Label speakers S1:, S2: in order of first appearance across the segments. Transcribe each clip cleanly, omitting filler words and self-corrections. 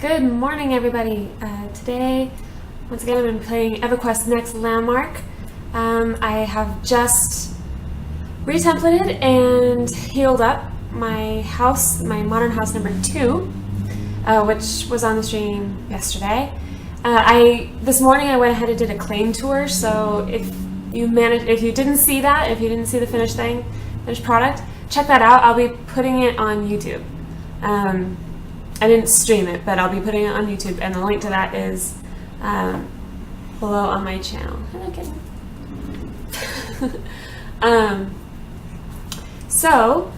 S1: Good morning, everybody. Today, once again, I'm going to be playing EverQuest Next Landmark. I have just retemplated and healed up my house, my modern house number 2, which was on the stream yesterday. This morning I went ahead and did a claim tour, so if you didn't see that, if you didn't see the finished product, check that out. I'll be putting it on YouTube. I didn't stream it, but I'll be putting it on YouTube, and the link to that is below on my channel. Hello, kitten. So,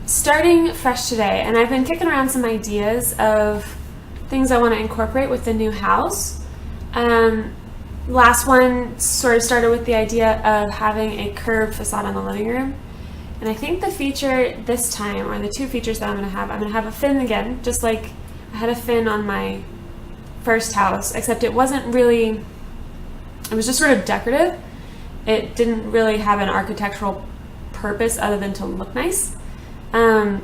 S1: starting fresh today, and I've been kicking around some ideas of things I want to incorporate with the new house. Last one sort of started with the idea of having a curved facade on the living room. And I think the feature this time, or the two features that I'm going to have a fin again, just like I had a fin on my first house, except it wasn't really, it was just sort of decorative. It didn't really have an architectural purpose other than to look nice. And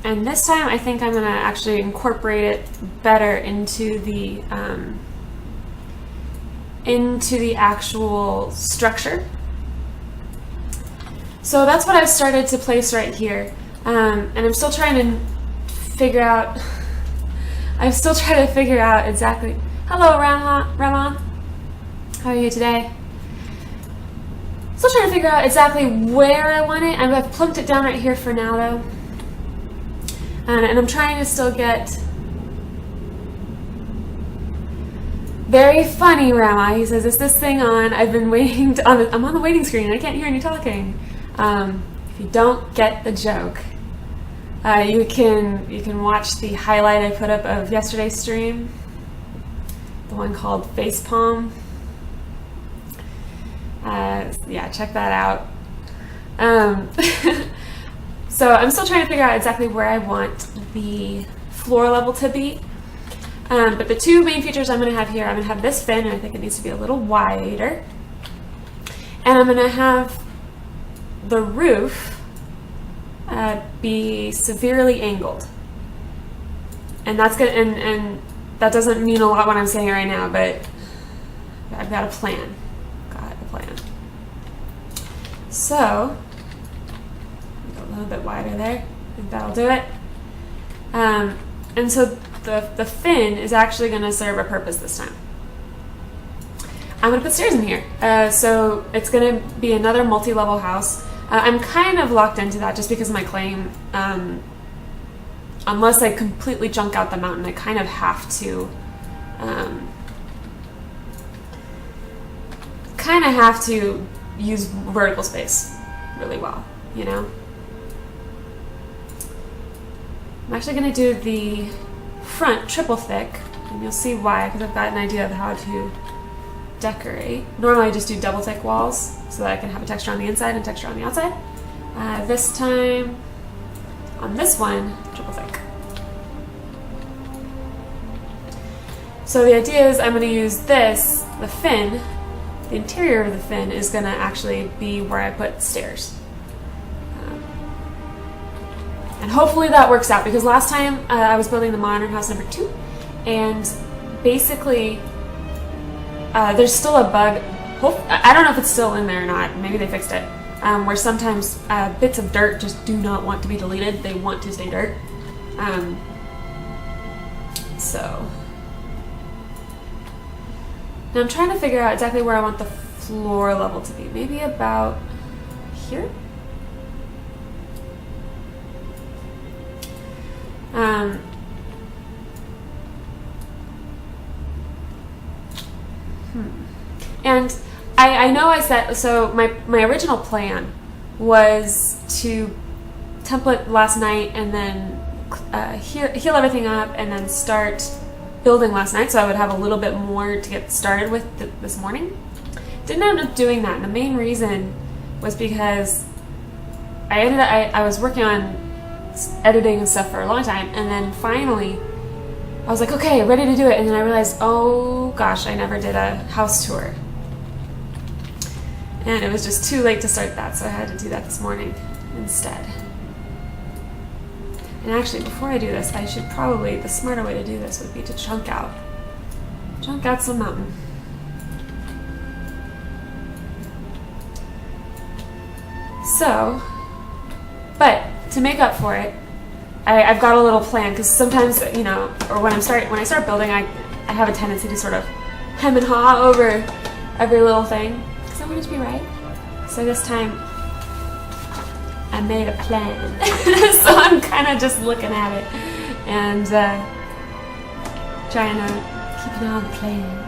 S1: this time I think I'm going to actually incorporate it better into the actual structure. So that's what I've started to place right here, and I'm still trying to figure out. Exactly. Hello, Rama. How are you today? Still trying to figure out exactly where I want it. I've plunked it down right here for now, though, and I'm trying to still get. Very funny, Rama. He says, "Is this thing on? I've been waiting. I'm on the waiting screen. And I can't hear any talking." If you don't get the joke, you can watch the highlight I put up of yesterday's stream, the one called Facepalm. Yeah, check that out. So I'm still trying to figure out exactly where I want the floor level to be. But the two main features I'm going to have here, I'm going to have this fin, and I think it needs to be a little wider. And I'm going to have the roof be severely angled, and that's good. And that doesn't mean a lot what I'm saying right now, but I've got a plan. So a little bit wider there. I think that'll do it. And so the fin is actually going to serve a purpose this time. I'm going to put stairs in here. So it's going to be another multi-level house. I'm kind of locked into that just because of my claim. Unless I completely junk out the mountain, I kind of have to use vertical space really well, you know? I'm actually going to do the front triple thick, and you'll see why, because I've got an idea of how to decorate. Normally I just do double thick walls so that I can have a texture on the inside and texture on the outside. This time, on this one, triple thick. So the idea is I'm going to use this, the fin, the interior of the fin is going to actually be where I put stairs. And hopefully that works out, because last time I was building the modern house number 2, and basically there's still a bug. I don't know if it's still in there or not. Maybe they fixed it. Where sometimes bits of dirt just do not want to be deleted. They want to stay dirt. So now I'm trying to figure out exactly where I want the floor level to be. Maybe about here? And I know I said, so my original plan was to template last night and then heal everything up and then start building last night, so I would have a little bit more to get started with this morning. Didn't end up doing that, and the main reason was because I was working on editing and stuff for a long time, and then finally I was like, okay, ready to do it, and then I realized, oh gosh, I never did a house tour. And it was just too late to start that, so I had to do that this morning instead. And actually, before I do this, I should probably, the smarter way to do this would be to chunk out some mountain. So, but to make up for it, I've got a little plan, because sometimes, you know, or when I start building, I have a tendency to sort of hem and haw over every little thing, because I want it to be right. So this time, I made a plan. So I'm kind of just looking at it and trying to keep an eye on the plan.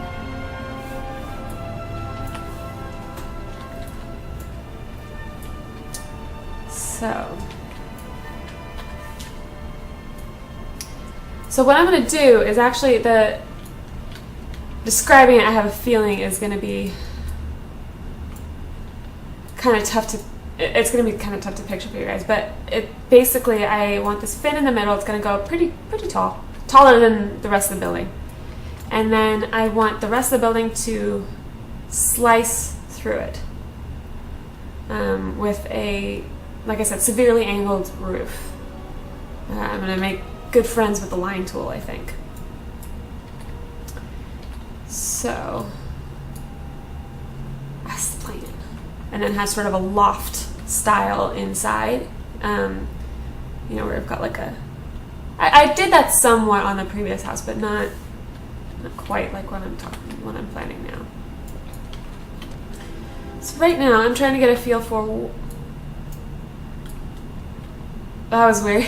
S1: So what I'm going to do is actually describing it, I have a feeling, is going to be kind of tough to, it's going to be kind of tough to picture for you guys, but basically I want this fin in the middle. It's going to go pretty tall, taller than the rest of the building. And then I want the rest of the building to slice through it with a, like I said, severely angled roof. I'm going to make good friends with the line tool, I think. So that's the plan. And then has sort of a loft style inside. You know, where I've got like a, I did that somewhat on the previous house, but not quite like what I'm planning now. So right now I'm trying to get a feel for, that was weird.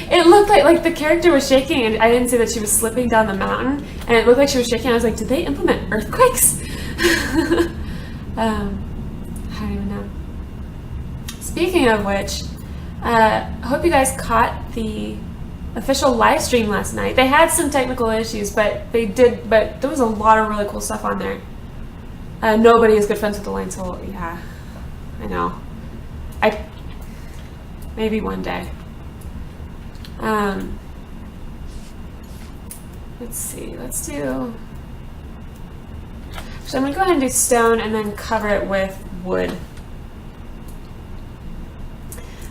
S1: It looked like the character was shaking, and I didn't see that she was slipping down the mountain, and it looked like she was shaking. I was like, did they implement earthquakes? I don't even know. Speaking of which, I hope you guys caught the official live stream last night. They had some technical issues, but there was a lot of really cool stuff on there. Nobody is good friends with the line tool. Yeah, I know. Maybe one day. Let's see, let's do, so I'm gonna go ahead and do stone and then cover it with wood.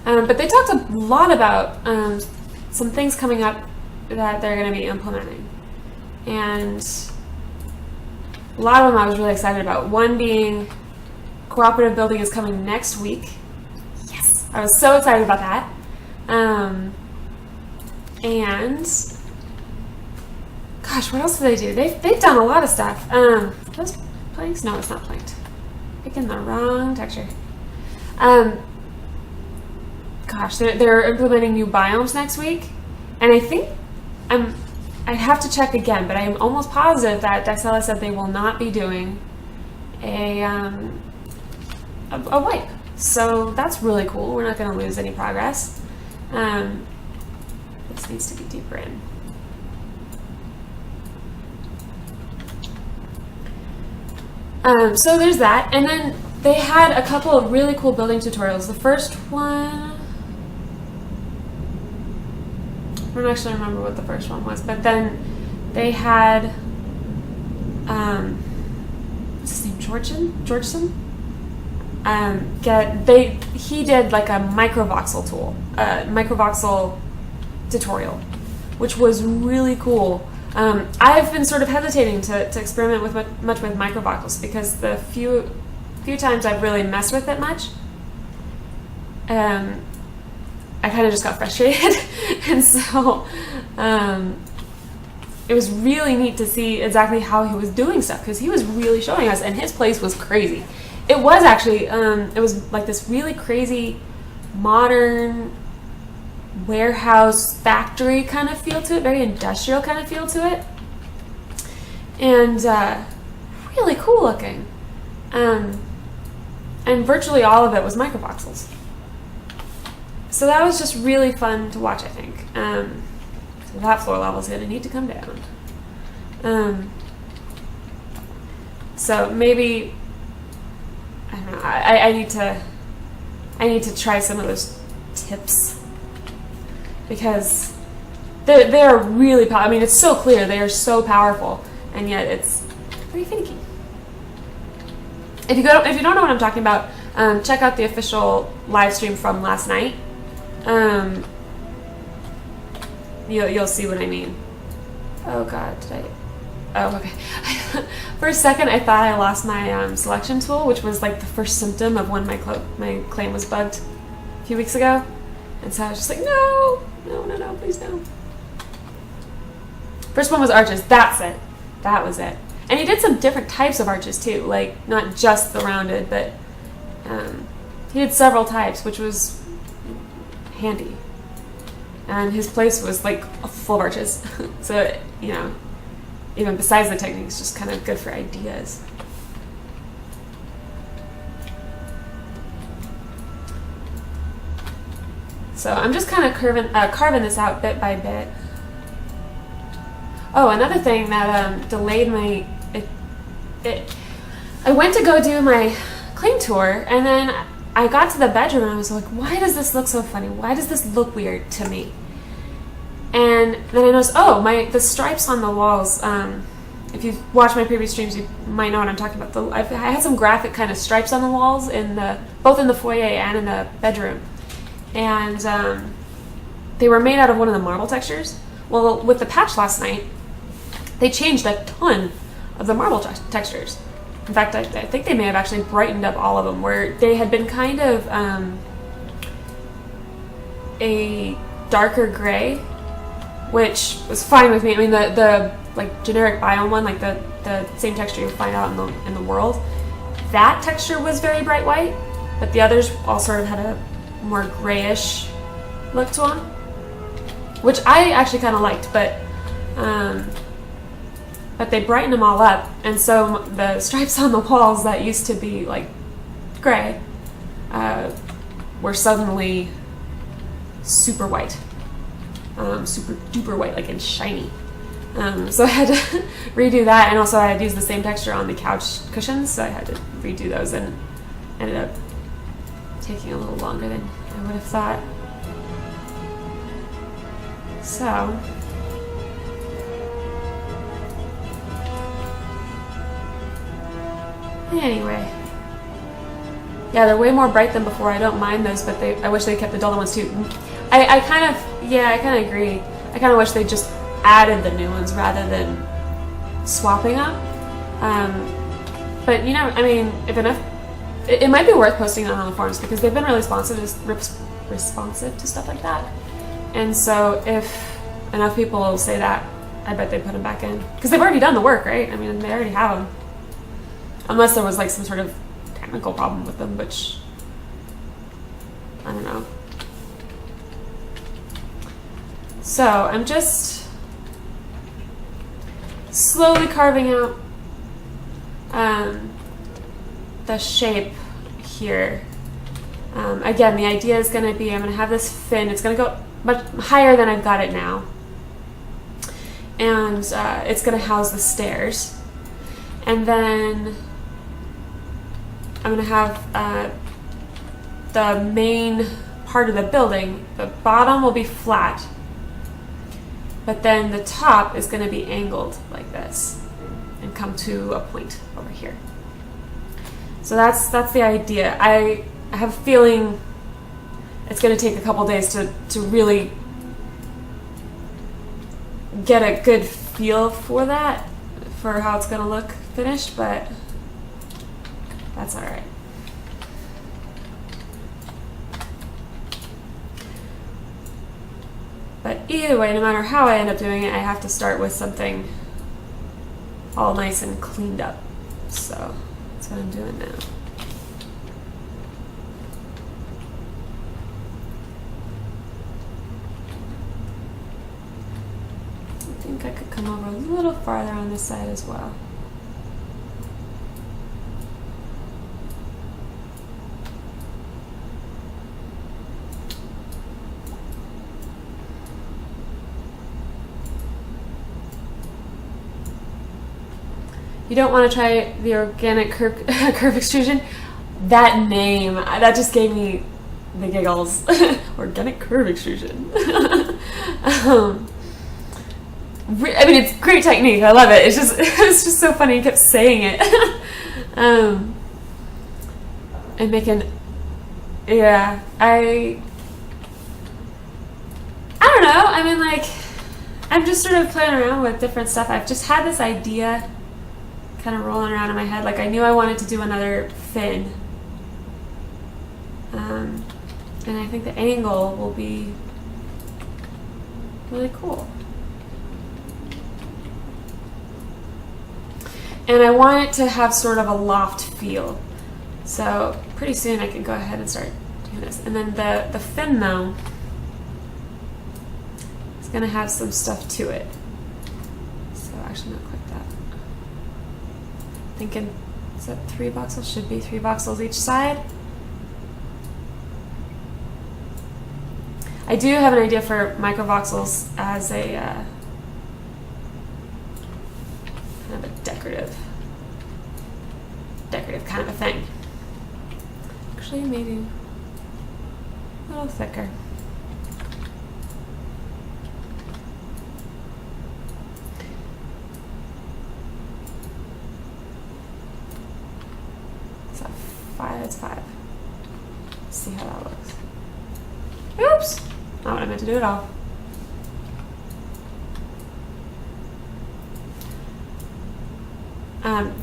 S1: But they talked a lot about some things coming up that they're gonna be implementing. And a lot of them I was really excited about. One being cooperative building is coming next week. I was so excited about that. And gosh, what else did they do? They've done a lot of stuff. Those planks? No, it's not planked. Picking the wrong texture. Gosh, they're implementing new biomes next week, and I think I'd have to check again, but I'm almost positive that Dexella said they will not be doing a wipe. So that's really cool. We're not going to lose any progress. This needs to be deeper in. So there's that. And then they had a couple of really cool building tutorials. The first one, I don't actually remember what the first one was, but then they had, what's his name, Georgeson? He did like a microvoxel tool, microvoxel tutorial, which was really cool. I've been sort of hesitating to experiment with much with microvoxels, because the few times I've really messed with it much, I kind of just got frustrated. And so it was really neat to see exactly how he was doing stuff, because he was really showing us, and his place was crazy. It was actually, it was like this really crazy modern warehouse factory kind of feel to it, very industrial kind of feel to it, and really cool looking. And virtually all of it was microvoxels. So that was just really fun to watch, I think. So that floor level is going to need to come down. So maybe, I don't know, I need to try some of those tips, because they're really powerful. I mean, it's so clear, they are so powerful, and yet it's pretty finicky. If you don't know what I'm talking about, check out the official live stream from last night. you'll see what I mean. Oh God, did I? Oh, okay. For a second, I thought I lost my selection tool, which was like the first symptom of when my claim was bugged a few weeks ago. And so I was just like, no, please no. First one was arches. That's it. That was it. And he did some different types of arches too, like not just the rounded, but he did several types, which was handy. And his place was like full of arches. So, you know, even besides the technique, it's just kind of good for ideas. So I'm just kind of carving this out bit by bit. Oh, another thing that delayed my... I went to go do my claim tour, and then I got to the bedroom and I was like, why does this look so funny? Why does this look weird to me? And then I noticed, the stripes on the walls, if you've watched my previous streams, you might know what I'm talking about. I had some graphic kind of stripes on the walls, both in the foyer and in the bedroom. And they were made out of one of the marble textures. Well, with the patch last night, they changed a ton of the marble textures. In fact, I think they may have actually brightened up all of them, where they had been kind of a darker gray, which was fine with me. I mean, the like generic biome one, like the same texture you find out in the world, that texture was very bright white, but the others all sort of had a more grayish look to them, which I actually kind of liked, but they brightened them all up, and so the stripes on the walls that used to be like gray were suddenly super white, super duper white, like and shiny. So I had to redo that, and also I had used the same texture on the couch cushions, so I had to redo those, and ended up taking a little longer than I would have thought. So anyway, yeah, they're way more bright than before. I don't mind those, but I wish they kept the duller ones too. I kind of agree. I kind of wish they just added the new ones rather than swapping them. But you know, I mean, if enough, it might be worth posting on the forums, because they've been really responsive to stuff like that. And so if enough people say that, I bet they put them back in, because they've already done the work, right? I mean, they already have them. Unless there was like some sort of technical problem with them, which I don't know. So I'm just slowly carving out the shape here. Again, the idea is going to be, I'm going to have this fin. It's going to go much higher than I've got it now, and it's going to house the stairs. And then I'm going to have the main part of the building. The bottom will be flat, but then the top is going to be angled like this and come to a point over here. So that's the idea. I have a feeling it's going to take a couple days to really get a good feel for that, for how it's going to look finished, but that's all right. But either way, no matter how I end up doing it, I have to start with something all nice and cleaned up. So that's what I'm doing now. I think I could come over a little farther on this side as well. You don't want to try the organic curve extrusion? That name, that just gave me the giggles. Organic curve extrusion. I mean, it's great technique. I love it. It's just so funny. He kept saying it. And making, yeah, I don't know. I mean, like, I'm just sort of playing around with different stuff. I've just had this idea kind of rolling around in my head. Like I knew I wanted to do another fin. And I think the angle will be really cool. And I want it to have sort of a loft feel. So pretty soon I can go ahead and start doing this. And then the fin though, it's gonna have some stuff to it. So actually not quite that. Thinking, is that 3 voxels? Should be 3 voxels each side. I do have an idea for microvoxels as a kind of a decorative kind of a thing. Actually, maybe a little thicker. Is that 5? It's 5. Let's see how that looks. Oops! Not what I meant to do at all.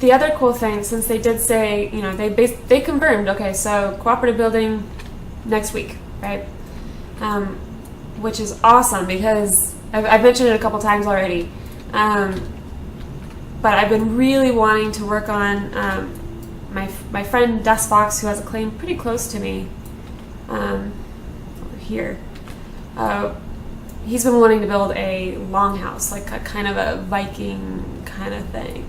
S1: The other cool thing, since they did say, you know, they confirmed, okay, so cooperative building next week, right? Which is awesome because I've mentioned it a couple times already. But I've been really wanting to work on my friend Dust Fox, who has a claim pretty close to me over here. He's been wanting to build a longhouse, like a kind of a Viking kind of thing.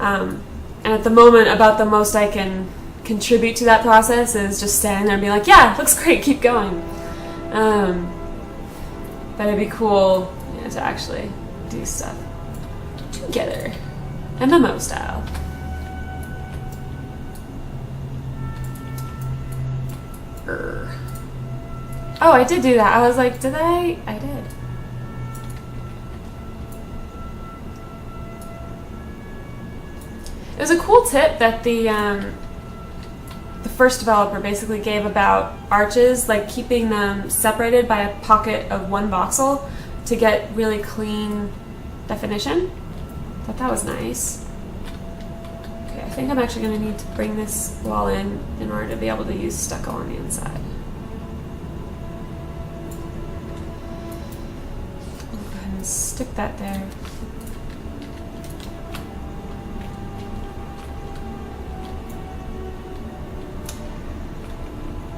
S1: And at the moment, about the most I can contribute to that process is just standing there and being like, yeah, looks great, keep going. But it'd be cool, you know, to actually do stuff together, MMO style. Oh, I did do that. I was like, did I? I did. It was a cool tip that the first developer basically gave about arches, like keeping them separated by a pocket of 1 voxel to get really clean definition. Thought that was nice. Okay, I think I'm actually going to need to bring this wall in order to be able to use stucco on the inside. I'll go ahead and stick that there.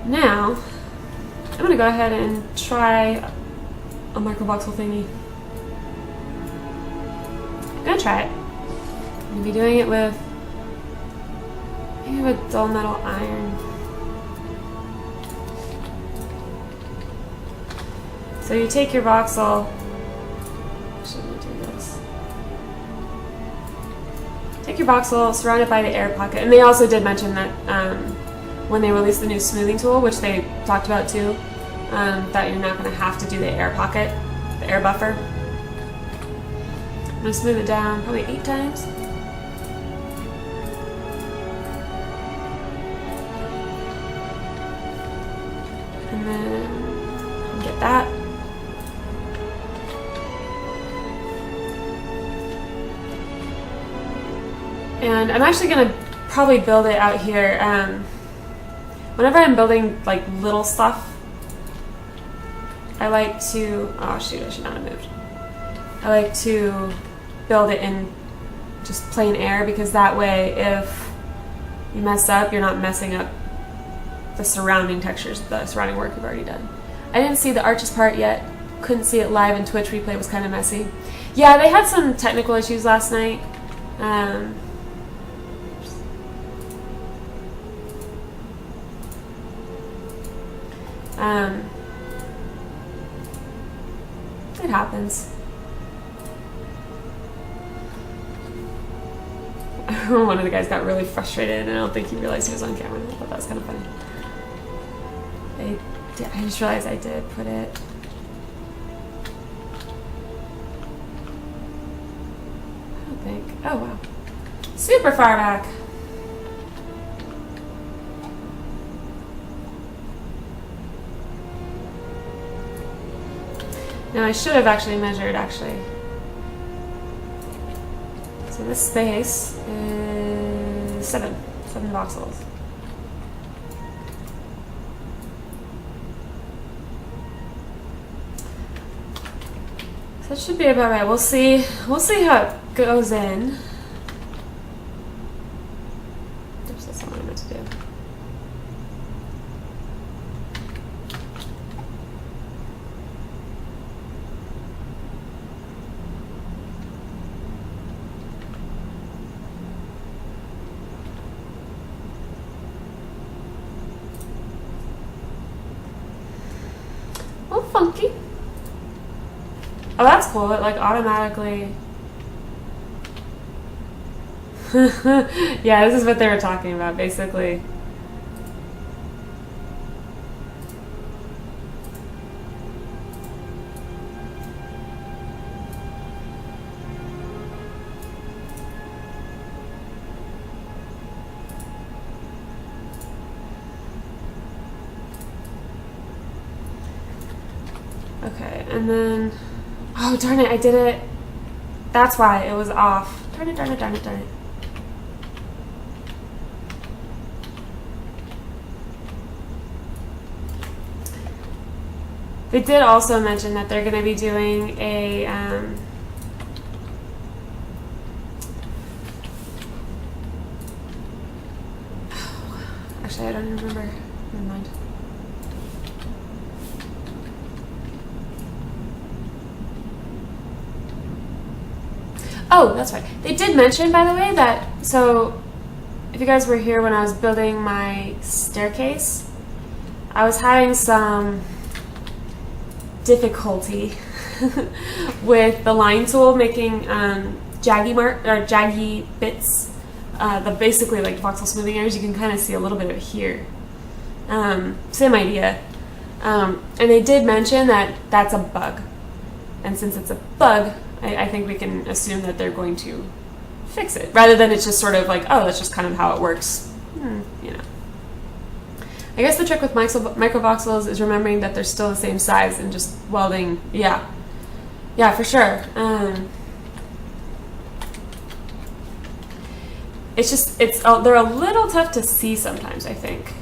S1: Now, I'm going to go ahead and try a microvoxel thingy. I'm going to try it. I'm going to be doing it with maybe a dull metal iron. So you take your voxel. Actually, let me do this. Take your voxel, surround it by the air pocket. And they also did mention that when they released the new smoothing tool, which they talked about too, that you're not going to have to do the air pocket, the air buffer. I'm going to smooth it down probably 8 times. And then get that. And I'm actually going to probably build it out here. Whenever I'm building like little stuff, I like to, oh shoot, I should not have moved. I like to build it in just plain air, because that way if you mess up, you're not messing up the surrounding textures, the surrounding work you've already done. I didn't see the arches part yet. Couldn't see it live in Twitch replay, was kind of messy. Yeah, they had some technical issues last night. It happens. One of the guys got really frustrated, and I don't think he realized he was on camera. I thought that was kind of funny. I just realized I did put it. I don't think. Oh wow, super far back. Now I should have actually measured, actually. So this space is 7 voxels. So that should be about right. We'll see how it goes in. Oops, that's not what I meant to do. Oh, funky. Oh, that's cool. It like automatically. Yeah, this is what they were talking about, basically. Okay, and then, oh darn it, I did it. That's why it was off. Darn it, darn it, darn it, darn it. They did also mention that they're going to be doing a, actually I don't even remember, never mind. Oh, that's right. They did mention, by the way, that, so if you guys were here when I was building my staircase, I was having some difficulty with the line tool making jaggy bits, the basically like voxel smoothing areas. You can kind of see a little bit of it here. Same idea. And they did mention that that's a bug. And since it's a bug, I think we can assume that they're going to fix it, rather than it's just sort of like, oh, that's just kind of how it works. You know. I guess the trick with microvoxels is remembering that they're still the same size and just welding. Yeah, for sure. It's just they're a little tough to see sometimes, I think.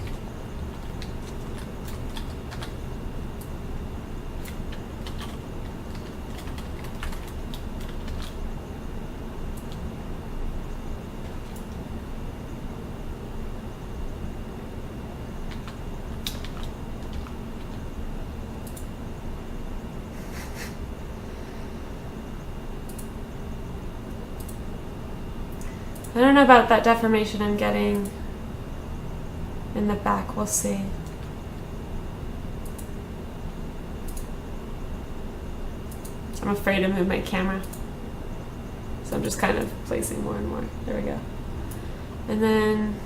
S1: I don't know about that deformation I'm getting in the back. We'll see. I'm afraid to move my camera, so I'm just kind of placing more and more. There we go. And then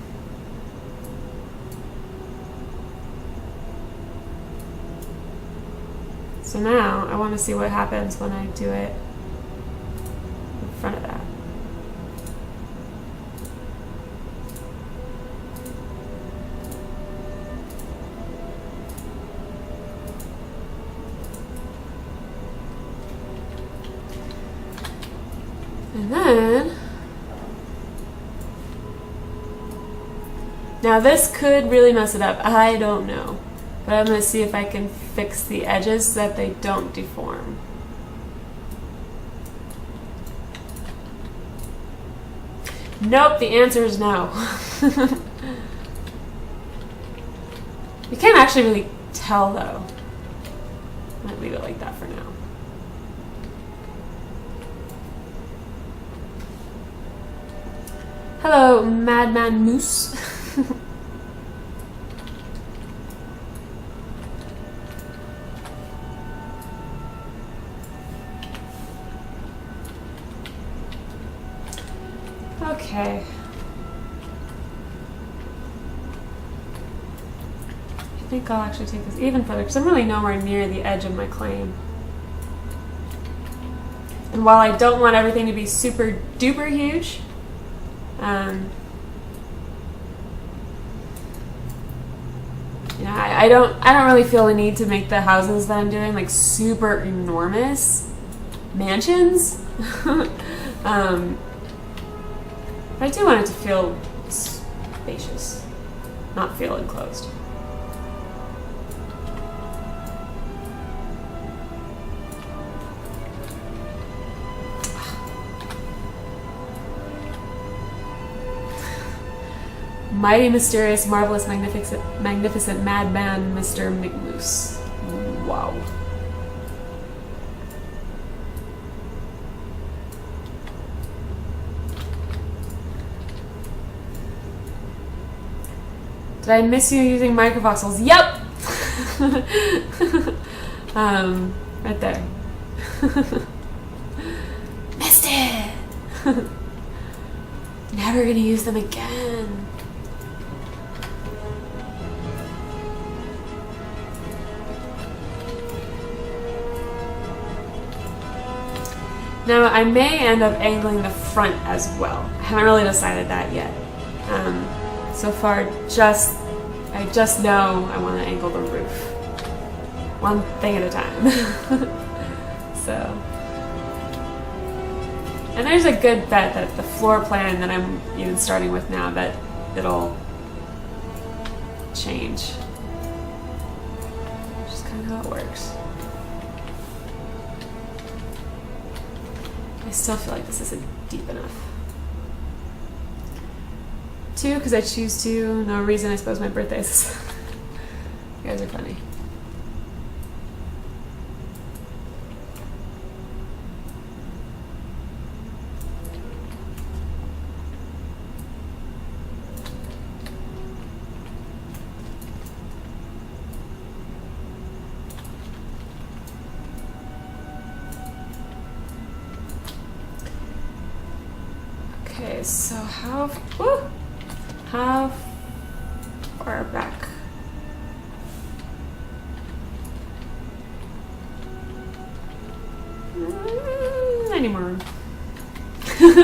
S1: so now I want to see what happens when I do it in front of that. And then, now this could really mess it up. I don't know. But I'm going to see if I can fix the edges so that they don't deform. Nope, the answer is no. You can't actually really tell though. I might leave it like that for now. Hello, Madman Moose. Okay. I think I'll actually take this even further because I'm really nowhere near the edge of my claim. And while I don't want everything to be super duper huge, you know, I don't really feel the need to make the houses that I'm doing like super enormous mansions. But I do want it to feel spacious, not feel enclosed. Mighty, mysterious, marvelous, magnificent madman, Mr. McMoose. Wow. Did I miss you using microvoxels? Yep! Right there. Missed it! Never gonna use them again. Now, I may end up angling the front as well. I haven't really decided that yet. So far, I just know I want to angle the roof. One thing at a time. So. And there's a good bet that the floor plan that I'm even starting with now, that it'll change. Which is kind of how it works. I still feel like this isn't deep enough. 2, because I choose to. No reason, I suppose my birthday is. You guys are funny. Okay, so how far back? Any more room? You're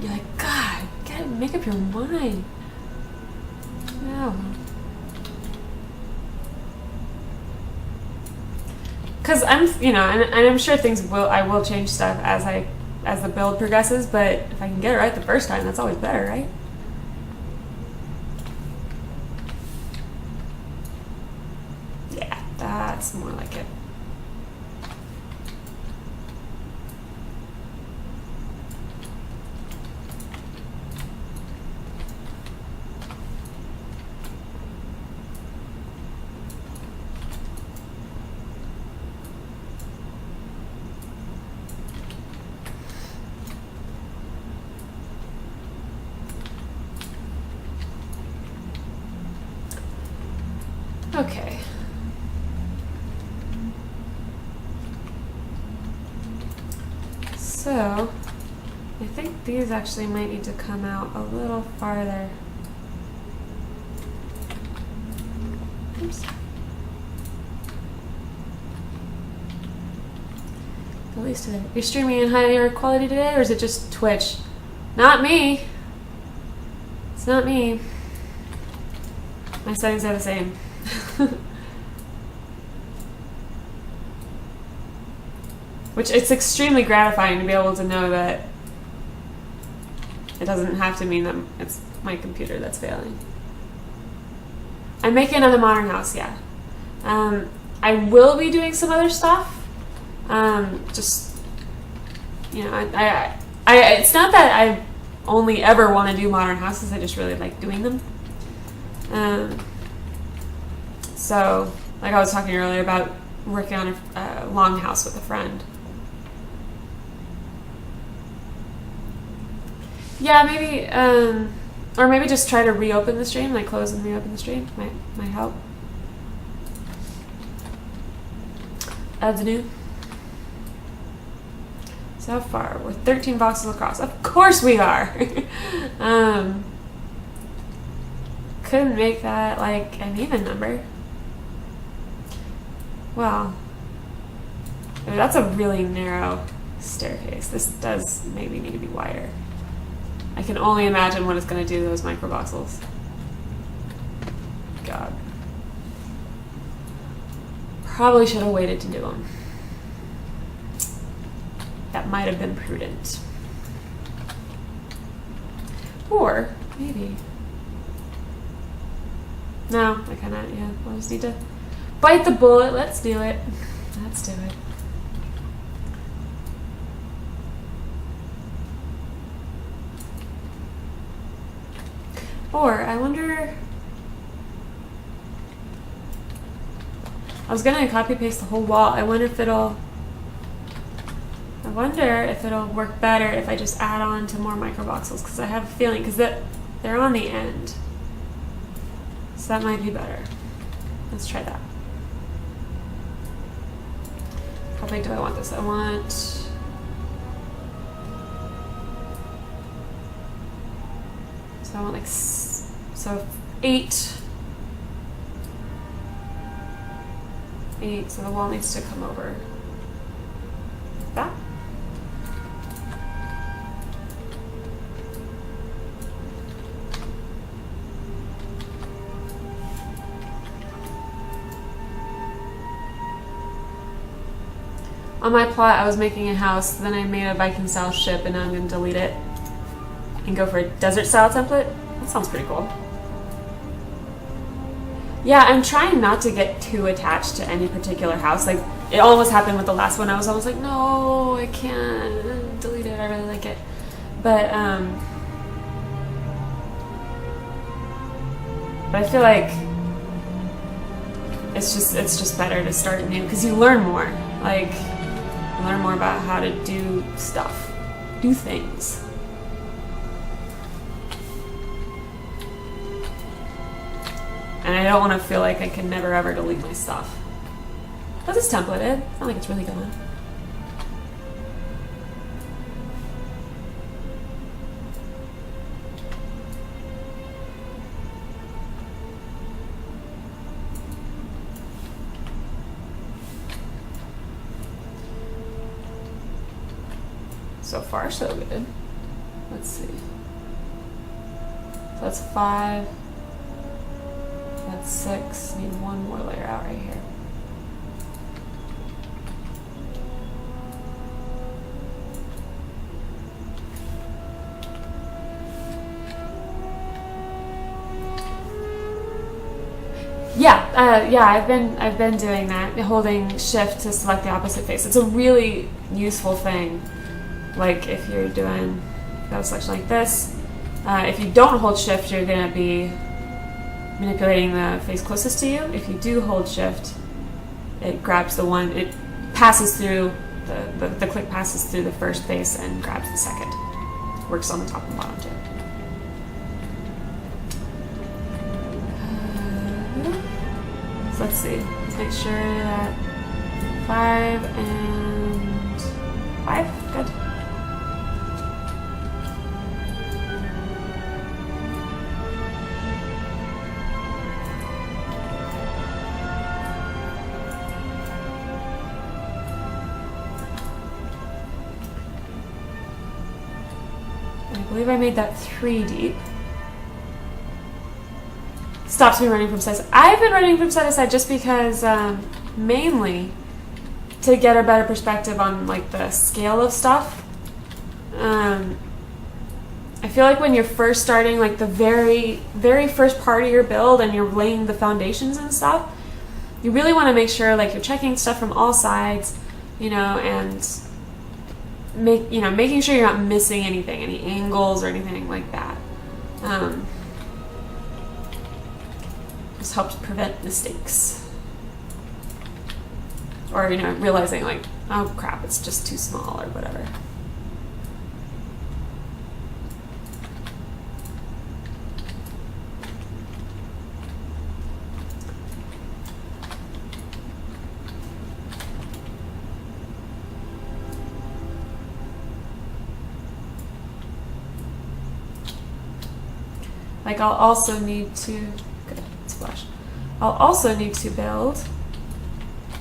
S1: like, God, gotta make up your mind. No. Because I'm, and I'm sure I will change stuff as the build progresses, but if I can get it right the first time, that's always better, right? Yeah, that's more like it. Okay. So, I think these actually might need to come out a little farther. Oops. At least today. You're streaming in higher quality today, or is it just Twitch? Not me. It's not me. My settings are the same. Which it's extremely gratifying to be able to know that it doesn't have to mean that it's my computer that's failing. I'm making another modern house, yeah. I will be doing some other stuff. Just, it's not that I only ever want to do modern houses, I just really like doing them. So, like I was talking earlier about working on a long house with a friend. Yeah, maybe, or maybe just try to reopen the stream, like close and reopen the stream, might help. Adds new. So far, we're 13 voxels across. Of course we are! Couldn't make that like an even number. Well, that's a really narrow staircase. This does maybe need to be wider. I can only imagine what it's going to do to those microvoxels. Probably should have waited to do them. That might have been prudent. Or maybe. No, I kind of, yeah, I'll just need to bite the bullet. Let's do it. Let's do it. Or, I wonder... I was gonna copy paste the whole wall. I wonder if it'll work better if I just add on to more microvoxels, because I have a feeling, because they're on the end. So that might be better. Let's try that. How big do I want this? I want... So I want like... So 8. 8, so the wall needs to come over like that. On my plot, I was making a house, then I made a Viking-style ship, and now I'm going to delete it and go for a desert-style template. That sounds pretty cool. Yeah, I'm trying not to get too attached to any particular house. Like, it almost happened with the last one. I was almost like, no, I can't delete it. I really like it. But I feel like it's just better to start new, because you learn more. Like, you learn more about how to do stuff, do things. And I don't want to feel like I can never ever delete my stuff. But it's templated. It's not like it's really gonna. So far, so good. Let's see. So that's 5. That's 6. Need one more layer out right here. Yeah, I've been doing that, holding shift to select the opposite face. It's a really useful thing. Like if you're doing a selection like this, if you don't hold shift, you're gonna be manipulating the face closest to you. If you do hold shift, it grabs the one, it passes through, the click passes through the first face and grabs the second. Works on the top and bottom too. So let's see, let's make sure that 5 and 5, good. I believe I made that 3 deep. Stops me running from side to side. I've been running from side to side just because, mainly to get a better perspective on like the scale of stuff. I feel like when you're first starting, like the very, very first part of your build and you're laying the foundations and stuff, you really want to make sure like you're checking stuff from all sides, you know, and making sure you're not missing anything, any angles or anything like that. Just helps prevent mistakes. Or, you know, realizing like, oh crap, it's just too small or whatever. Like I'll also need to, good, it's flash. I'll also need to build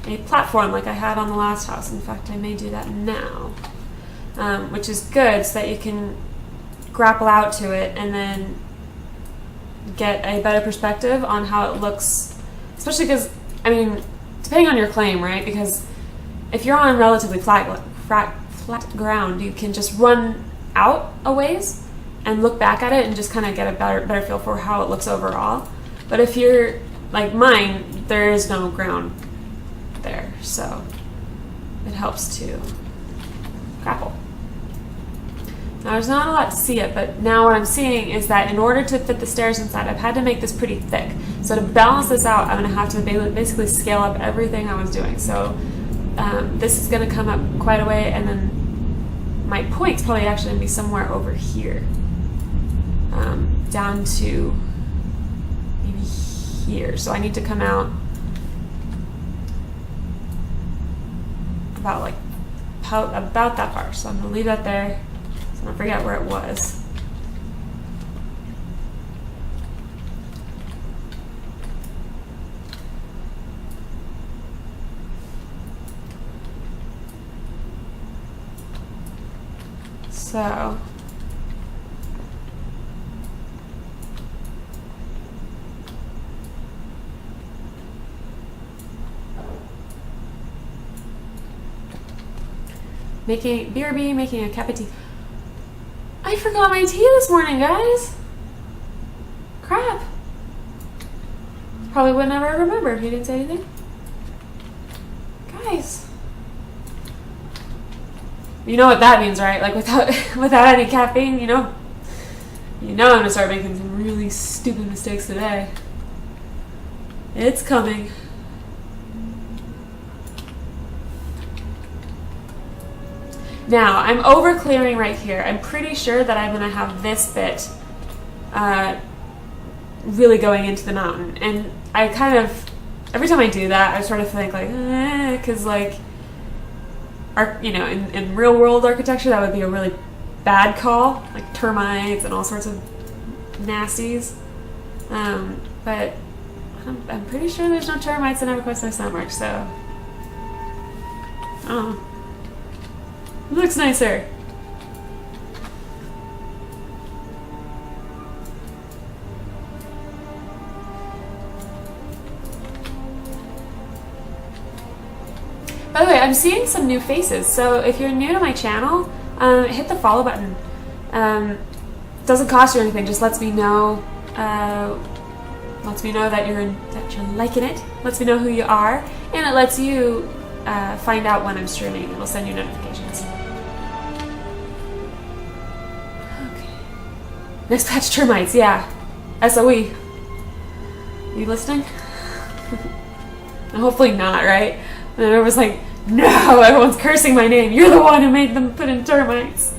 S1: a platform like I had on the last house. In fact, I may do that now, which is good so that you can grapple out to it and then get a better perspective on how it looks. Especially because, I mean, to depending on your claim, right? Because if you're on relatively flat ground, you can just run out a ways and look back at it and just kind of get a better feel for how it looks overall. But if you're like mine, there is no ground there, so it helps to grapple. Now there's not a lot to see it, but now what I'm seeing is that in order to fit the stairs inside, I've had to make this pretty thick. So to balance this out, I'm going to have to basically scale up everything I was doing. So this is going to come up quite a way, and then my point's probably actually going to be somewhere over here, down to maybe here. So I need to come out about that far. So I'm going to leave that there. So I don't forget where it was. So BRB making a cappuccino. I forgot my tea this morning, guys. Crap. Probably would never remember if you didn't say anything. Guys. You know what that means, right? Like without any caffeine, you know I'm gonna start making some really stupid mistakes today. It's coming. Now, I'm over clearing right here. I'm pretty sure that I'm going to have this bit really going into the mountain. And I kind of, every time I do that, I sort of think like, because like, in real world architecture, that would be a really bad call, like termites and all sorts of nasties. But I'm pretty sure there's no termites in EverQuest No Sunwork, so, oh. It looks nicer. By the way, I'm seeing some new faces, so if you're new to my channel, hit the follow button. Doesn't cost you anything, just lets me know that you're liking it, lets me know who you are, and it lets you find out when I'm streaming. It'll send you notifications. Next patch termites, yeah. SOE. You listening? And hopefully not, right? And then it was like, no, everyone's cursing my name. You're the one who made them put in termites.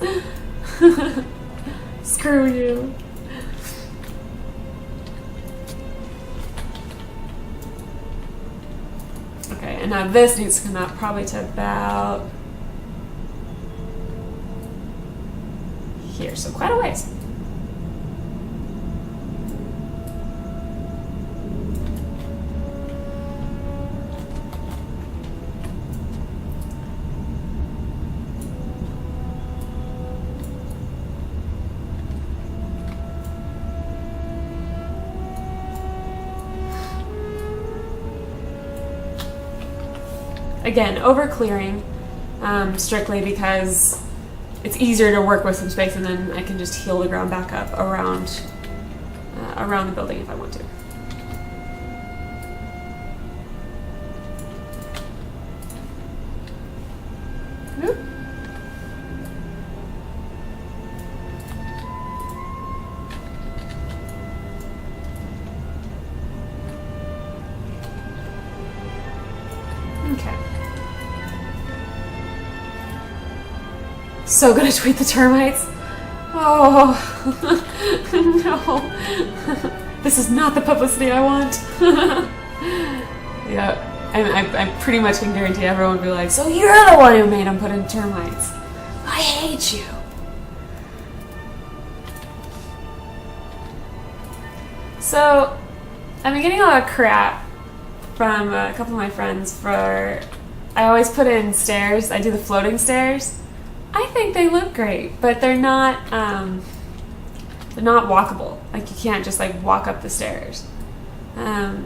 S1: Screw you. Okay, and now this needs to come out probably to about here, so quite a ways. Again, over clearing, strictly because it's easier to work with some space, and then I can just heal the ground back up around the building if I want to. Okay. So gonna tweet the termites. Oh no! This is not the publicity I want. Yeah, I pretty much can guarantee everyone will be like, "So you're the one who made them put in termites? I hate you." So I've been getting a lot of crap from a couple of my friends for I always put in stairs. I do the floating stairs. I think they look great, but they're not walkable. Like you can't just like walk up the stairs. I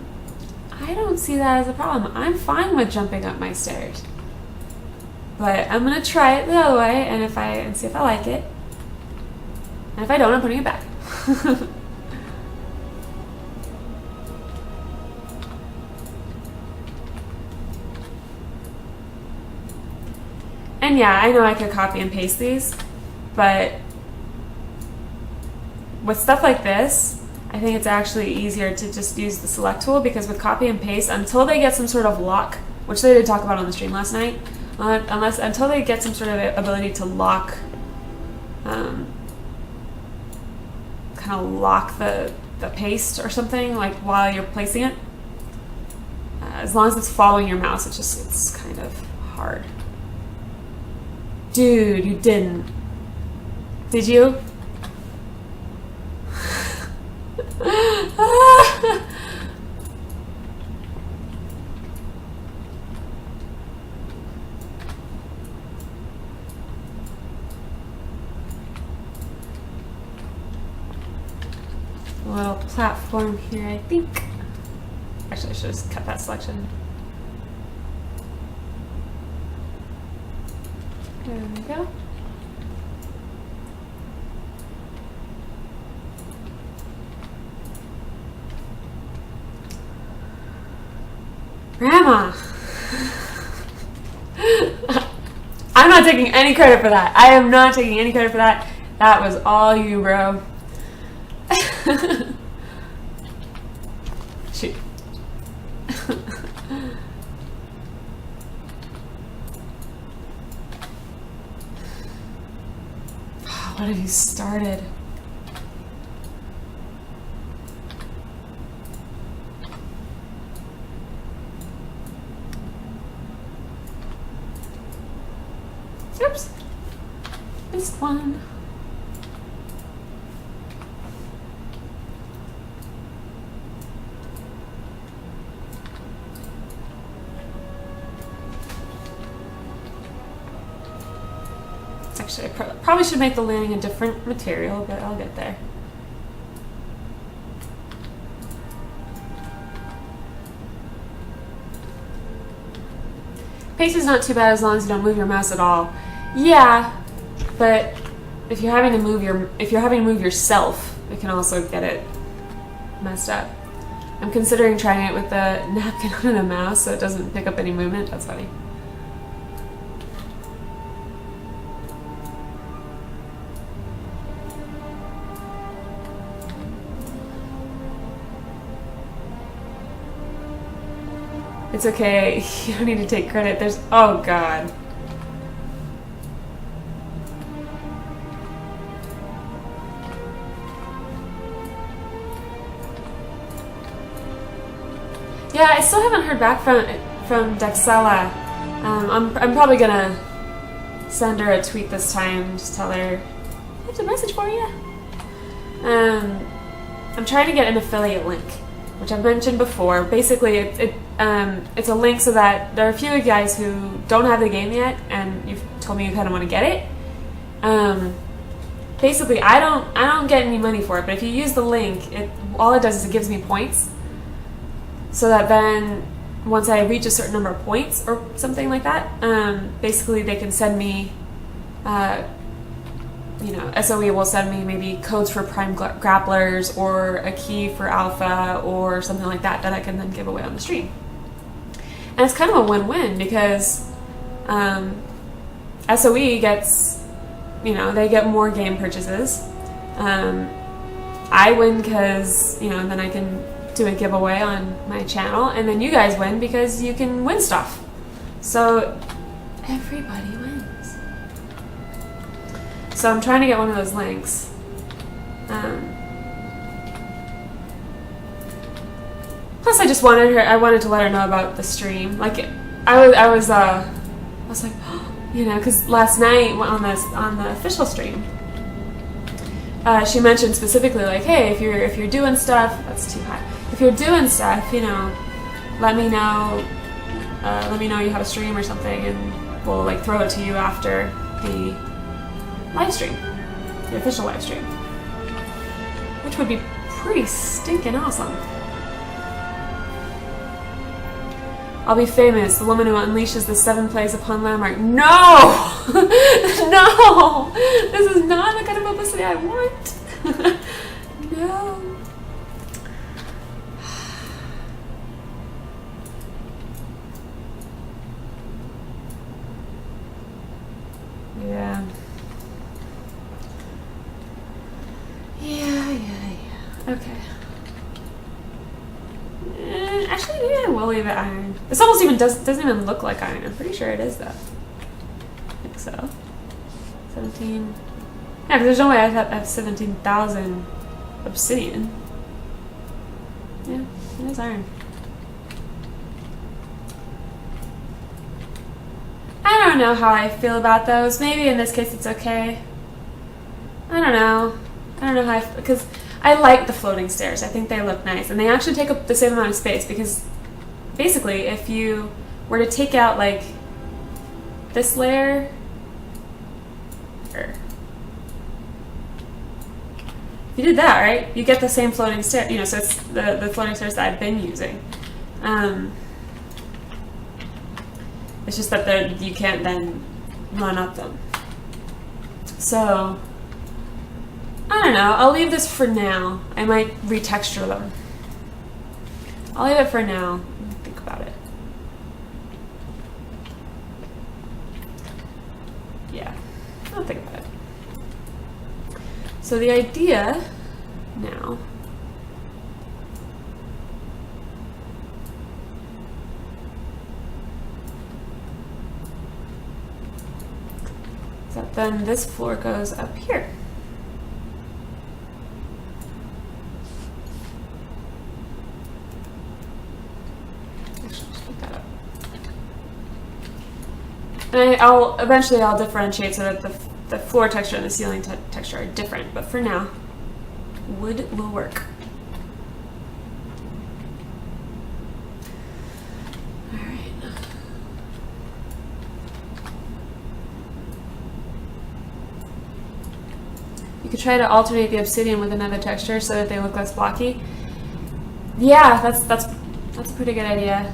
S1: I don't see that as a problem. I'm fine with jumping up my stairs. But I'm gonna try it the other way and see if I like it. And if I don't, I'm putting it back. And yeah, I know I could copy and paste these, but with stuff like this, I think it's actually easier to just use the select tool, because with copy and paste, until they get some sort of lock, which they did talk about on the stream last night, until they get some sort of ability to lock, kind of lock the paste or something, like while you're placing it, as long as it's following your mouse, it's kind of hard. Dude, you didn't. Did you? A little platform here, I think. Actually, I should have just cut that selection. There we go. Grandma! I'm not taking any credit for that. I am not taking any credit for that. That was all you, bro. Shoot. What have you started? Oops. Missed one. Actually, I probably should make the landing a different material, but I'll get there. Pace is not too bad as long as you don't move your mouse at all. Yeah, but if you're having to move yourself, it can also get it messed up. I'm considering trying it with the napkin on the mouse so it doesn't pick up any movement. That's funny. It's okay, you don't need to take credit. Oh God. Yeah, I still haven't heard back from Dexella. I'm probably gonna send her a tweet this time, just tell her, I have a message for you. I'm trying to get an affiliate link, which I've mentioned before. Basically, it's a link so that there are a few of you guys who don't have the game yet, and you've told me you kind of want to get it. Basically, I don't get any money for it, but if you use the link, all it does is it gives me points, so that then once I reach a certain number of points or something like that, basically they can send me, SOE will send me maybe codes for prime grapplers or a key for alpha or something like that I can then give away on the stream. And it's kind of a win-win because SOE gets, they get more game purchases. I win because, then I can do a giveaway on my channel, and then you guys win because you can win stuff. So everybody wins. So I'm trying to get one of those links. Plus, I wanted to let her know about the stream. Like, I was like, because last night on the official stream, she mentioned specifically, like, hey, if you're doing stuff, that's too high. If you're doing stuff, let me know. Let me know you have a stream or something, and we'll like throw it to you after the live stream, the official live stream, which would be pretty stinking awesome. I'll be famous, the woman who unleashes the 7 plagues upon Landmark. No! No! This is not the kind of publicity I want. No. Yeah. Yeah. Okay. Actually, maybe I will leave it iron. This almost even doesn't even look like iron. I'm pretty sure it is though. I think so. 17. Yeah, because there's no way I have 17,000 obsidian. Yeah, it is iron. I don't know how I feel about those. Maybe in this case it's okay. I don't know. I don't know how because I like the floating stairs. I think they look nice. And they actually take up the same amount of space because basically if you were to take out like this layer, if you did that, right, you get the same floating stair, you know, so it's the floating stairs that I've been using. It's just that you can't then run up them. So I don't know. I'll leave this for now. I might retexture them. I'll leave it for now. Think about it. Yeah, I'll think about it. So the idea now is that then this floor goes up here. And I'll eventually differentiate so that the floor texture and the ceiling texture are different, but for now, wood will work. All right. You could try to alternate the obsidian with another texture so that they look less blocky. Yeah, that's a pretty good idea.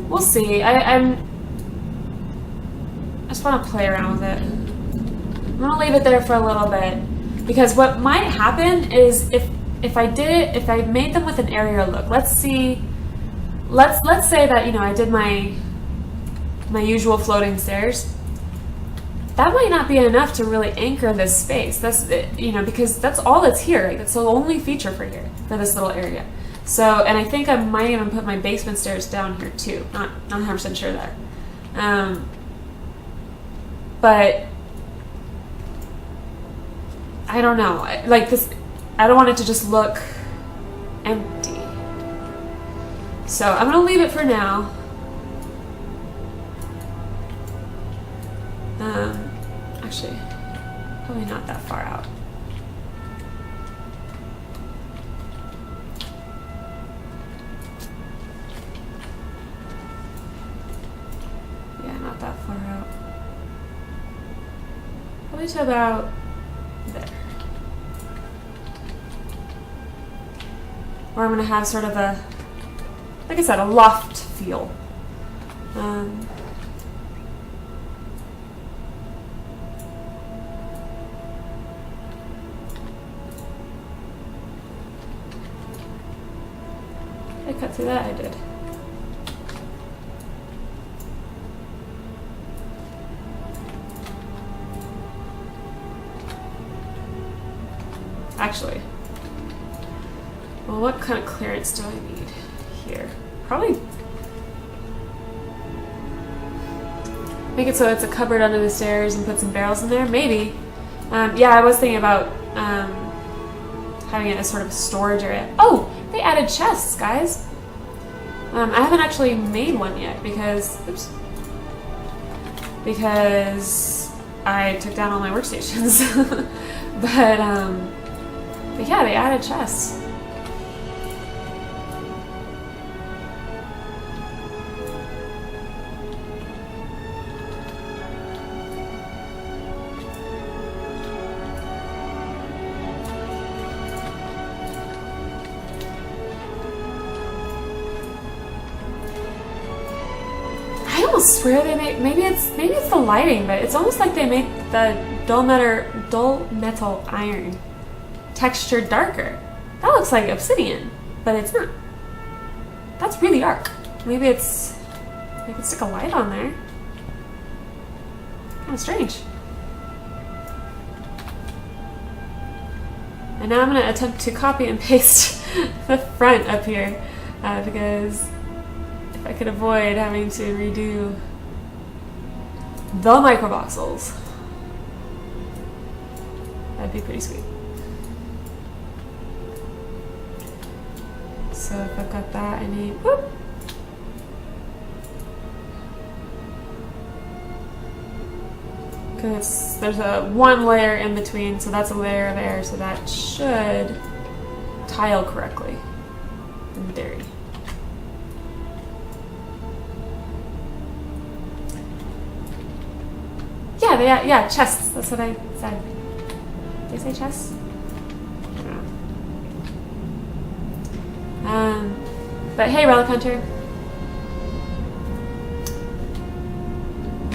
S1: We'll see. I just want to play around with it. I'm gonna leave it there for a little bit because what might happen is if I made them with an area look. Let's say that, you know, I did my usual floating stairs. That might not be enough to really anchor this space. That's, you know, because that's all that's here. Like, that's the only feature for this little area. So, and I think I might even put my basement stairs down here too. Not 100% sure there. But I don't know. Like this, I don't want it to just look empty. So I'm gonna leave it for now. Actually, probably not that far out. Yeah, not that far out. Probably to about there. Or I'm gonna have sort of a, like I said, a loft feel. I cut through that, I did. Actually, well, what kind of clearance do I need here? Probably make it so it's a cupboard under the stairs and put some barrels in there, maybe. Yeah, I was thinking about having it as sort of a storage area. Oh, they added chests, guys. I haven't actually made one yet because I took down all my workstations. But yeah, they added chests. almost swear they made, maybe it's the lighting, but it's almost like they made the dull metal iron texture darker. That looks like obsidian, but it's not. That's really dark. Maybe it's, I could stick a light on there. Kind of strange. And now I'm going to attempt to copy and paste the front up here because if I could avoid having to redo the microvoxels, that'd be pretty sweet. So if I've got that, I need, whoop. Because there's a one layer in between, so that's a layer there, so that should tile correctly in theory. Yeah, chests. That's what I said. Did I say chests? I don't know. But hey, Relic Hunter.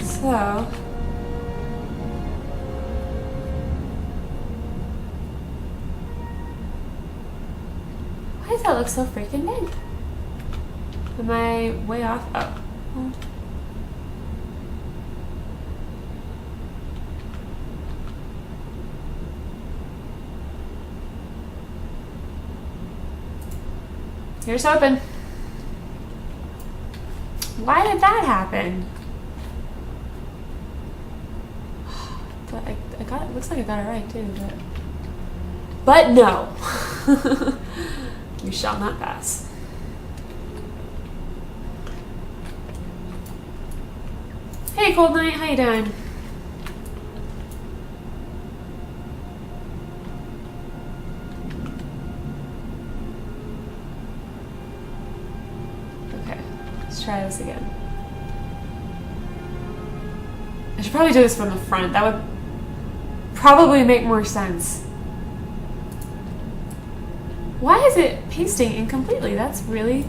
S1: So. Why does that look so freaking big? Am I way off? Oh. Well. Here's hoping. Why did that happen? I got it. Looks like I got it right too, but no. You shall not pass. Hey, Cold Night, how you doing? Let's try this again. I should probably do this from the front. That would probably make more sense. Why is it pasting incompletely? That's really...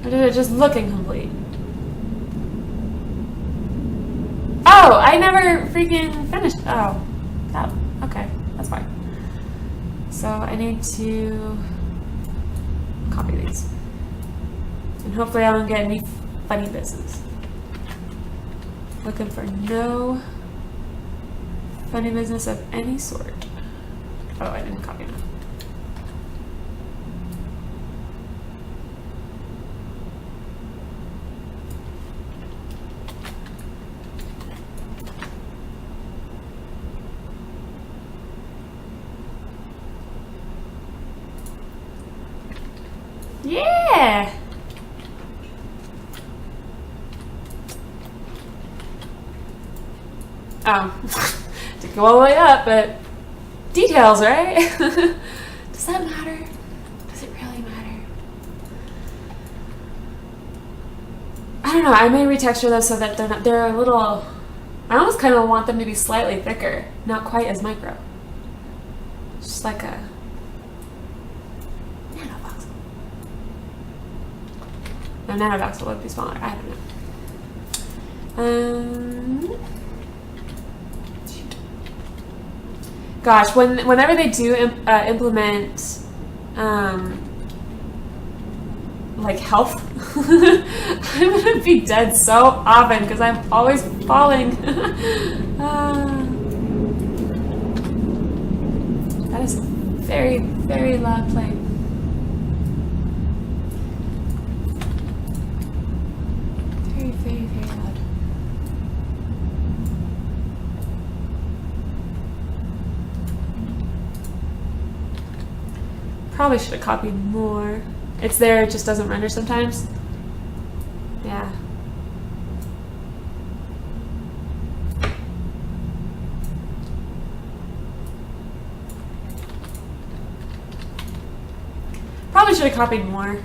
S1: Or did it just look incomplete? Oh, I never freaking finished. Oh, that, okay, that's fine. So I need to copy these. And hopefully I don't get any funny business. Looking for no funny business of any sort. Oh, I didn't copy enough. Yeah! To go all the way up, but details, right? Does that matter? Does it really matter? I don't know. I may retexture those so that they're a little. I almost kind of want them to be slightly thicker, not quite as micro. Just like a nanovoxel. No, nanovoxel would be smaller. I don't know. Gosh, whenever they do implement like health, I'm gonna be dead so often because I'm always falling. That is very, very loud playing. Very, very, very loud. Probably should have copied more. It's there, it just doesn't render sometimes. Yeah. Probably should have copied more.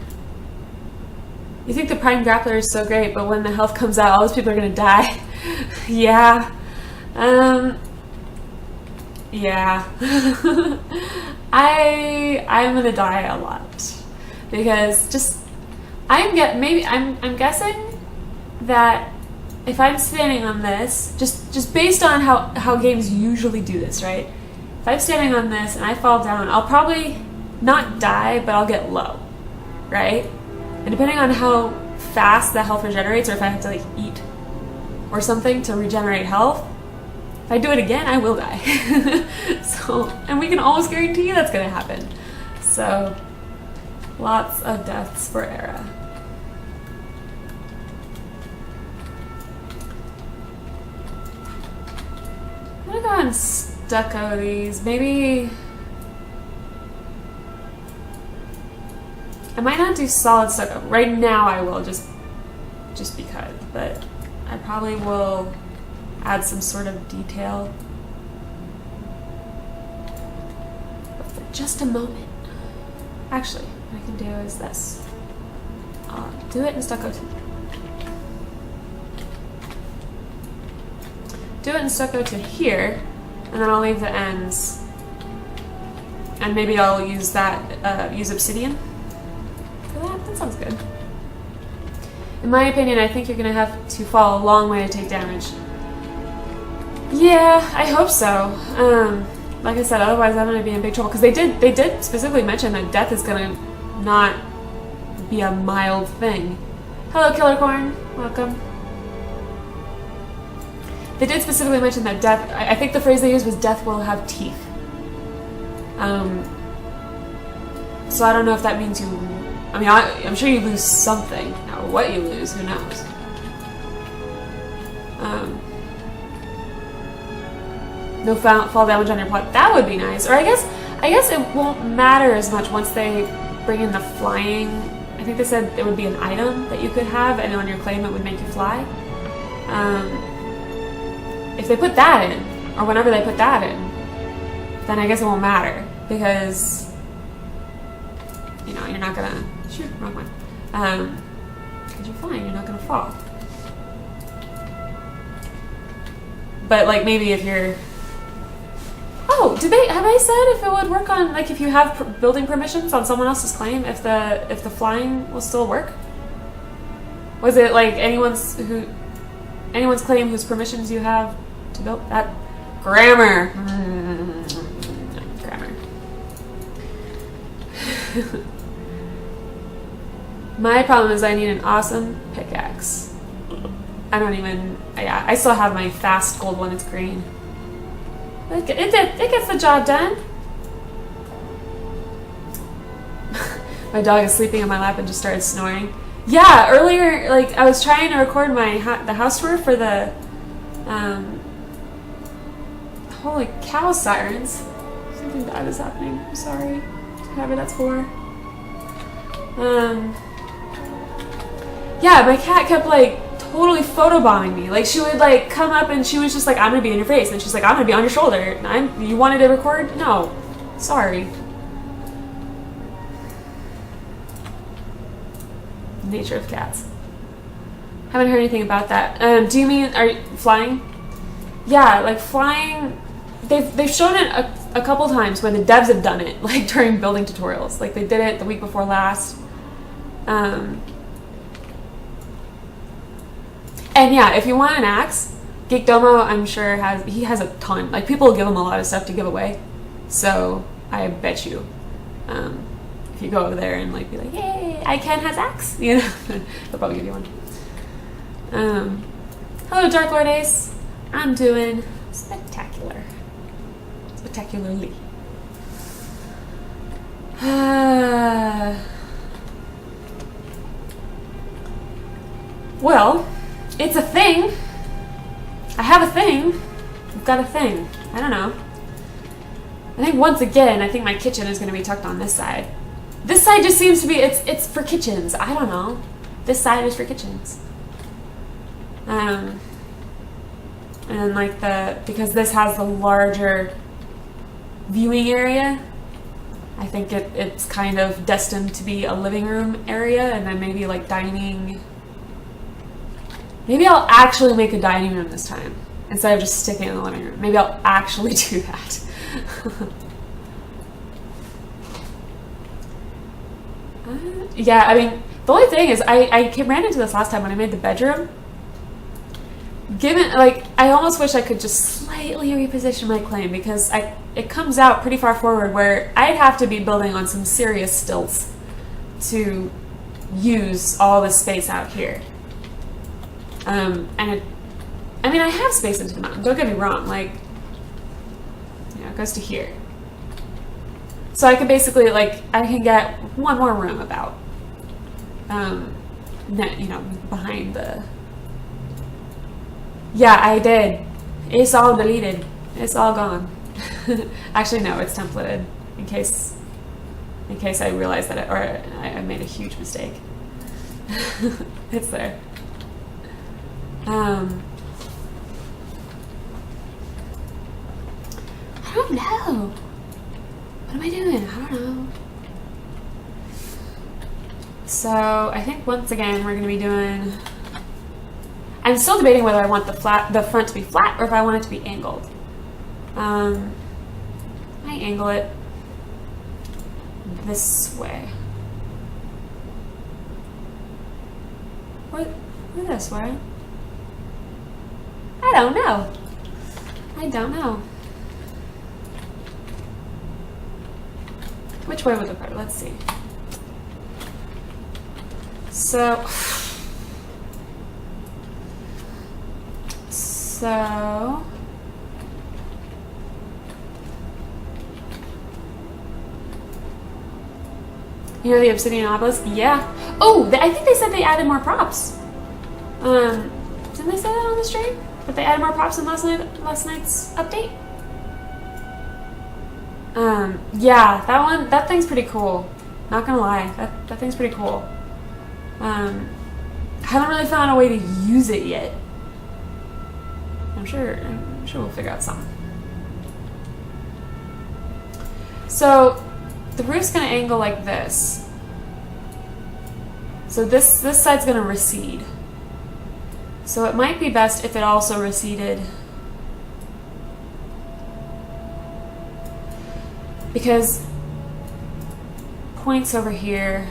S1: You think the Prime Grappler is so great, but when the health comes out, all those people are gonna die. Yeah. Yeah. I'm gonna die a lot because just I'm guessing that if I'm standing on this, just based on how games usually do this, right? If I'm standing on this and I fall down, I'll probably not die, but I'll get low, right? And depending on how fast the health regenerates, or if I have to like eat or something to regenerate health, if I do it again, I will die. So, and we can almost guarantee that's gonna happen. So, lots of deaths for Era. I'm gonna go ahead and stucco these. Maybe I might not do solid stucco. Right now I will, just because. But I probably will add some sort of detail. But for just a moment. Actually, what I can do is this. I'll do it in stucco too. Do it in stucco to here, and then I'll leave the ends. And maybe I'll use that, use obsidian for that. That sounds good. In my opinion, I think you're gonna have to fall a long way to take damage. Yeah, I hope so. Like I said, otherwise I'm gonna be in big trouble, because they did specifically mention that death is gonna not be a mild thing. Hello, Killer Corn. Welcome. They did specifically mention that death, I think the phrase they used was death will have teeth. So I don't know if that means you, I mean, I'm sure you lose something. Now what you lose, who knows? No fall damage on your plot. That would be nice. Or I guess it won't matter as much once they bring in the flying. I think they said it would be an item that you could have, and on your claim it would make you fly. If they put that in, or whenever they put that in, then I guess it won't matter, because, you know, you're not gonna, shoot, wrong one, because you're flying, you're not gonna fall. But like maybe if you're, oh, have I said if it would work on, like if you have building permissions on someone else's claim, if the flying will still work? Was it like anyone's claim whose permissions you have to build that? Grammar. Grammar. My problem is I need an awesome pickaxe. I still have my fast gold one, it's green. It gets the job done. My dog is sleeping on my lap and just started snoring. Yeah, earlier, like, I was trying to record the house tour for the, holy cow, sirens. Something bad is happening. I'm sorry. Whoever that's for. Yeah, my cat kept, like, totally photobombing me. Like, she would, like, come up and she was just like, I'm gonna be in your face. And she's like, I'm gonna be on your shoulder. And you wanted to record? No. Sorry. Nature of cats. Haven't heard anything about that. Do you mean, are you flying? Yeah, like flying, they've shown it a couple times where the devs have done it, like during building tutorials. Like they did it the week before last. And yeah, if you want an axe, Geekdomo, I'm sure has a ton. Like people give him a lot of stuff to give away. So I bet you, if you go over there and like be like, yay, ICANN has axe, you know, they'll probably give you one. Hello, Dark Lord Ace. I'm doing spectacularly. Well, it's a thing. I have a thing. I've got a thing. I don't know. I think once again, I think my kitchen is going to be tucked on this side. This side just seems to be, it's for kitchens. I don't know. This side is for kitchens. And like because this has the larger viewing area, I think it's kind of destined to be a living room area, and then maybe like dining. Maybe I'll actually make a dining room this time instead of just sticking it in the living room. Maybe I'll actually do that. Yeah, I mean, the only thing is I ran into this last time when I made the bedroom. given, like, I almost wish I could just slightly reposition my claim, because it comes out pretty far forward where I'd have to be building on some serious stilts to use all this space out here. And I mean, I have space into the mountain, don't get me wrong, like, you know, it goes to here. So I can basically, like, I can get one more room about, you know, behind the... Yeah, I did. It's all deleted. It's all gone. Actually, no, it's templated in case I realized that I made a huge mistake. It's there. I don't know. What am I doing? I don't know. So I think once again we're going to be doing... I'm still debating whether I want the front to be flat or if I want it to be angled. I angle it this way. Or this way. I don't know. I don't know. Which way would look better? Let's see. So you know the obsidian obelisk? Yeah. Oh, I think they said they added more props. Didn't they say that on the stream? That they added more props in last night's update? Yeah, that thing's pretty cool. Not gonna lie, that thing's pretty cool. Haven't really found a way to use it yet. I'm sure we'll figure out something. So the roof's gonna angle like this. So this side's gonna recede. So it might be best if it also receded, because points over here.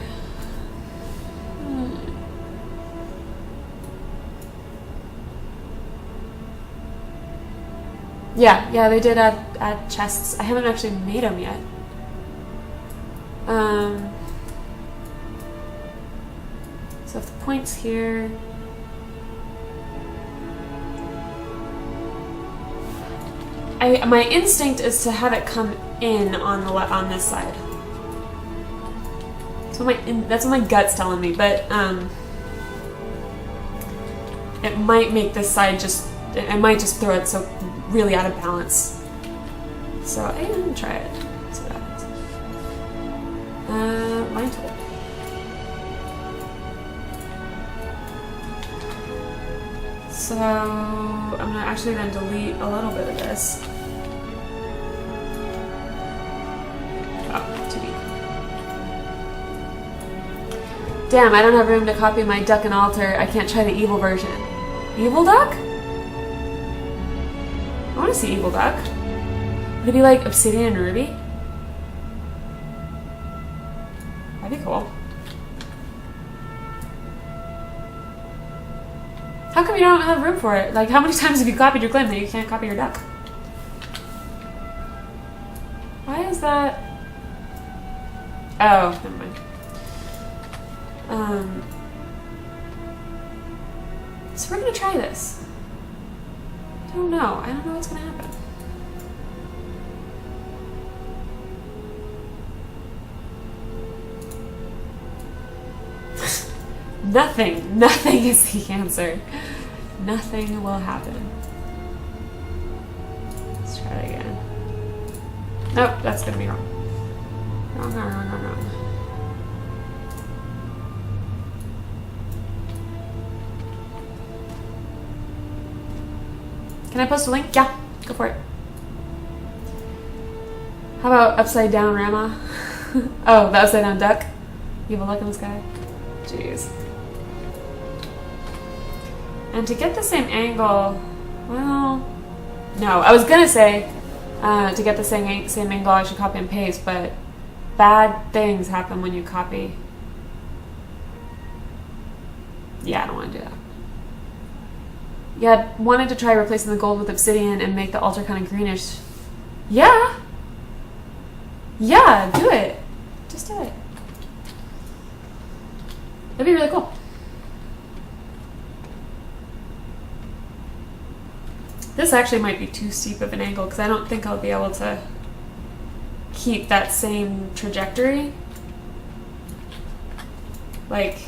S1: Yeah, they did add chests. I haven't actually made them yet. So if the point's here, my instinct is to have it come in on this side. So that's what my gut's telling me, but it might make this side it might just throw it so really out of balance. So I'm gonna try it. See what happens. Line tool. So I'm gonna actually then delete a little bit of this. Oh, too deep. Damn, I don't have room to copy my duck and altar. I can't try the evil version. Evil duck? I want to see evil duck. Would it be like obsidian and ruby? That'd be cool. How come you don't have room for it? Like, how many times have you copied your claim that you can't copy your duck? Why is that? Oh, never mind. So we're gonna try this. I don't know. I don't know what's gonna happen. Nothing is the answer. Nothing will happen. Let's try it again. Nope, that's gonna be wrong. Wrong. Can I post a link? Yeah, go for it. How about upside down Rama? Oh, the upside down duck? You have a look in the sky? Jeez. And to get the same angle, well, no. I was gonna say to get the same angle I should copy and paste, but bad things happen when you copy. Yeah, I don't want to do that. Yeah, I wanted to try replacing the gold with obsidian and make the altar kind of greenish. Yeah. Yeah, do it. Just do it. That'd be really cool. This actually might be too steep of an angle because I don't think I'll be able to keep that same trajectory. Like,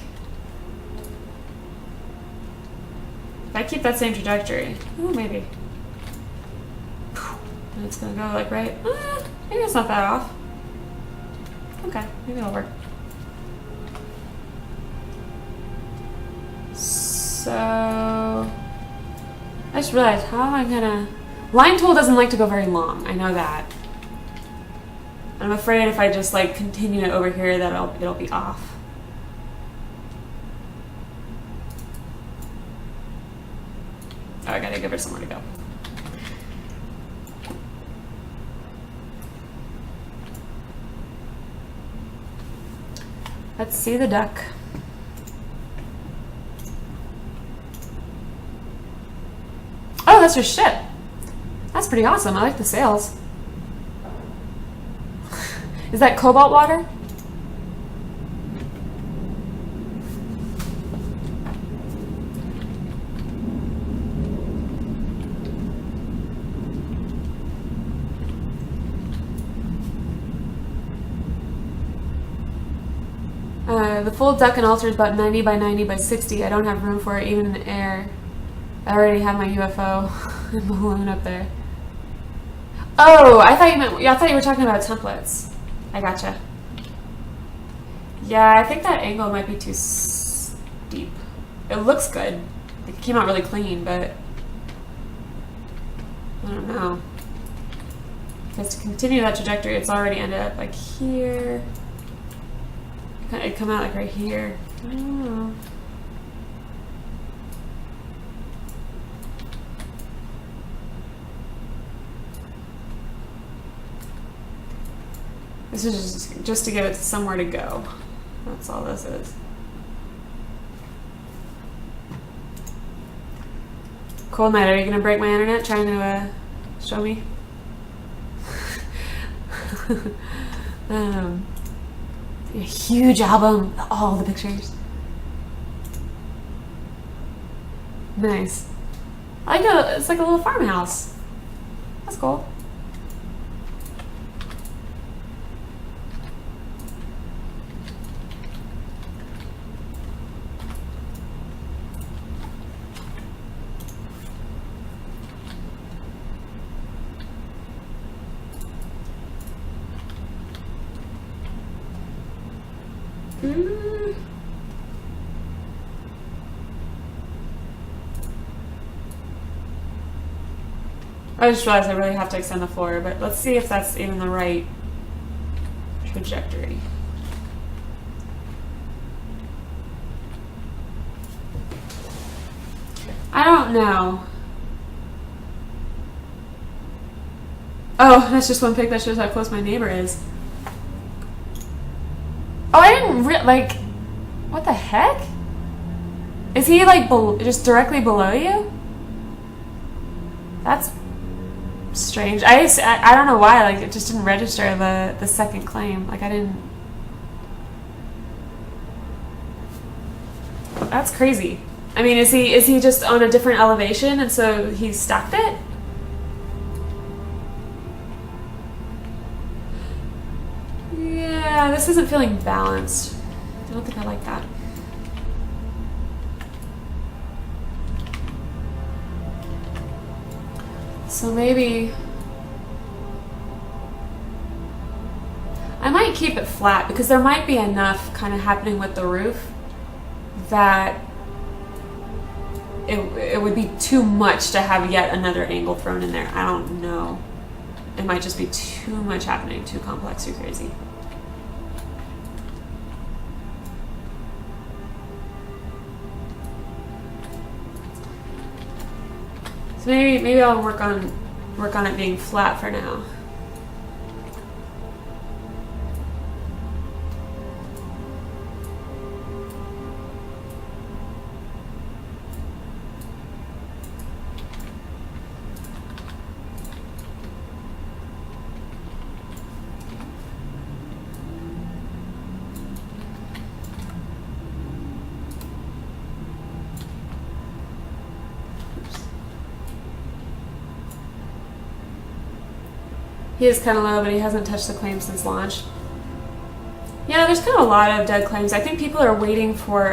S1: if I keep that same trajectory, maybe. And it's gonna go like right. Maybe it's not that off. Okay, maybe it'll work. So I just realized, how am I gonna... Line tool doesn't like to go very long. I know that. I'm afraid if I just like continue it over here that it'll be off. Oh, I gotta give her somewhere to go. Let's see the duck. Oh, that's her ship. That's pretty awesome. I like the sails. Is that cobalt water? The full duck and altar is about 90 by 90 by 60. I don't have room for it even in the air. I already have my UFO and balloon up there. Oh, I thought you were talking about templates. I gotcha. Yeah, I think that angle might be too steep. It looks good. It came out really clean, but I don't know. Because to continue that trajectory, it's already ended up like here. It'd come out like right here. I don't know. This is just to give it somewhere to go. That's all this is. Cold night. Are you gonna break my internet trying to show me? A huge album, all the pictures. Nice. I like it. It's like a little farmhouse. That's cool. I just realized I really have to extend the floor, but let's see if that's even the right trajectory. I don't know. Oh, that's just one pic that shows how close my neighbor is. Oh, I didn't like, what the heck? Is he like just directly below you? That's strange. I don't know why, like it just didn't register the second claim. Like I didn't. That's crazy. I mean, is he just on a different elevation and so he stacked it? Yeah, this isn't feeling balanced. I don't think I like that. So maybe I might keep it flat because there might be enough kind of happening with the roof that it would be too much to have yet another angle thrown in there. I don't know. It might just be too much happening, too complex, too crazy. So maybe I'll work on it being flat for now. He is kind of low, but he hasn't touched the claim since launch. Yeah, there's kind of a lot of dead claims. I think people are waiting for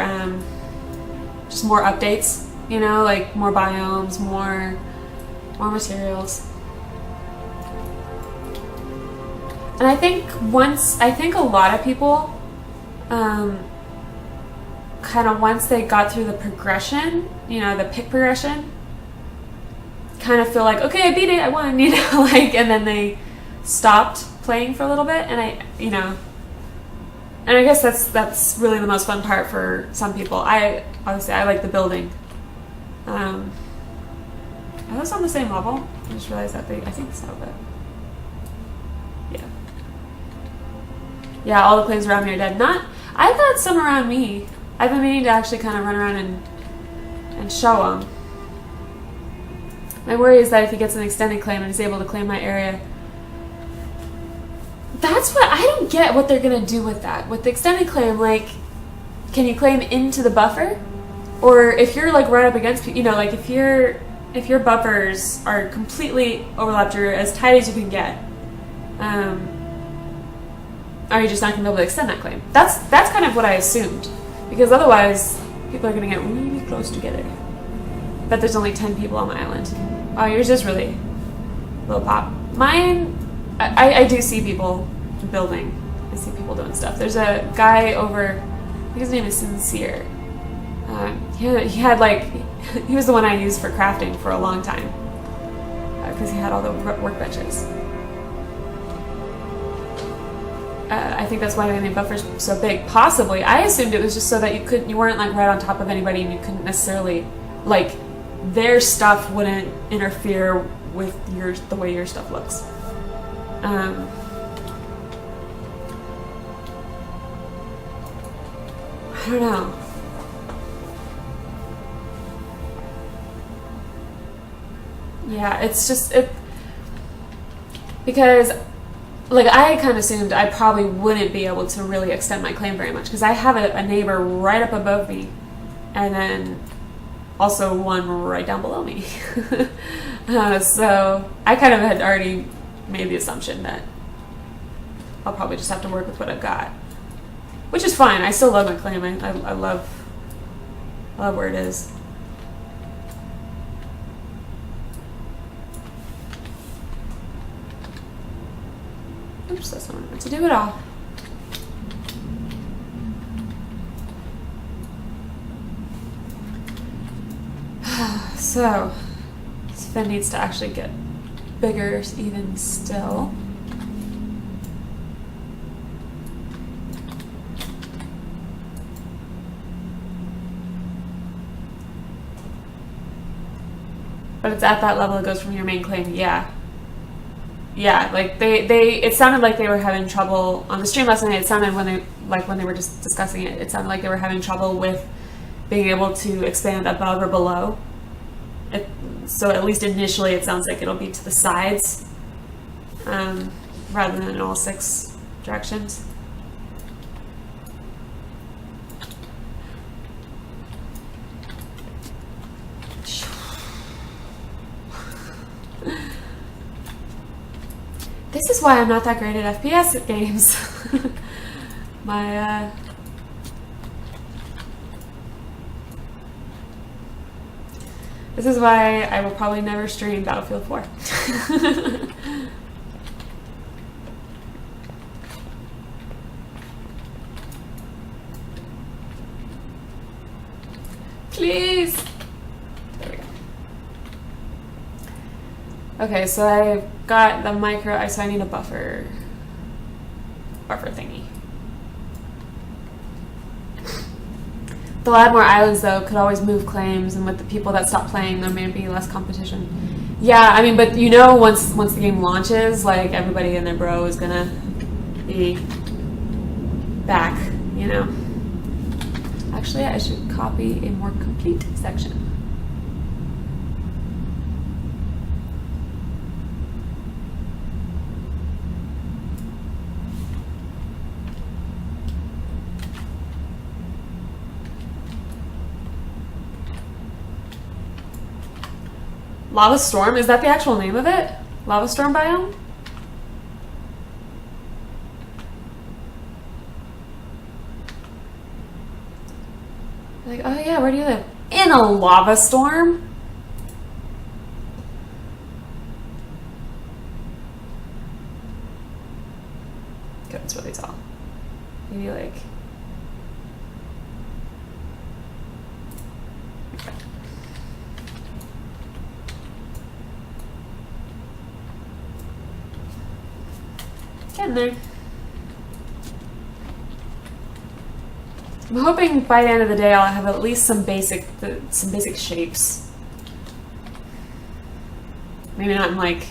S1: just more updates, you know, like more biomes, more materials. And I think a lot of people kind of once they got through the progression, you know, the pick progression, kind of feel like, okay, I beat it, I won, you know, like, and then they stopped playing for a little bit, and I guess that's really the most fun part for some people. Obviously I like the building. Are those on the same level? I just realized that I think so, but yeah. Yeah, all the claims around me are dead. I've got some around me. I've been meaning to actually kind of run around and show them. My worry is that if he gets an extended claim and is able to claim my area, that's what I don't get what they're gonna do with that. With the extended claim, like, can you claim into the buffer? Or if you're like right up against, you know, like if your buffers are completely overlapped, you're as tight as you can get, are you just not gonna be able to extend that claim? That's kind of what I assumed, because otherwise people are gonna get really close together. But there's only 10 people on my island. Oh, yours is really low pop. Mine, I do see people building. I see people doing stuff. There's a guy over, I think his name is Sincere. He had like, he was the one I used for crafting for a long time, because he had all the workbenches. I think that's why they made buffers so big. Possibly, I assumed it was just so that you weren't like right on top of anybody, and you couldn't necessarily, like, their stuff wouldn't interfere with the way your stuff looks. I don't know. Yeah, it's just because, like, I kind of assumed I probably wouldn't be able to really extend my claim very much, because I have a neighbor right up above me, and then also one right down below me. So I kind of had already made the assumption that I'll probably just have to work with what I've got, which is fine. I still love my claim. I love where it is. Oops, that's not what I meant to do at all. So, Sven needs to actually get bigger even still. But it's at that level it goes from your main claim, yeah. Yeah, like it sounded like they were having trouble on the stream last night. It sounded when they were just discussing it, it sounded like they were having trouble with being able to expand above or below. So at least initially it sounds like it'll be to the sides, rather than in all 6 directions. This is why I'm not that great at FPS games. This is why I will probably never stream Battlefield 4. Please! There we go. Okay, so I've got the micro, so I need a buffer thingy. They'll add more islands though, could always move claims, and with the people that stop playing there may be less competition. Yeah, I mean, but you know, once the game launches, like, everybody and their bro is gonna be back, you know. Actually, I should copy a more complete section. Lava Storm? Is that the actual name of it? Lava Storm biome? like, oh yeah, where do you live? In a lava storm? Okay, it's really tall. Maybe like... Okay. Getting there. I'm hoping by the end of the day I'll have at least some basic shapes. Maybe not in like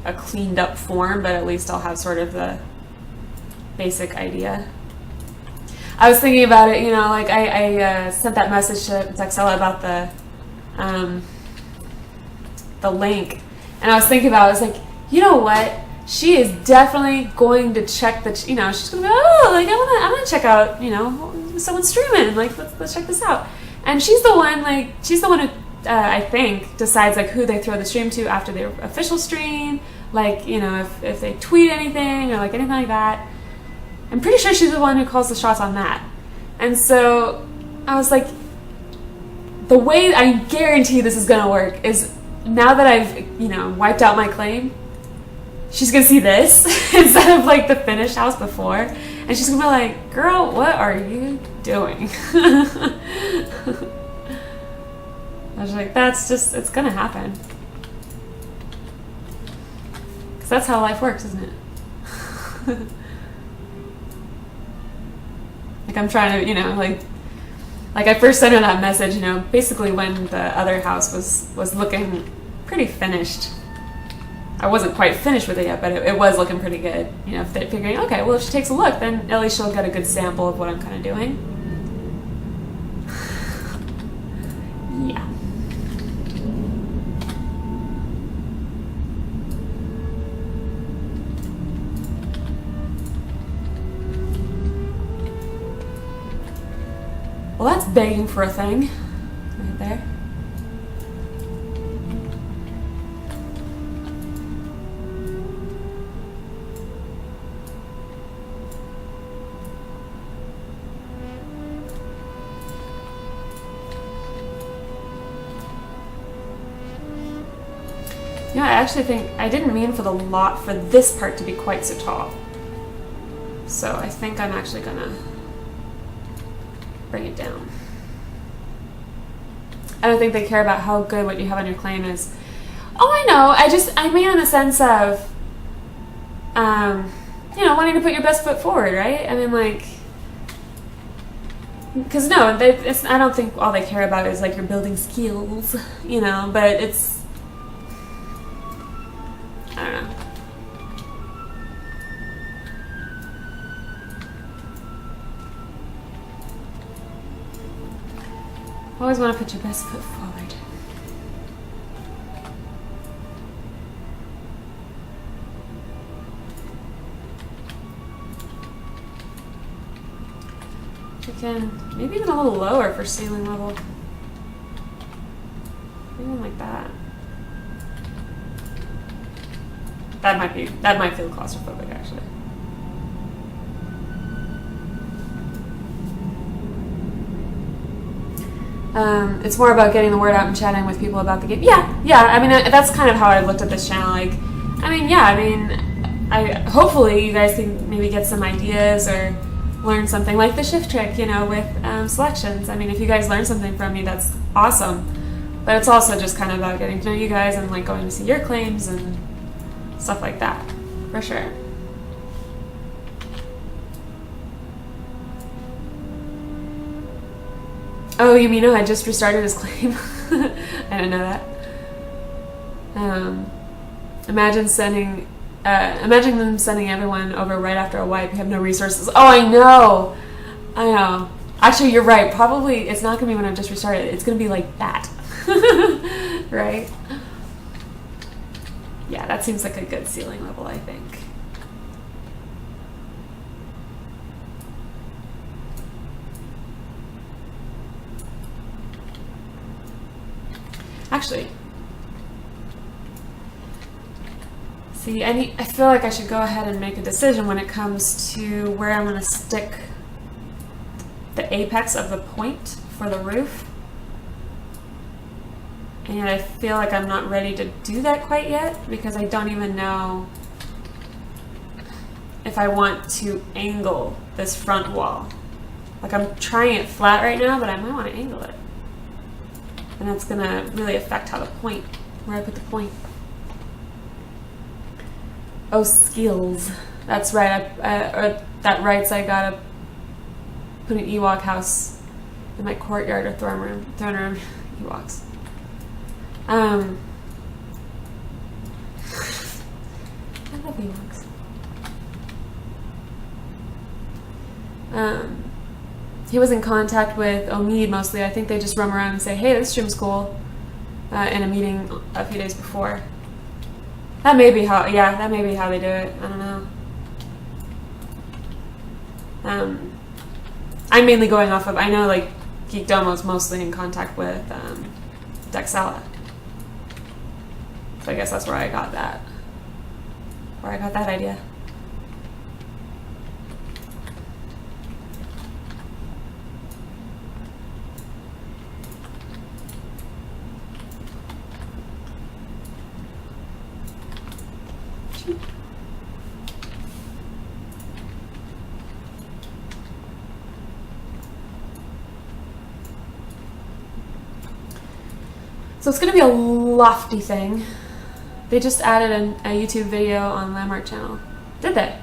S1: a cleaned up form, but at least I'll have sort of the basic idea. I was thinking about it, you know, like I sent that message to Zexella about the link, and I was thinking about it, I was like, you know what? She is definitely going to check the, you know, she's gonna be, oh, like I wanna check out, you know, someone's streaming, like let's check this out. And she's the one who I think decides like who they throw the stream to after their official stream, like, you know, if they tweet anything or like anything like that. I'm pretty sure she's the one who calls the shots on that. And so I was like, the way I guarantee this is gonna work is now that I've, you know, wiped out my claim, she's gonna see this instead of like the finished house before, and she's gonna be like, girl, what are you doing? I was like, it's gonna happen. Because that's how life works, isn't it? Like I'm trying to, you know, like I first sent her that message, you know, basically when the other house was looking pretty finished. I wasn't quite finished with it yet, but it was looking pretty good. You know, figuring, okay, well, if she takes a look, then at least she'll get a good sample of what I'm kind of doing. Yeah. Well, that's begging for a thing right there. Yeah, I actually think I didn't mean for this part to be quite so tall. So I think I'm actually gonna bring it down. I don't think they care about how good what you have on your claim is. Oh, I know. I mean in the sense of, you know, wanting to put your best foot forward, right? I mean, like, because no, I don't think all they care about is like your building skills, you know, but it's, I don't know. Always want to put your best foot forward. Again, maybe even a little lower for ceiling level. Even like that. That might feel claustrophobic actually. It's more about getting the word out and chatting with people about the game. Yeah. I mean, that's kind of how I looked at this channel. Like, I mean, hopefully you guys can maybe get some ideas or learn something like the shift trick, you know, with selections. I mean, if you guys learn something from me, that's awesome. But it's also just kind of about getting to know you guys and like going to see your claims and stuff like that, for sure. Oh, you mean I just restarted his claim? I didn't know that. Imagine them sending everyone over right after a wipe. You have no resources. Oh, I know. Actually, you're right. Probably it's not going to be when I've just restarted. It's going to be like that. Right? Yeah, that seems like a good ceiling level, I think. Actually, see, I feel like I should go ahead and make a decision when it comes to where I'm going to stick the the apex of the point for the roof. And I feel like I'm not ready to do that quite yet because I don't even know if I want to angle this front wall. Like, I'm trying it flat right now, but I might want to angle it. And that's going to really affect how the point, where I put the point. Oh, skills. That's right. That writes I gotta put an Ewok house in my courtyard or throne room. Ewoks. I love Ewoks. He was in contact with Omid mostly. I think they just roam around and say, hey, this stream's cool, in a meeting a few days before. That may be how, yeah, that may be how they do it. I don't know. I'm mainly going off of, I know like Geekdomo's mostly in contact with Dexella. So I guess that's where I got that idea. So it's going to be a lofty thing. They just added a YouTube video on Landmark channel. Did they?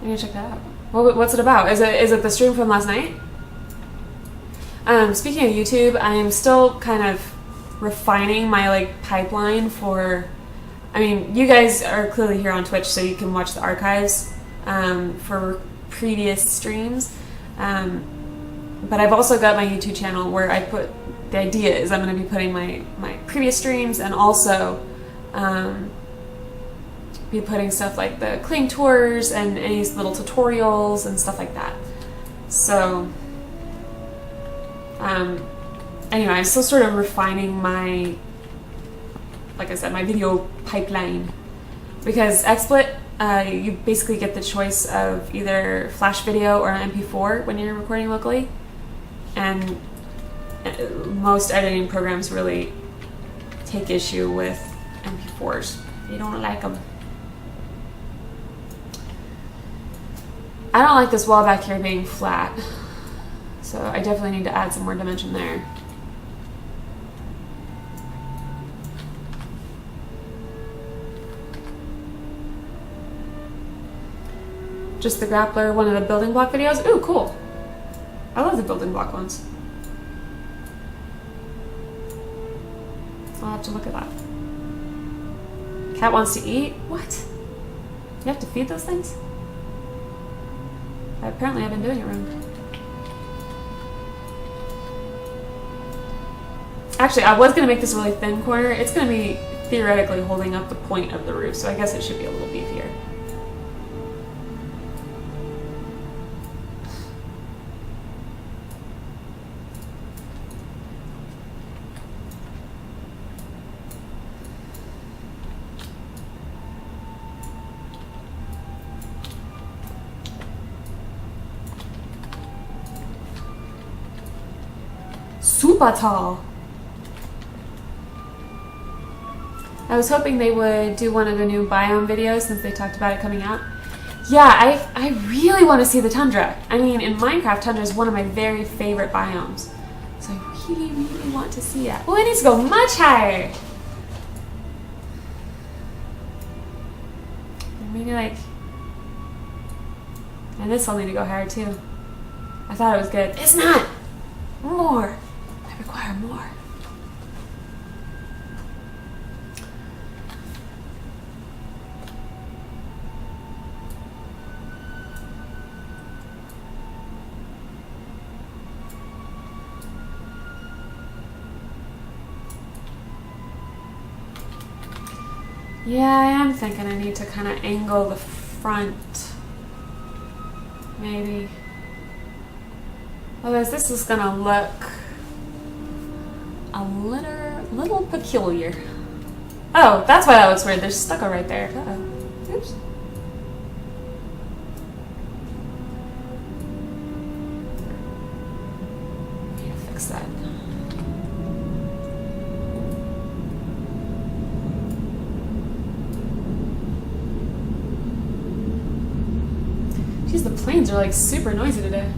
S1: I need to check that out. What's it about? Is it the stream from last night? Speaking of YouTube, I am still kind of refining my like pipeline for. I mean, you guys are clearly here on Twitch, so you can watch the archives for previous streams. But I've also got my YouTube channel where I put. The idea is I'm going to be putting my previous streams and also be putting stuff like the cleaning tours and any little tutorials and stuff like that. So anyway, I'm still sort of refining my, like I said, my video pipeline, because XSplit, you basically get the choice of either Flash video or an MP4 when you're recording locally, and most editing programs really take issue with MP4s. You don't like them. I don't like this wall back here being flat, so I definitely need to add some more dimension there. Just the grappler, one of the building block videos. Ooh, cool. I love the building block ones. I'll have to look at that. Cat wants to eat? What? You have to feed those things? Apparently I've been doing it wrong. Actually, I was going to make this a really thin corner. It's going to be theoretically holding up the point of the roof, so I guess it should be a little beefier. Super tall. I was hoping they would do one of the new biome videos since they talked about it coming out. Yeah, I really want to see the tundra. I mean, in Minecraft, tundra is one of my very favorite biomes. So I really, really want to see that. Oh, it needs to go much higher. Maybe like... And this will need to go higher too. I thought it was good. It's not! More! I require more. Yeah, I am thinking I need to kind of angle the front. Maybe. Otherwise, this is gonna look a little peculiar. Oh, that's why that looks weird. There's stucco right there. Uh-oh. Oops. are like super noisy today.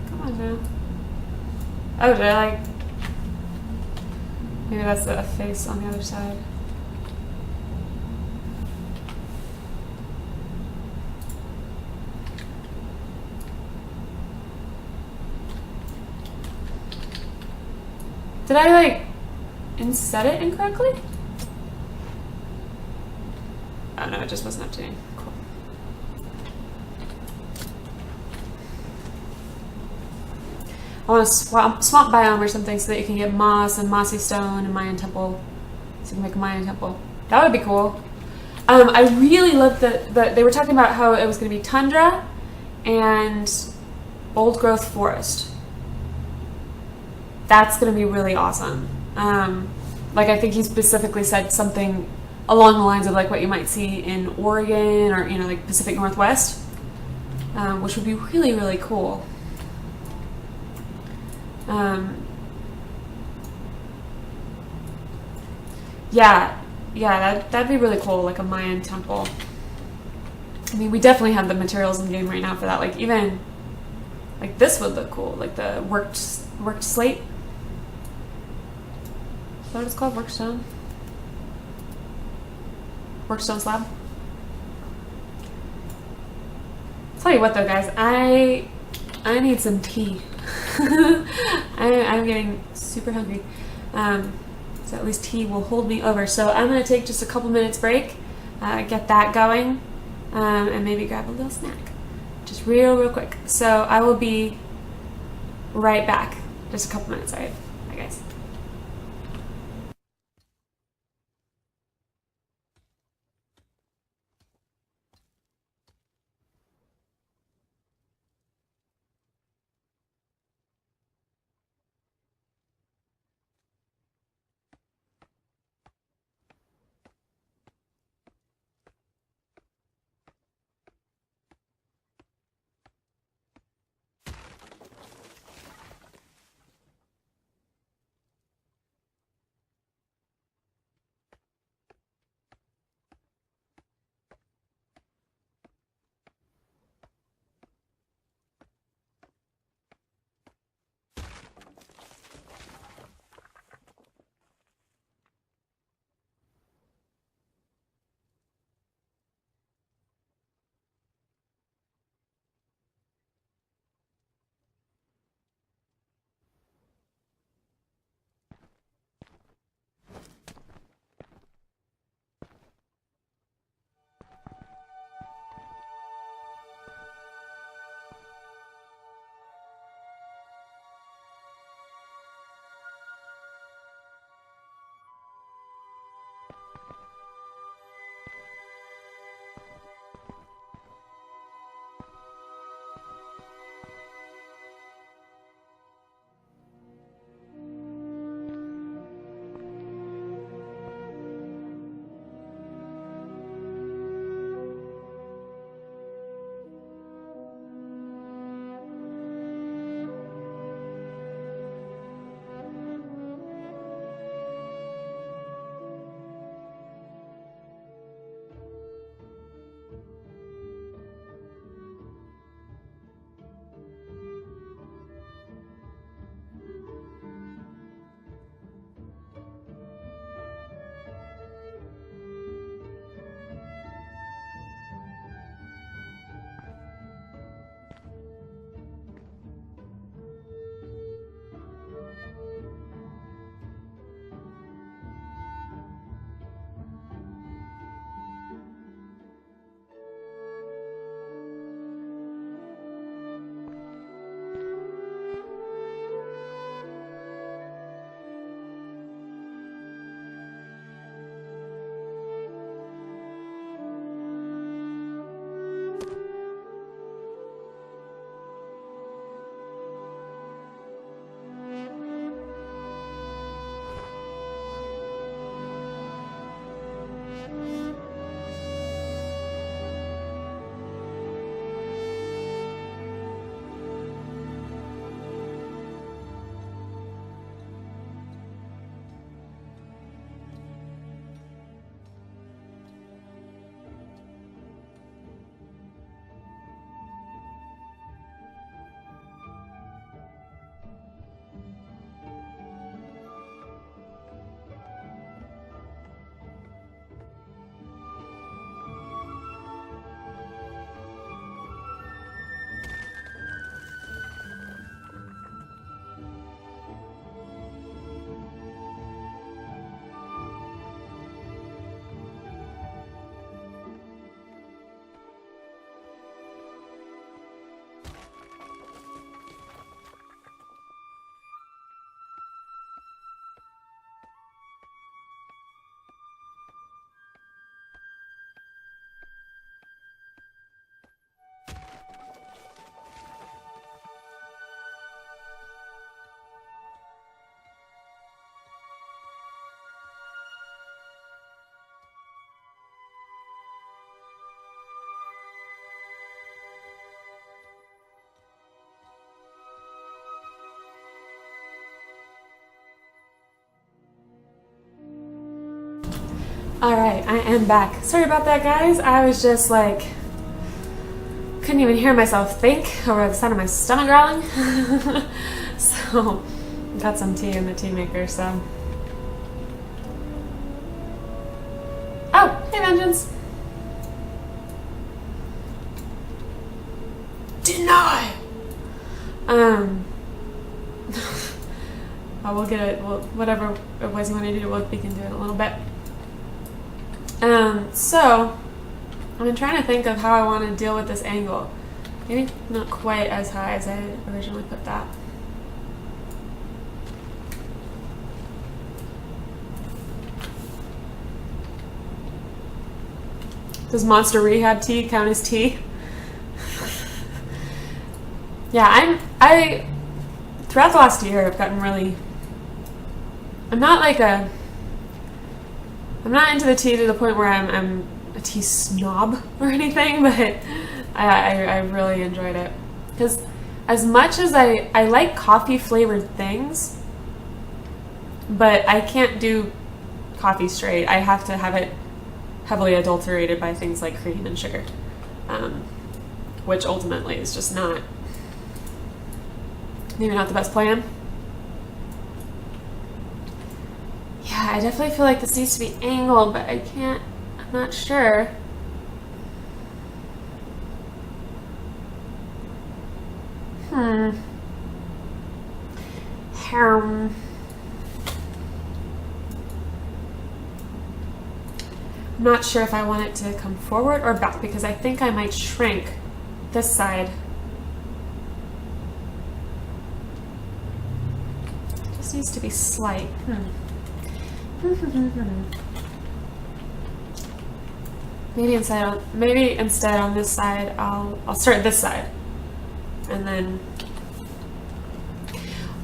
S1: Come on now. Oh, did I like... Maybe that's a face on the other side. Did I like inset it incorrectly? Oh no, it just wasn't updating. Cool. I want a swamp biome or something so that you can get moss and mossy stone and Mayan temple. So you can make a Mayan temple. That would be cool. I really loved that they were talking about how it was going to be tundra and old growth forest. That's going to be really awesome. Like I think he specifically said something along the lines of like what you might see in Oregon or like Pacific Northwest, which would be really, really cool. Yeah, that'd be really cool, like a Mayan temple. I mean, we definitely have the materials in the game right now for that. Like even like this would look cool, like the worked slate. Is that what it's called? Workstone slab. Tell you what though, guys, I need some tea. I'm getting super hungry. So at least tea will hold me over. So I'm going to take just a couple minutes break, get that going, and maybe grab a little snack. Just real quick. So I will be right back. Just a couple minutes, all right? Bye, guys. Alright, I am back. Sorry about that, guys. I was just like, couldn't even hear myself think over the sound of my stomach growling. So, got some tea in the tea maker, so. Oh, hey, Vengeance. Deny! We'll get it, whatever it was you want to do, we can do it in a little bit. So, I've been trying to think of how I want to deal with this angle. Maybe not quite as high as I originally put that. Does Monster Rehab tea count as tea? Yeah, I throughout the last year I've gotten really, I'm not into the tea to the point where I'm a tea snob or anything, but I really enjoyed it. Because as much as I like coffee flavored things, but I can't do coffee straight. I have to have it heavily adulterated by things like cream and sugar, which ultimately is just maybe not the best plan. Yeah, I definitely feel like this needs to be angled, but I can't, I'm not sure. I'm not sure if I want it to come forward or back, because I think I might shrink this side. Just needs to be slight. Maybe instead on this side, I'll start this side, and then.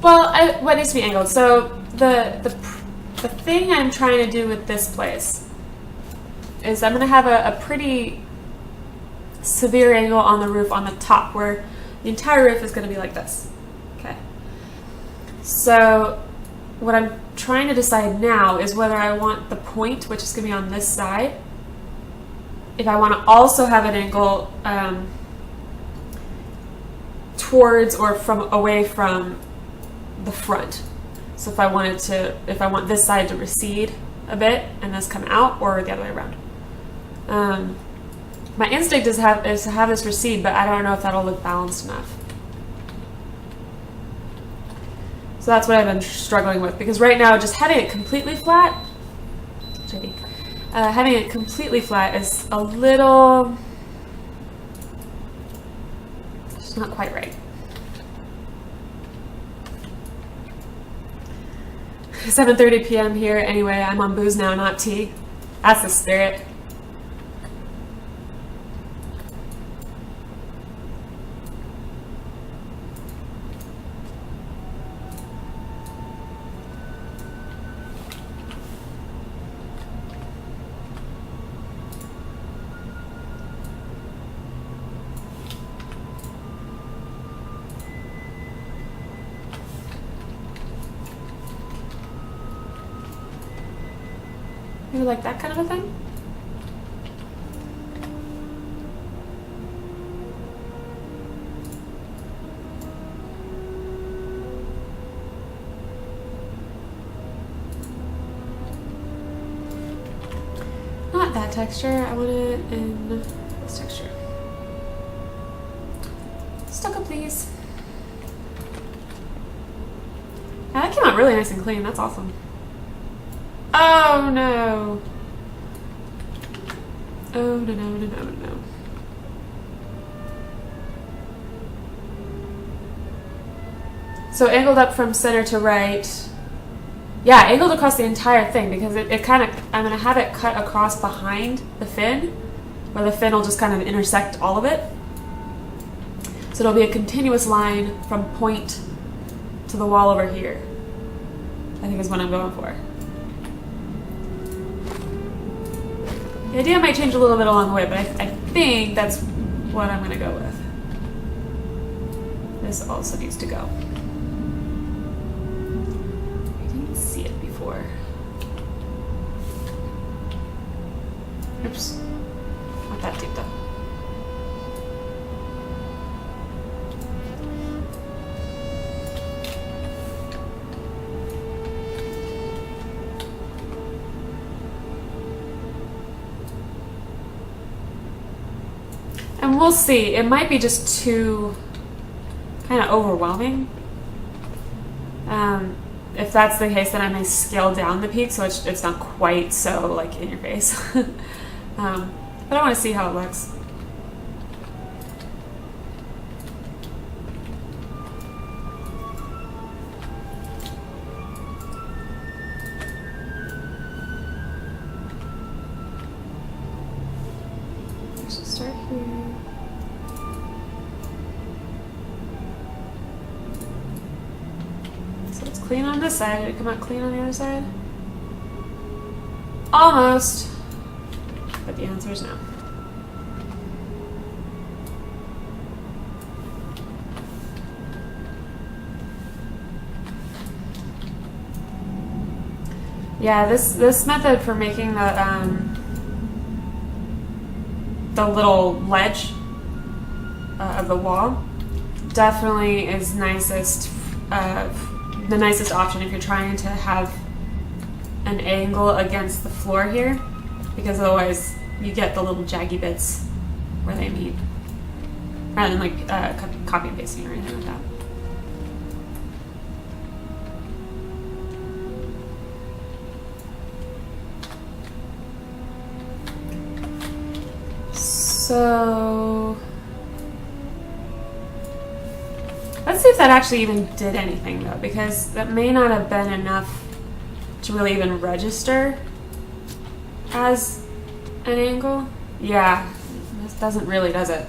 S1: Well, what needs to be angled? So the thing I'm trying to do with this place is I'm going to have a pretty severe angle on the roof on the top, where the entire roof is going to be like this. Okay. So what I'm trying to decide now is whether I want the point, which is going to be on this side, if I want to also have an angle towards or away from the front. So if I want this side to recede a bit and this come out, or the other way around. My instinct is to have this recede, but I don't know if that'll look balanced enough. So that's what I've been struggling with, because right now just having it completely flat, having it completely flat is a little, it's not quite right. 7:30 p.m. here. Anyway, I'm on booze now, not tea. That's the spirit. You like that kind of a thing? Not that texture. I want it in this texture. Stucco, please. Yeah, that came out really nice and clean. That's awesome. Oh no. Oh no, no, no, no, no. So angled up from center to right. Yeah, angled across the entire thing, because it kind of, I'm going to have it cut across behind the fin, where the fin will just kind of intersect all of it. So it'll be a continuous line from point to the wall over here, I think is what I'm going for. The idea might change a little bit along the way, but I think that's what I'm going to go with. This also needs to go. I didn't see it before. Oops. Not that deep though. And we'll see. It might be just too kind of overwhelming. If that's the case, then I may scale down the peak so it's not quite so like in your face. But I want to see how it looks. So start here. So it's clean on this side. Did it come out clean on the other side? Almost. But the answer is no. Yeah, this method for making the little ledge of the wall definitely is nicest. The nicest option if you're trying to have an angle against the floor here, because otherwise you get the little jaggy bits where they meet, rather than like copy and pasting or anything like that. So let's see if that actually even did anything though, because that may not have been enough to really even register as an angle. Yeah, this doesn't really, does it?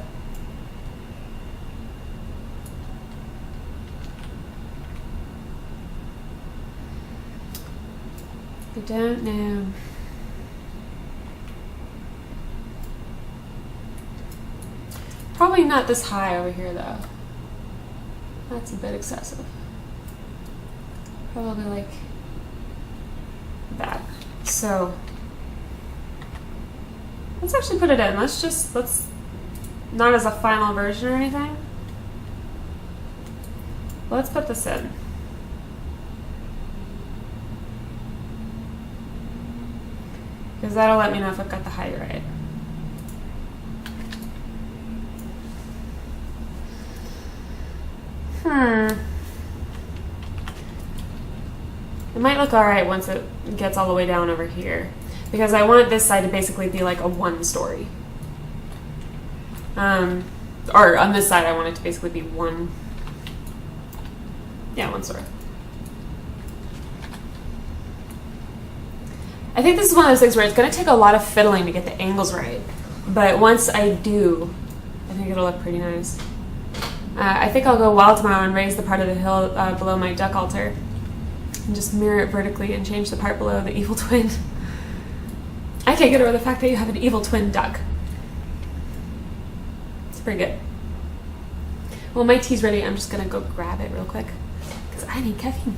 S1: I don't know. Probably not this high over here though. That's a bit excessive. Probably like that. So let's actually put it in. Let's not as a final version or anything. Let's put this in. Because that'll let me know if I've got the height right. It might look alright once it gets all the way down over here, because I want this side to basically be like a one story. Or on this side I want it to basically be one story. I think this is one of those things where it's going to take a lot of fiddling to get the angles right, but once I do, I think it'll look pretty nice. I think I'll go wild tomorrow and raise the part of the hill below my duck altar and just mirror it vertically and change the part below the evil twin. I can't get over the fact that you have an evil twin duck. It's pretty good. Well, my tea's ready. I'm just going to go grab it real quick because I need caffeine.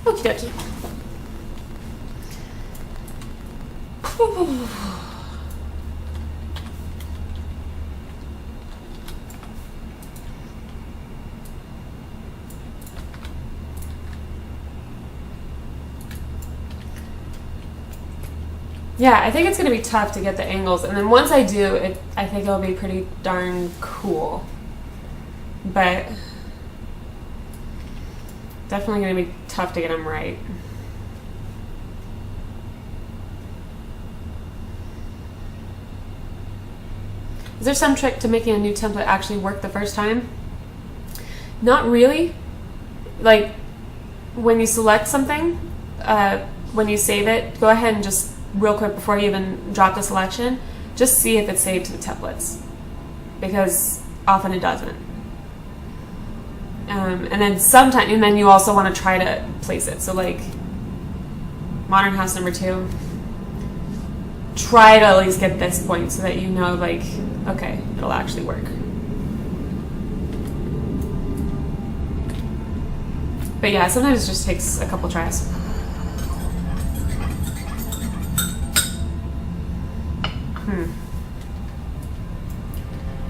S1: Okie dokie. Yeah, I think it's going to be tough to get the angles, and then once I do, I think it'll be pretty darn cool. But definitely going to be tough to get them right. Is there some trick to making a new template actually work the first time? Not really. Like, when you select something, when you save it, go ahead and just real quick before you even drop the selection, just see if it's saved to the templates, because often it doesn't. And then you also want to try to place it. So like modern house number 2, try to at least get this point so that you know, like, okay, it'll actually work. But yeah, sometimes it just takes a couple tries.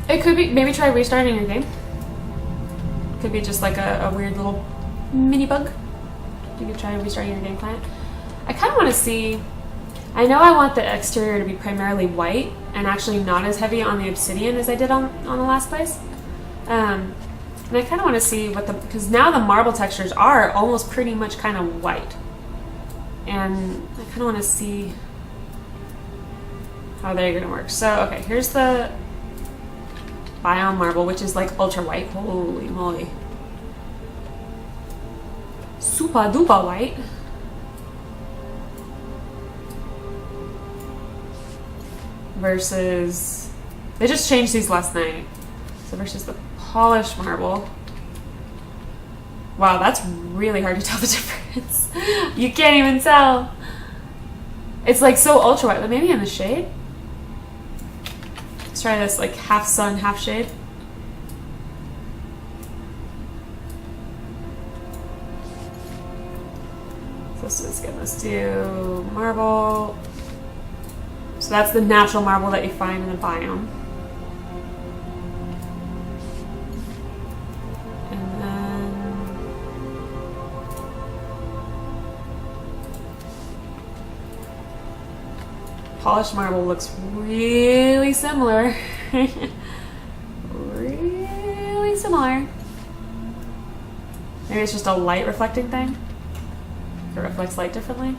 S1: It could be, maybe try restarting your game. Could be just like a weird little mini bug. You could try restarting your game client. I kind of want to see, I know I want the exterior to be primarily white and actually not as heavy on the obsidian as I did on the last place. And I kind of want to see what because now the marble textures are almost pretty much kind of white. And I kind of want to see how they're going to work. So, okay, here's the biome marble, which is like ultra white. Holy moly. Super duper white. Versus, they just changed these last night. So versus the polished marble. Wow, that's really hard to tell the difference. You can't even tell. It's like so ultra white, but maybe in the shade. Let's try this like half sun, half shade. So this is good. Let's do marble. So that's the natural marble that you find in the biome. And then polished marble looks really similar. Really similar. Maybe it's just a light reflecting thing. It reflects light differently.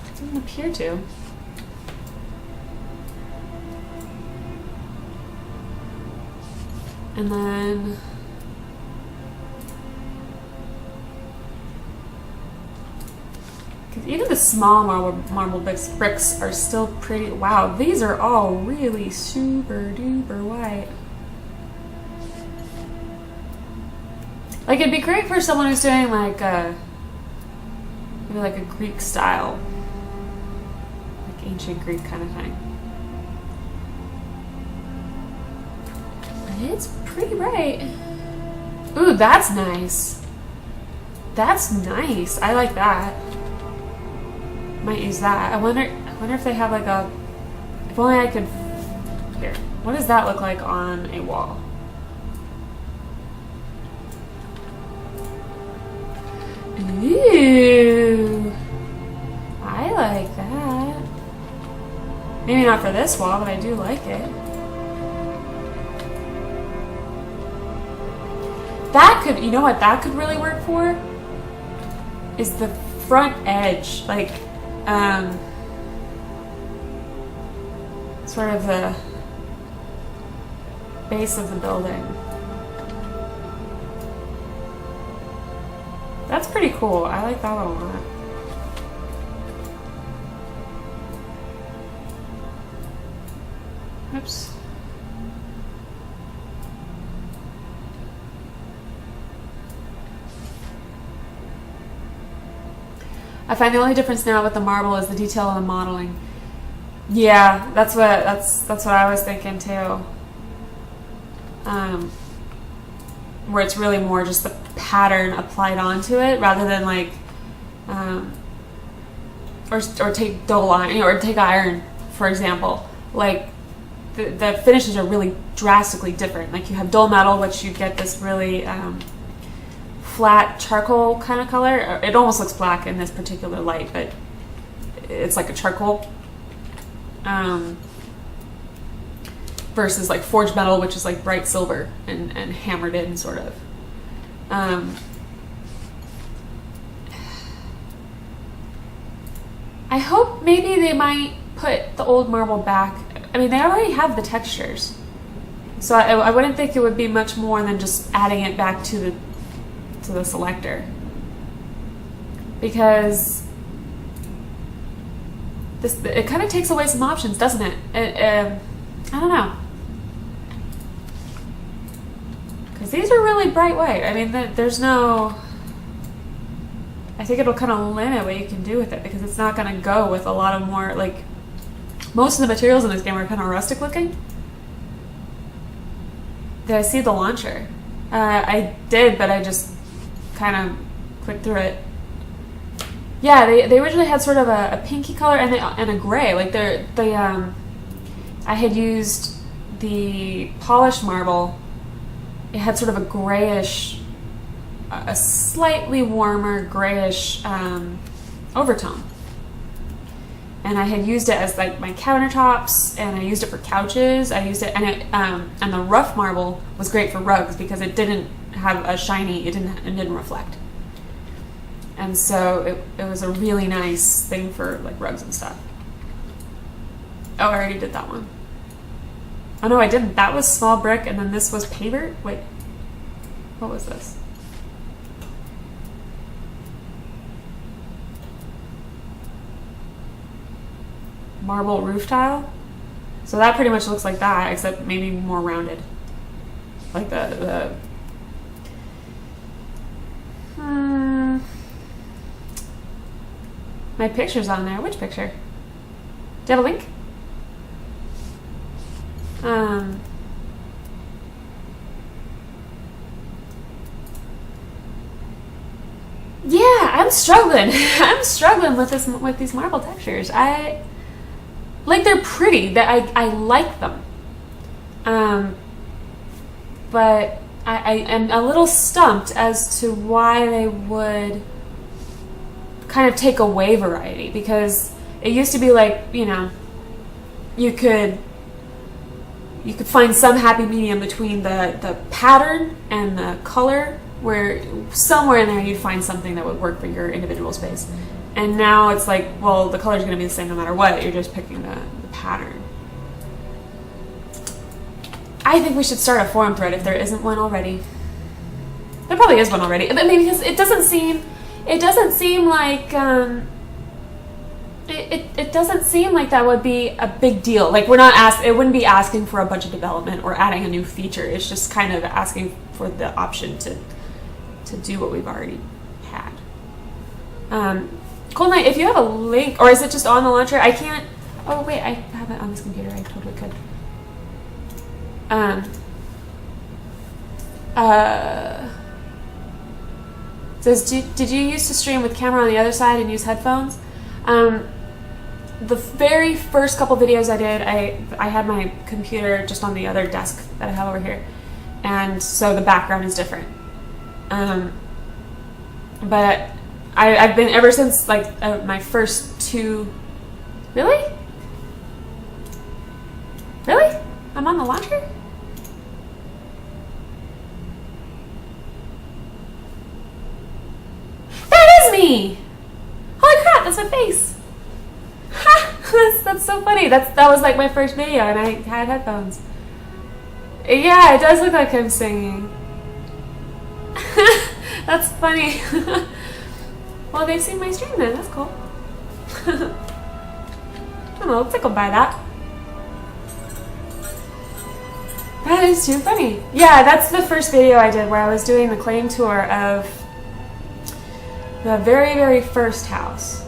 S1: It doesn't appear to. And then even the small marble bricks are still pretty. Wow, these are all really super duper white. Like, it'd be great for someone who's doing like maybe like a Greek style, like ancient Greek kind of thing. But it's pretty bright. Ooh, that's nice. That's nice. I like that. Might use that. I wonder if they have like a. If only I could. Here. What does that look like on a wall? Ooh, I like that. Maybe not for this wall, but I do like it. That could, you know what that could really work for? Is the front edge, like, sort of the base of the building. That's pretty cool. I like that one a lot. Oops. I find the only difference now with the marble is the detail of the modeling. Yeah, that's what I was thinking too. Where it's really more just the pattern applied onto it rather than like, or take dull iron, or take iron, for example. Like the finishes are really drastically different. Like you have dull metal, which you get this really flat charcoal kind of color. It almost looks black in this particular light, but it's like a charcoal. Versus like forged metal, which is like bright silver and hammered in, sort of. I hope maybe they might put the old marble back. I mean, they already have the textures. So I wouldn't think it would be much more than just adding it back to the selector, because it kind of takes away some options, doesn't it? I don't know, because these are really bright white. I mean, there's no. I think it'll kind of limit what you can do with it, because it's not going to go with a lot of more, like, most of the materials in this game are kind of rustic looking. Did I see the launcher? I did, but I just kind of clicked through it. Yeah, they originally had sort of a pinky color and a gray. Like I had used the polished marble. It had sort of a grayish, a slightly warmer grayish overtone. And I had used it as like my countertops, and I used it for couches. I used it, and the rough marble was great for rugs because it didn't have a shiny. It didn't reflect, and so it was a really nice thing for like rugs and stuff. Oh, I already did that one. Oh no, I didn't. That was small brick, and then this was paver. Wait, what was this? Marble roof tile. So that pretty much looks like that, except maybe more rounded. Like the my picture's on there. Which picture? Do you have a link? Yeah, I'm struggling. I'm struggling with these marble textures. Like, they're pretty. That I like them. But I am a little stumped as to why they would kind of take away variety, because it used to be like, you know, you could find some happy medium between the pattern and the color, where somewhere in there you'd find something that would work for your individual space. And now it's like, well, the color's going to be the same no matter what. You're just picking the pattern. I think we should start a forum thread if there isn't one already. There probably is one already. I mean, because it doesn't seem like it doesn't seem like that would be a big deal. Like, it wouldn't be asking for a bunch of development or adding a new feature. It's just kind of asking for the option to do what we've already had. Cool Night, if you have a link, or is it just on the launcher? I can't. Oh wait, I have it on this computer. I totally could. Says, did you used to stream with camera on the other side and use headphones? The very first couple videos I did, I had my computer just on the other desk that I have over here, and so the background is different. But I've been, ever since like my first two. Really? I'm on the launcher? That is me! Holy crap, that's my face! Ha! That's so funny. That was like my first video, and I had headphones. Yeah, it does look like I'm singing. That's funny. Well, they've seen my stream then. That's cool. I'm a little tickled by that. That is too funny. Yeah, that's the first video I did, where I was doing the claim tour of the very, very first house.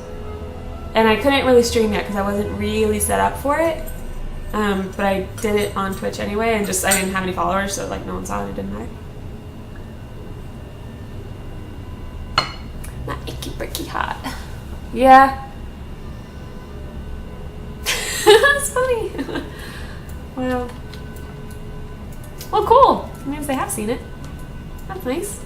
S1: And I couldn't really stream yet because I wasn't really set up for it. But I did it on Twitch anyway, and just I didn't have any followers, so like no one saw it. It didn't matter. Not icky bricky hot. Yeah. That's funny. Well, cool. It means they have seen it. That's nice.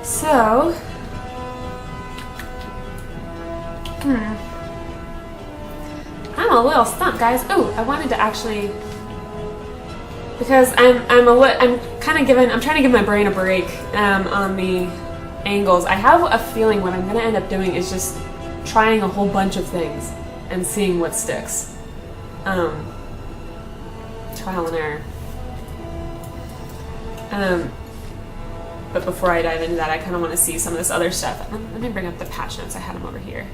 S1: So, I'm a little stumped, guys. Oh, I wanted to actually, because I'm trying to give my brain a break on the angles. I have a feeling what I'm going to end up doing is just trying a whole bunch of things and seeing what sticks. Trial and error. But before I dive into that, I kind of want to see some of this other stuff. Let me bring up the patch notes. I had them over here.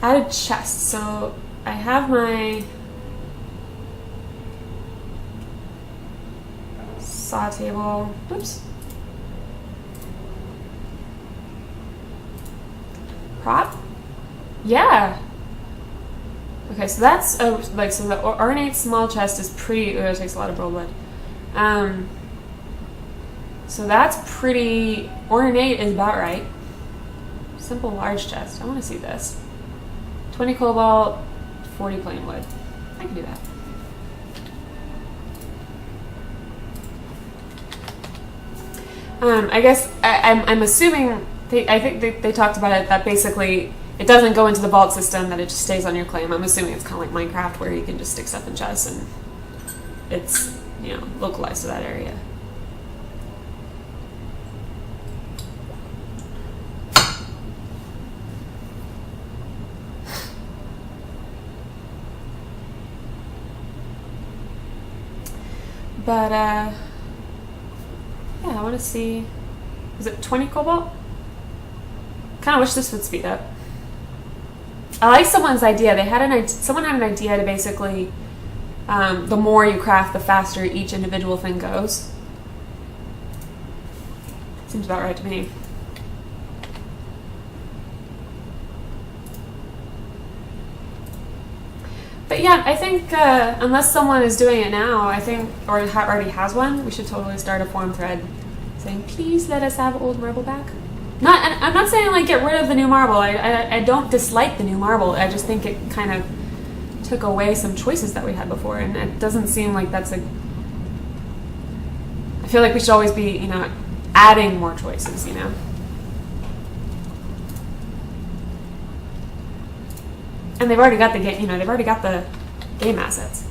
S1: Added chest. So I have my saw table. Oops. Prop? Yeah. Okay, so that's so the ornate small chest is pretty. It takes a lot of brawl blood. So that's pretty. Ornate is about right. Simple large chest. I want to see this. 20 cobalt, 40 plain wood. I can do that. I guess I'm assuming. I think they talked about it that basically it doesn't go into the vault system, that it just stays on your claim. I'm assuming it's kind of like Minecraft where you can just stick stuff in chests and it's, localized to that area. But, yeah, I want to see, is it 20 cobalt? Kind of wish this would speed up. I like someone's idea. Someone had an idea to basically, the more you craft, the faster each individual thing goes. Seems about right to me. But yeah, I think unless someone is doing it now, or already has one, we should totally start a forum thread saying, please let us have old marble back. I'm not saying like get rid of the new marble. I don't dislike the new marble. I just think it kind of took away some choices that we had before, and it doesn't seem like that's a. I feel like we should always be, adding more choices, And they've already got the game. They've already got the game assets.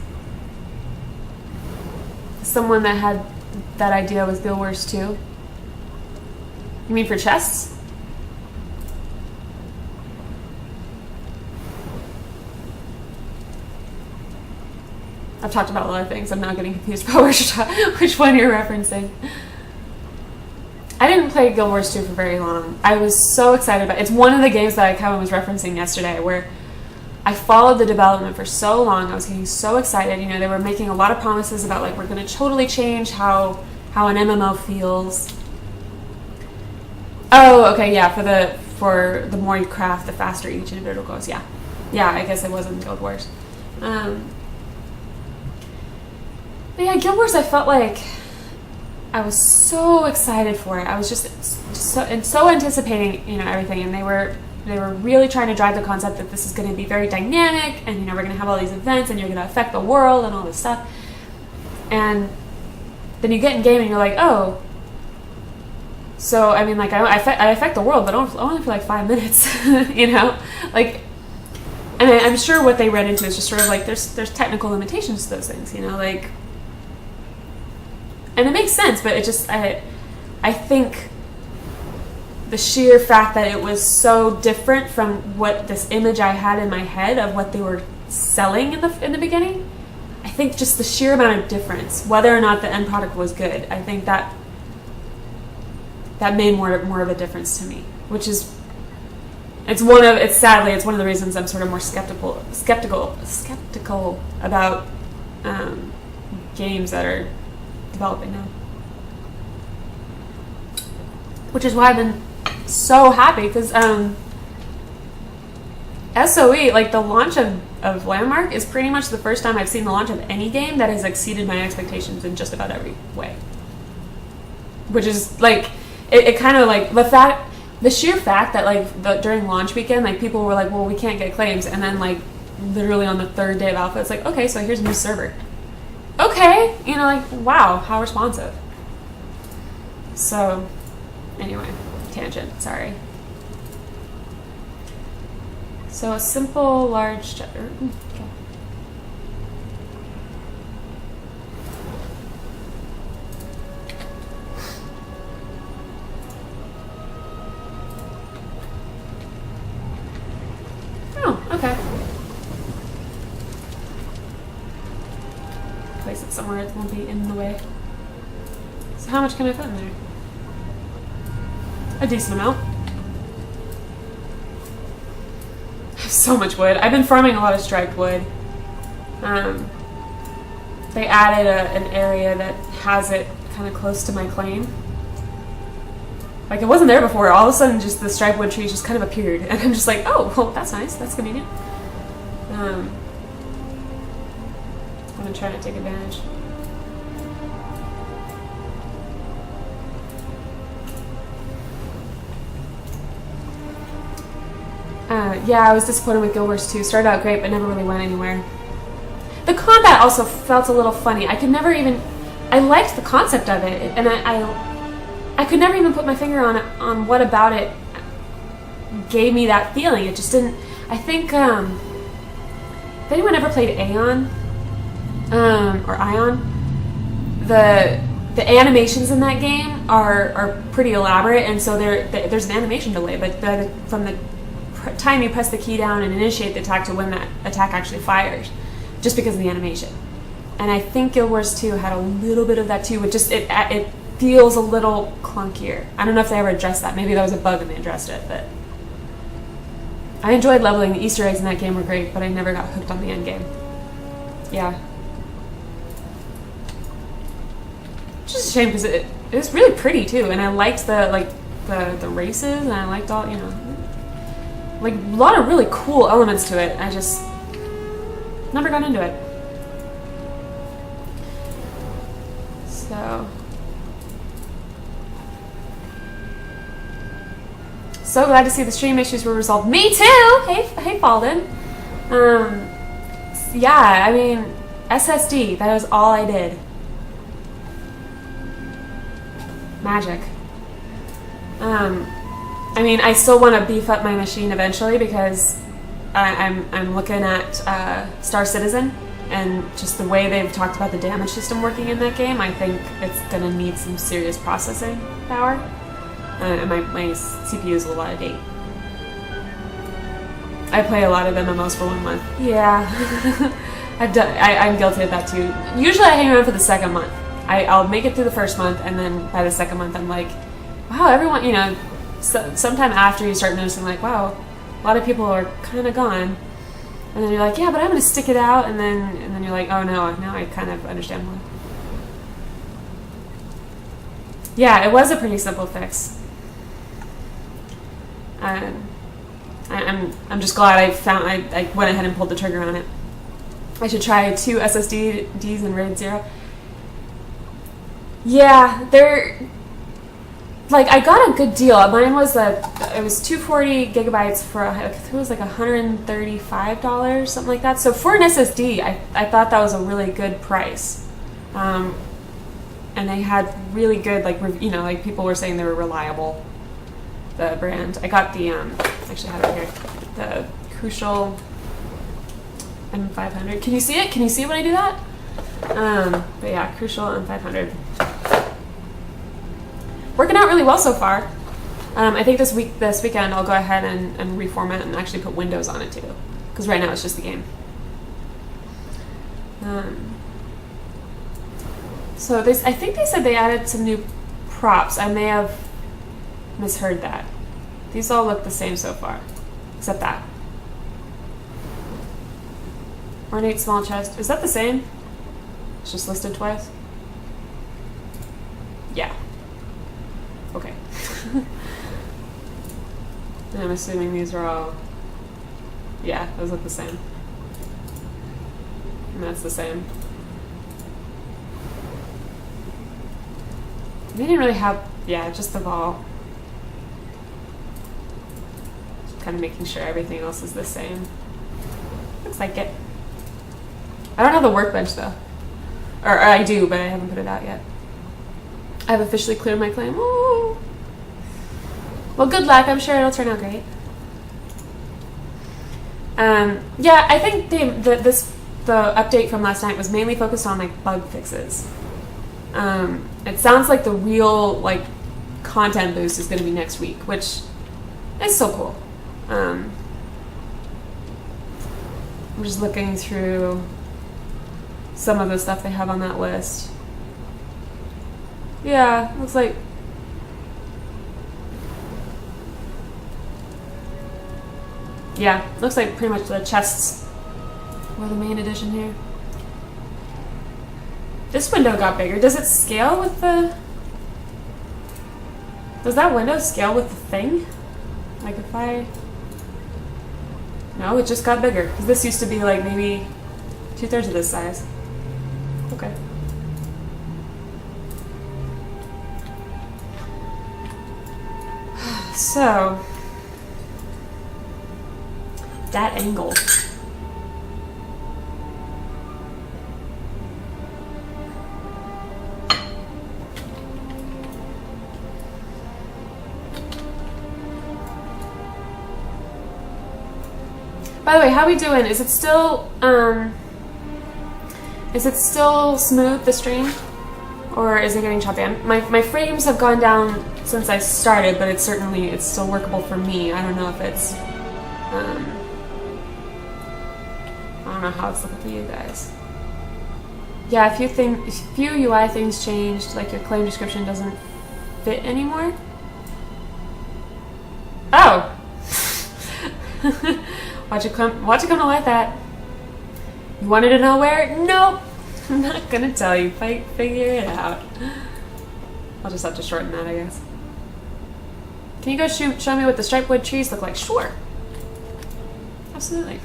S1: Someone that had that idea was Guild Wars 2. You mean for chests? I've talked about a lot of things. I'm now getting confused about which one you're referencing. I didn't play Guild Wars 2 for very long. I was so excited about it. It's one of the games that Kevin was referencing yesterday where I followed the development for so long. I was getting so excited. They were making a lot of promises about like we're going to totally change how an MMO feels. Oh, okay, yeah. For the more you craft, the faster each individual goes. Yeah, I guess it wasn't Guild Wars. But yeah, Guild Wars. I felt like I was so excited for it. I was just so anticipating, everything, and they were really trying to drive the concept that this is going to be very dynamic, and we're going to have all these events, and you're going to affect the world and all this stuff. And then you get in game, and you're like, oh. So, I mean, like, I affect the world, but only for, like, 5 minutes, Like, and I'm sure what they read into is just sort of, like, there's technical limitations to those things, Like, and it makes sense, but it just, I think the sheer fact that it was so different from what this image I had in my head of what they were selling in the beginning, I think just the sheer amount of difference, whether or not the end product was good, I think that made more of a difference to me, which is sadly one of the reasons I'm sort of more skeptical about games that are developing now. Which is why I've been so happy, because SOE, like the launch of Landmark, is pretty much the first time I've seen the launch of any game that has exceeded my expectations in just about every way. Which is like, it kind of like the sheer fact that like during launch weekend, like people were like, well, we can't get claims, and then like literally on the third day of alpha, it's like, okay, so here's a new server. Okay, like, wow, how responsive. So, anyway, tangent, sorry. So a simple large okay. somewhere it won't be in the way. So how much can I put in there? A decent amount. I have so much wood. I've been farming a lot of striped wood. They added an area that has it kind of close to my claim. Like, it wasn't there before. All of a sudden, just the striped wood trees just kind of appeared. And I'm just like, oh, well, that's nice. That's convenient. I'm going to try to take advantage. Yeah, I was disappointed with Guild Wars 2. Started out great, but never really went anywhere. The combat also felt a little funny. I could never even... I liked the concept of it, and I could never even put my finger on what about it gave me that feeling. It just didn't... I think, if anyone ever played Aeon, or Ion, the animations in that game are pretty elaborate, and so there's an animation delay, but from the time you press the key down and initiate the attack to when that attack actually fires, just because of the animation. And I think Guild Wars 2 had a little bit of that too, but just it feels a little clunkier. I don't know if they ever addressed that. Maybe that was a bug and they addressed it, but I enjoyed leveling. The Easter eggs in that game were great, but I never got hooked on the end game. Yeah. Which is a shame because it was really pretty too, and I liked the races, and I liked all, you know, like a lot of really cool elements to it. I just never got into it. So glad to see the stream issues were resolved. Me too! Hey Falden. Yeah, I mean, SSD, that was all I did. Magic. I mean, I still want to beef up my machine eventually because I'm looking at Star Citizen, and just the way they've talked about the damage system working in that game, I think it's going to need some serious processing power. And my CPU is a little out of date. I play a lot of MMOs for 1 month. Yeah. I'm guilty of that too. Usually I hang around for the second month. I'll make it through the first month, and then by the second month I'm like, wow, everyone, you know, sometime after you start noticing like, wow, a lot of people are kind of gone. And then you're like, yeah, but I'm going to stick it out, and then you're like, oh no, now I kind of understand why. Yeah, it was a pretty simple fix. I'm just glad I went ahead and pulled the trigger on it. I should try 2 SSDs in RAID 0. Yeah, they're like, I got a good deal. Mine was it was 240 gigabytes for I think it was like $135, something like that. So for an SSD, I thought that was a really good price. And they had really good, like, you know, like people were saying they were reliable. The brand. I got the actually have it here. The Crucial M500. Can you see it? Can you see when I do that? But yeah, Crucial M500. Working out really well so far. I think this weekend I'll go ahead and reformat and actually put Windows on it too, because right now it's just the game. So I think they said they added some new props. I may have misheard that. These all look the same so far, except that. Ornate small chest. Is that the same? It's just listed twice? Yeah. Okay. And I'm assuming these are all... Yeah, those look the same. And that's the same. They didn't really have... Yeah, just the ball. Just kind of making sure everything else is the same. Looks like it. I don't have the workbench though. Or I do, but I haven't put it out yet. I've officially cleared my claim. Ooh. Well, good luck. I'm sure it'll turn out great. Yeah, I think the update from last night was mainly focused on like bug fixes. It sounds like the real like content boost is going to be next week, which is so cool. I'm just looking through. some of the stuff they have on that list. Yeah, looks like looks like pretty much the chests were the main addition here. This window got bigger. Does it scale with the... Does that window scale with the thing? Like if I... No, it just got bigger. Because this used to be like maybe 2/3 of this size. Okay. So... that angle. By the way, how we doing? Is it still smooth, the stream? Or is it getting choppy? My frames have gone down since I started, but it's still workable for me. I don't know if it's I don't know how it's looking for you guys. Yeah, a few UI things changed, like your claim description doesn't fit anymore. Oh! Watch it come to life that. You wanted to know where? Nope. I'm not gonna tell you. Figure it out. I'll just have to shorten that, I guess. Can you go show me what the striped wood trees look like? Sure. Absolutely.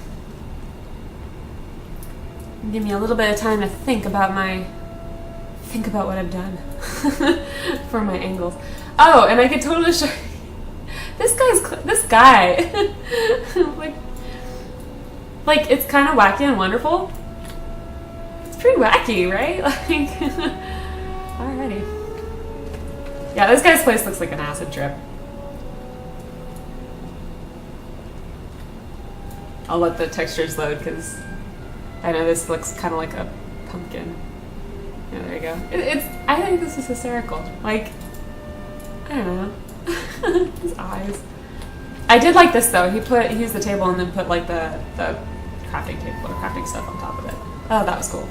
S1: Give me a little bit of time to think about what I've done for my angles. Oh, and I could totally show this guy. like it's kind of wacky and wonderful. It's pretty wacky, right? Like, alrighty. Yeah, this guy's place looks like an acid trip. I'll let the textures load because I know this looks kind of like a pumpkin. Yeah, there you go. I think this is hysterical. Like, I don't know. His eyes. I did like this though. He used the table and then put like the crafting table or crafting stuff on top of it. Oh, that was cool.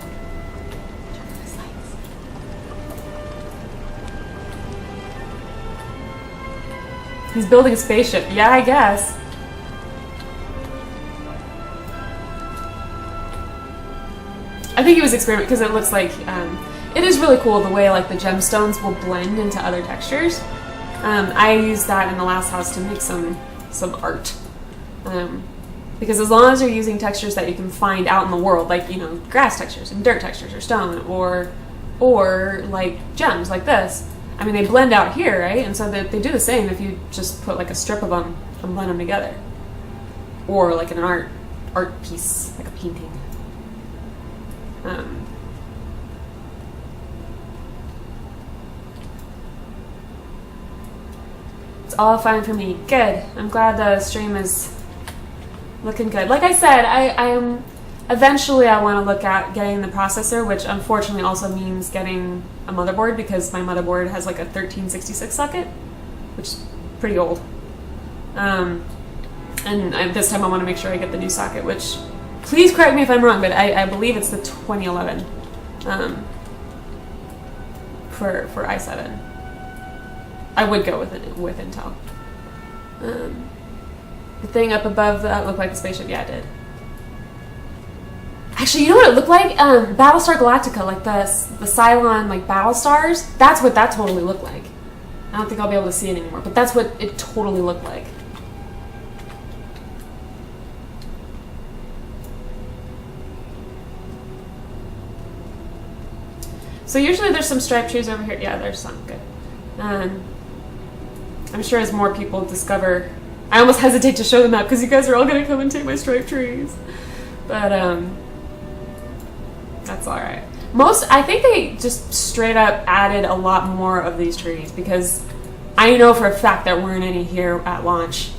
S1: He's building a spaceship. Yeah, I guess. I think he was experimenting because it looks like it is really cool the way like the gemstones will blend into other textures. I used that in the last house to make some art. Because as long as you're using textures that you can find out in the world, like, you know, grass textures and dirt textures or stone or like gems like this, I mean, they blend out here, right? And so they do the same if you just put like a strip of them and blend them together. Or like an art piece, like a painting. It's all fine for me. Good. I'm glad the stream is looking good. Like I said, I'm eventually I want to look at getting the processor, which unfortunately also means getting a motherboard because my motherboard has like a 1366 socket, which is pretty old. And this time I want to make sure I get the new socket, which, please correct me if I'm wrong, but I believe it's the 2011 for i7. I would go with it with Intel. The thing up above that looked like a spaceship. Yeah, it did. Actually, you know what it looked like? Battlestar Galactica, like the Cylon like battle stars. That's what that totally looked like. I don't think I'll be able to see it anymore, but that's what it totally looked like. So usually there's some striped trees over here. Yeah, there's some. Good. I'm sure as more people discover... I almost hesitate to show them out because you guys are all going to come and take my striped trees. But, that's alright. I think they just straight up added a lot more of these trees because I know for a fact there weren't any here at launch.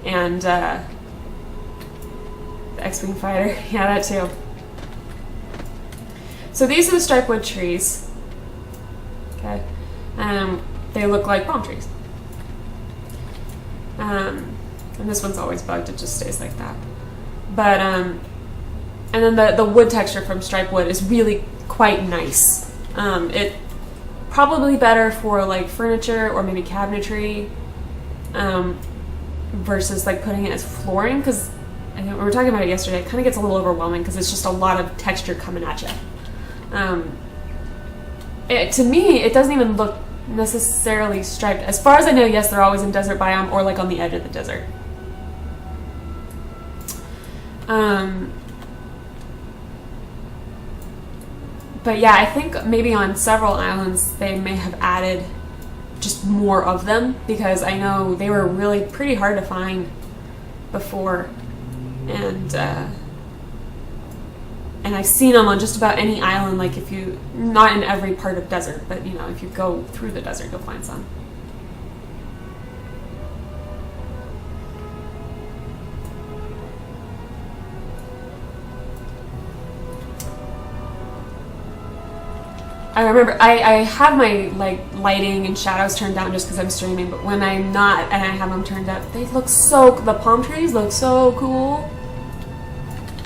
S1: And, the X-Wing Fighter, yeah, that too. So these are the striped wood trees. Okay. They look like palm trees. And this one's always bugged, it just stays like that. But, and then the wood texture from Stripe Wood is really quite nice. It probably better for like furniture or maybe cabinetry, versus like putting it as flooring, because we were talking about it yesterday. It kind of gets a little overwhelming because it's just a lot of texture coming at you. To me, it doesn't even look necessarily striped. As far as I know, yes, they're always in desert biome or like on the edge of the desert. But yeah, I think maybe on several islands they may have added just more of them, because I know they were really pretty hard to find before, and I've seen them on just about any island. Like if you, not in every part of desert, but you know, if you go through the desert, you'll find some. I remember I have my like lighting and shadows turned down just because I'm streaming, but when I'm not and I have them turned up, they look so, the palm trees look so cool,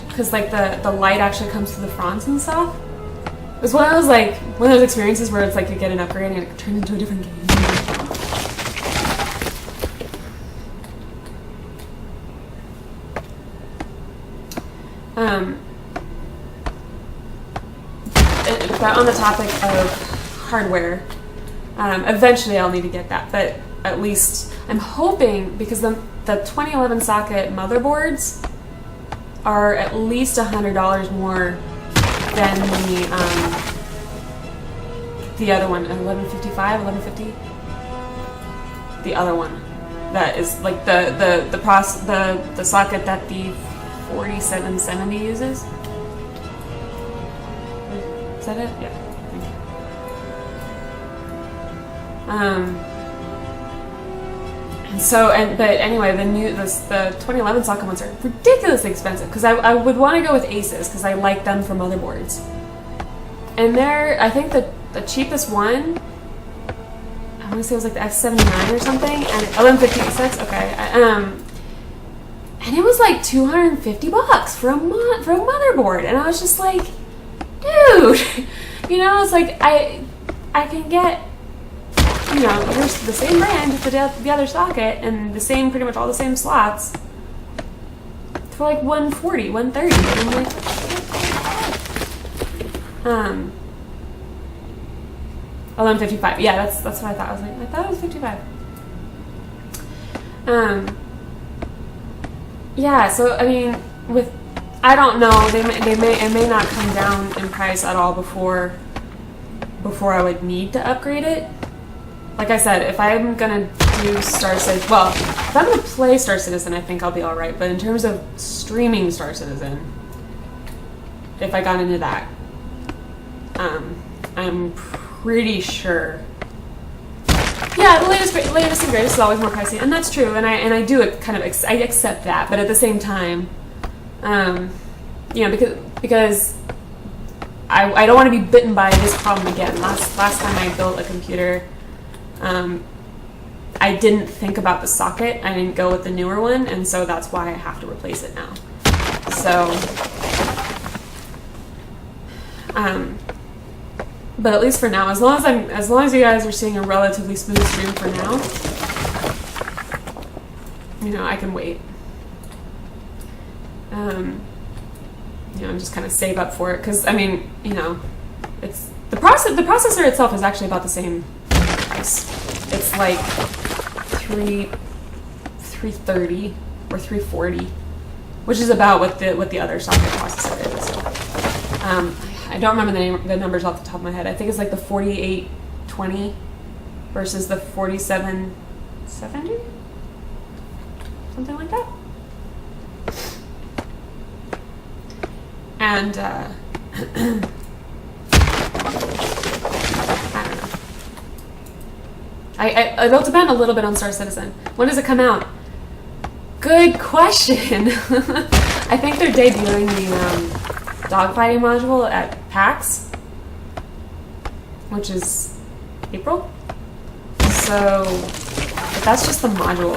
S1: because like the light actually comes through the fronds and stuff. It was one of those experiences where it's like you get an upgrade and it turns into a different game. But on the topic of hardware, eventually I'll need to get that, but at least I'm hoping, because the 2011 socket motherboards are at least $100 more than the other one, 1150, the other one that is like the socket that the 4770 uses. Is that it? Yeah. Thank you. But anyway, the 2011 socket ones are ridiculously expensive, because I would want to go with Asus because I like them for motherboards. And I think the cheapest one, I want to say it was like the F79 or something, and 1156. Okay. And it was like $250 for a motherboard, and I was just like, dude, you know, it's like I can get, you know, here's the same brand with the other socket and the same, pretty much all the same slots for like $140, $130. And I'm like, 1155. Yeah, that's what I thought. I thought it was 55. Yeah. So I mean, I don't know. It may not come down in price at all before I would need to upgrade it. Like I said, if I'm gonna do Star Citizen, well, if I'm gonna play Star Citizen, I think I'll be all right. But in terms of streaming Star Citizen, if I got into that, I'm pretty sure. Yeah, the latest and greatest is always more pricey, and that's true. And I do I accept that. But at the same time, you know, because I don't want to be bitten by this problem again. Last time I built a computer, I didn't think about the socket. I didn't go with the newer one, and so that's why I have to replace it now. So, but at least for now, as long as you guys are seeing a relatively smooth stream for now, you know, I can wait. You know, and just kind of save up for it, because I mean, you know, it's the processor itself is actually about the same price. It's like $330 or $340, which is about what the other socket processor is. I don't remember the numbers off the top of my head. I think it's like the 4820 versus the 4770, something like that. And I don't know. It'll depend a little bit on Star Citizen. When does it come out? Good question. I think they're debuting the dogfighting module at PAX, which is April. So but that's just the module.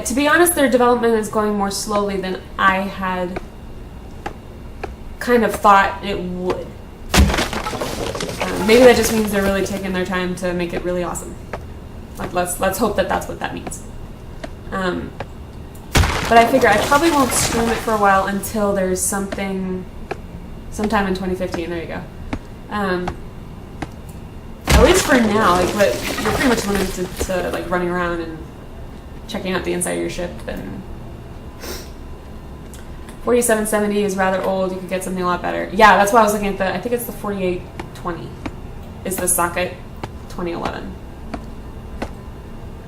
S1: To be honest, their development is going more slowly than I had kind of thought it would. Maybe that just means they're really taking their time to make it really awesome. Like, let's hope that that's what that means. But I figure I probably won't stream it for a while until there's sometime in 2015. There you go. At least for now, like, but you're pretty much limited to like running around and checking out the inside of your ship. And 4770 is rather old. You could get something a lot better. Yeah, that's why I was looking at I think it's the 4820 is the socket 2011.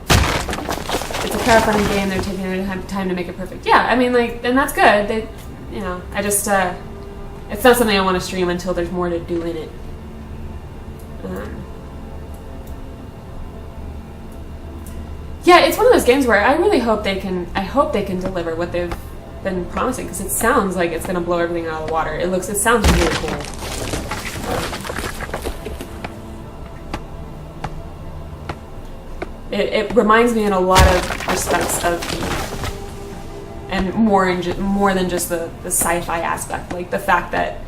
S1: It's a crowdfunding game. They're taking their time to make it perfect. Yeah, I mean, like, and that's good. They, I just, it's not something I want to stream until there's more to do in it. Yeah, it's one of those games where I really hope they can. I hope they can deliver what they've been promising, because it sounds like it's going to blow everything out of the water. It sounds really cool. It reminds me in a lot of respects of Eve, and more than just the sci-fi aspect, like the fact that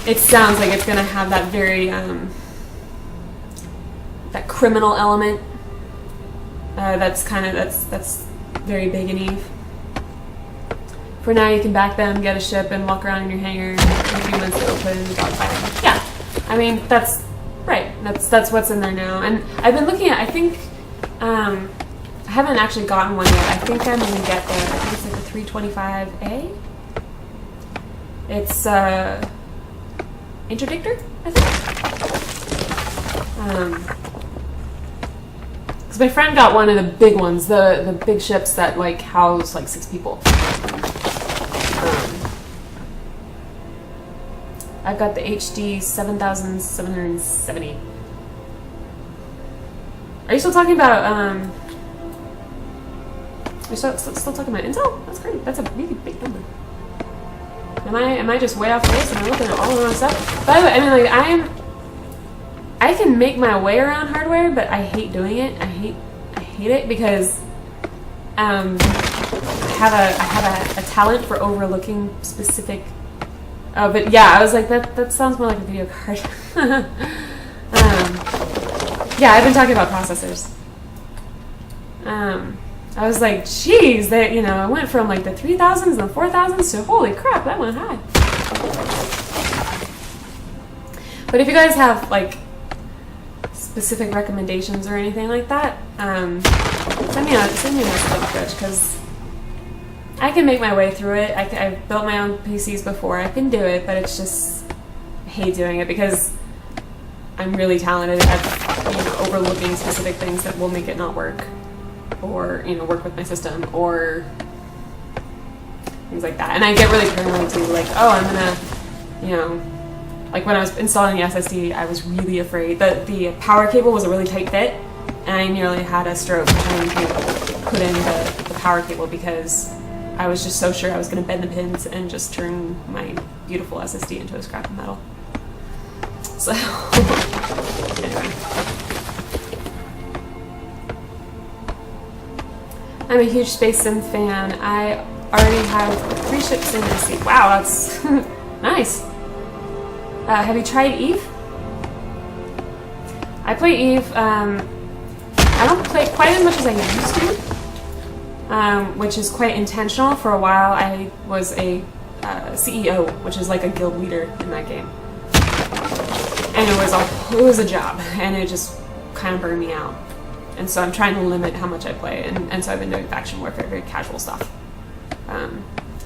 S1: it sounds like it's going to have that very that criminal element that's very big in Eve. For now, you can back them, get a ship, and walk around in your hangar. In a few months, they'll put in the dogfighting. Yeah, I mean that's right. That's what's in there now. And I've been looking at. I think I haven't actually gotten one yet. I think I'm gonna get there. I think it's like the 325A. It's interdictor, I think. Because my friend got one of the big ones, the big ships that like house like 6 people. I've got the HD 7770. Are you still talking about are you still talking about Intel? That's great. That's a really big number. Am I just way off base and I'm looking at all the wrong stuff? By the way, I mean, like, I can make my way around hardware, but I hate doing it. I hate it because I have a talent for overlooking specific. Oh, but yeah, I was like, that sounds more like a video card. Yeah, I've been talking about processors. I was like, geez, that it went from like the 3000s and the 4000s to holy crap, that went high. But if you guys have like specific recommendations or anything like that, send me a message on Twitch, because I can make my way through it. I've built my own PCs before. I can do it, but it's just I hate doing it because I'm really talented at overlooking specific things that will make it not work, or work with my system, or things like that. And I get really paranoid too, like, oh, I'm gonna, like when I was installing the SSD, I was really afraid that the power cable was a really tight fit, and I nearly had a stroke trying to put in the power cable because I was just so sure I was going to bend the pins and just turn my beautiful SSD into a scrap of metal. So, anyway. I'm a huge Space Sim fan. I already have 3 ships in the sea. Wow, that's nice. Have you tried Eve? I play Eve. I don't play quite as much as I used to, which is quite intentional. For a while, I was a CEO, which is like a guild leader in that game, and it was a job, and it just kind of burned me out. And so I'm trying to limit how much I play, and so I've been doing faction warfare, very casual stuff.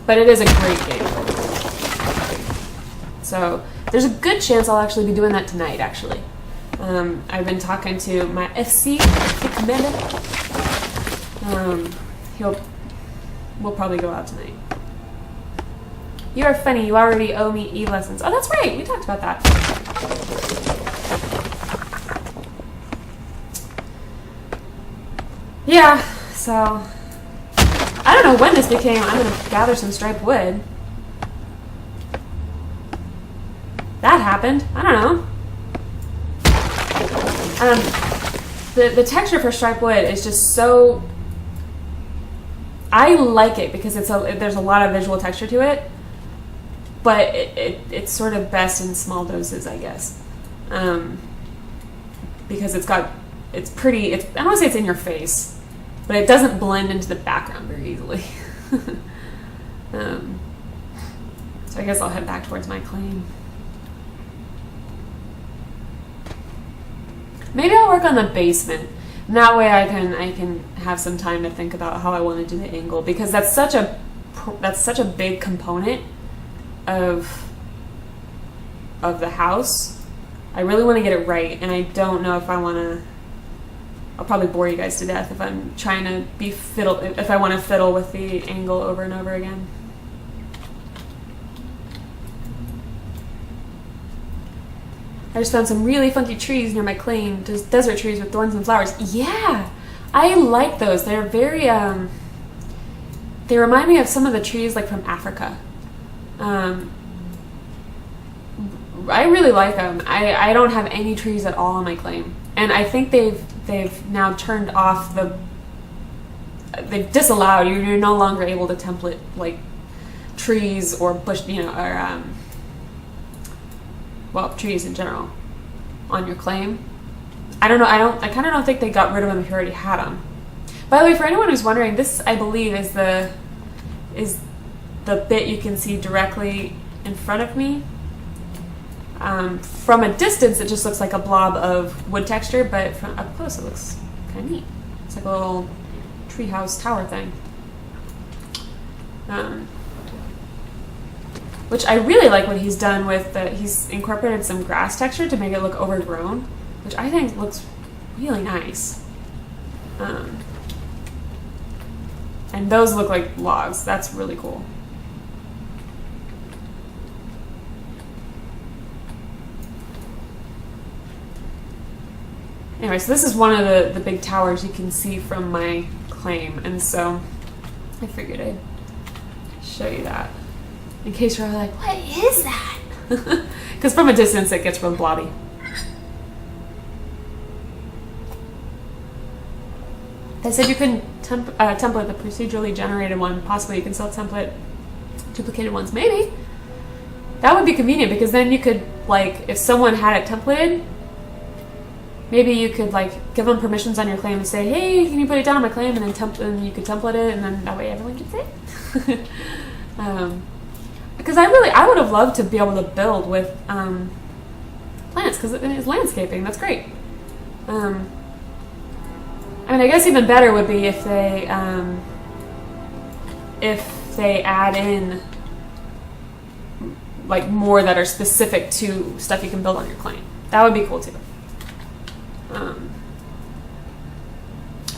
S1: But it is a great game. So there's a good chance I'll actually be doing that tonight, actually. I've been talking to my FC commander. We'll probably go out tonight. You are funny. You already owe me Eve lessons. Oh, that's right. We talked about that. Yeah, so I don't know when this became I'm gonna gather some striped wood. That happened. I don't know. The texture for striped wood is just so. I like it because there's a lot of visual texture to it, but it's sort of best in small doses, I guess, because it's pretty. I don't want to say it's in your face, but it doesn't blend into the background very easily. So I guess I'll head back towards my claim. Maybe I'll work on the basement. And that way I can have some time to think about how I want to do the angle, because that's such a big component of the house. I really want to get it right, and I don't know if I want to. I'll probably bore you guys to death if I'm trying to if I want to fiddle with the angle over and over again. I just found some really funky trees near my claim, just desert trees with thorns and flowers. Yeah, I like those. They're very, they remind me of some of the trees like from Africa. I really like them. I don't have any trees at all on my claim. And I think they've now turned off they've disallowed, you're no longer able to template like trees or bush, or trees in general on your claim. I don't know. I kind of don't think they got rid of them if you already had them. By the way, for anyone who's wondering, this I believe is the bit you can see directly in front of me. From a distance, it just looks like a blob of wood texture, but from up close, it looks kind of neat. It's like a little treehouse tower thing. Which I really like what he's done with he's incorporated some grass texture to make it look overgrown, which I think looks really nice. And those look like logs. That's really cool. Anyway, so this is one of the big towers you can see from my claim, and so I figured I'd show you that. In case you're like, what is that? Because from a distance it gets real blobby. They said you couldn't template the procedurally generated one. Possibly you can still template duplicated ones. Maybe. That would be convenient, because then you could, like, if someone had it templated, maybe you could like give them permissions on your claim and say, hey, can you put it down on my claim, and then you could template it, and then that way everyone can see it. Because I would have loved to be able to build with plants, because it's landscaping. That's great. I mean, I guess even better would be if they add in like more that are specific to stuff you can build on your claim. That would be cool too.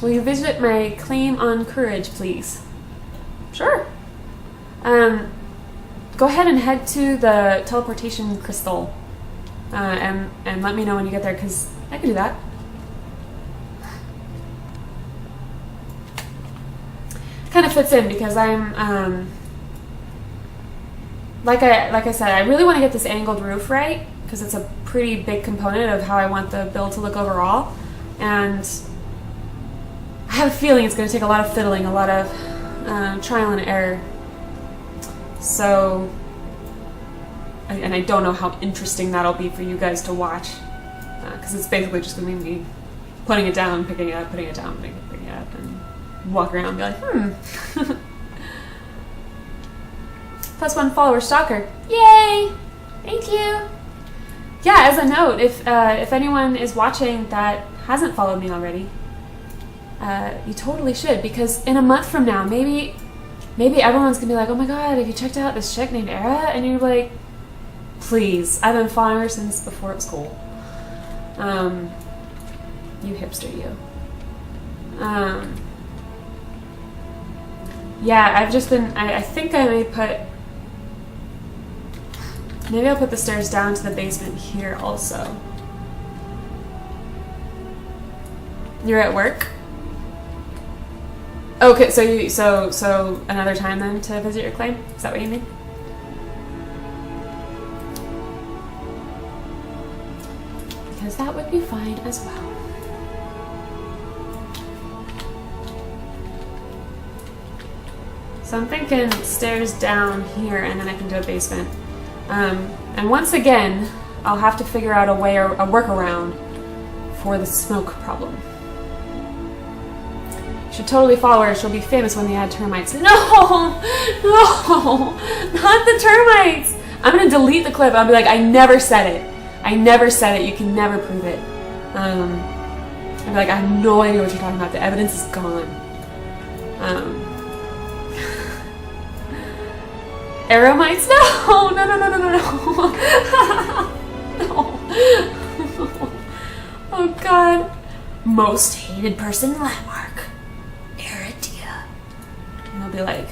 S1: Will you visit my claim on Courage, please? Sure. Go ahead and head to the teleportation crystal, and let me know when you get there, because I can do that. Kind of fits in because I'm like I said, I really want to get this angled roof right, because it's a pretty big component of how I want the build to look overall, and I have a feeling it's going to take a lot of fiddling, a lot of trial and error. So, and I don't know how interesting that'll be for you guys to watch, because it's basically just going to be me putting it down, picking it up, putting it down, picking it up, and walk around and be like, +1 follower stalker. Yay! Thank you! Yeah, as a note, if anyone is watching that hasn't followed me already, you totally should, because in a month from now, maybe everyone's gonna be like, oh my god, have you checked out this chick named Era? And you're like, please, I've been following her since before it was cool. You hipster, you. Yeah, I've just been, I think I may maybe I'll put the stairs down to the basement here also. You're at work? Okay, so another time then to visit your claim? Is that what you mean? Because that would be fine as well. So I'm thinking stairs down here, and then I can do a basement. And once again, I'll have to figure out a workaround for the smoke problem. You should totally follow her. She'll be famous when they add termites. No, not the termites. I'm gonna delete the clip. I'll be like, I never said it. I never said it. You can never prove it. I'll be like, I have no idea what you're talking about. The evidence is gone. Arrow mites? No, no, no, no, no, no, no. No. Oh God. Most hated person landmark. Aradia. And they'll be like,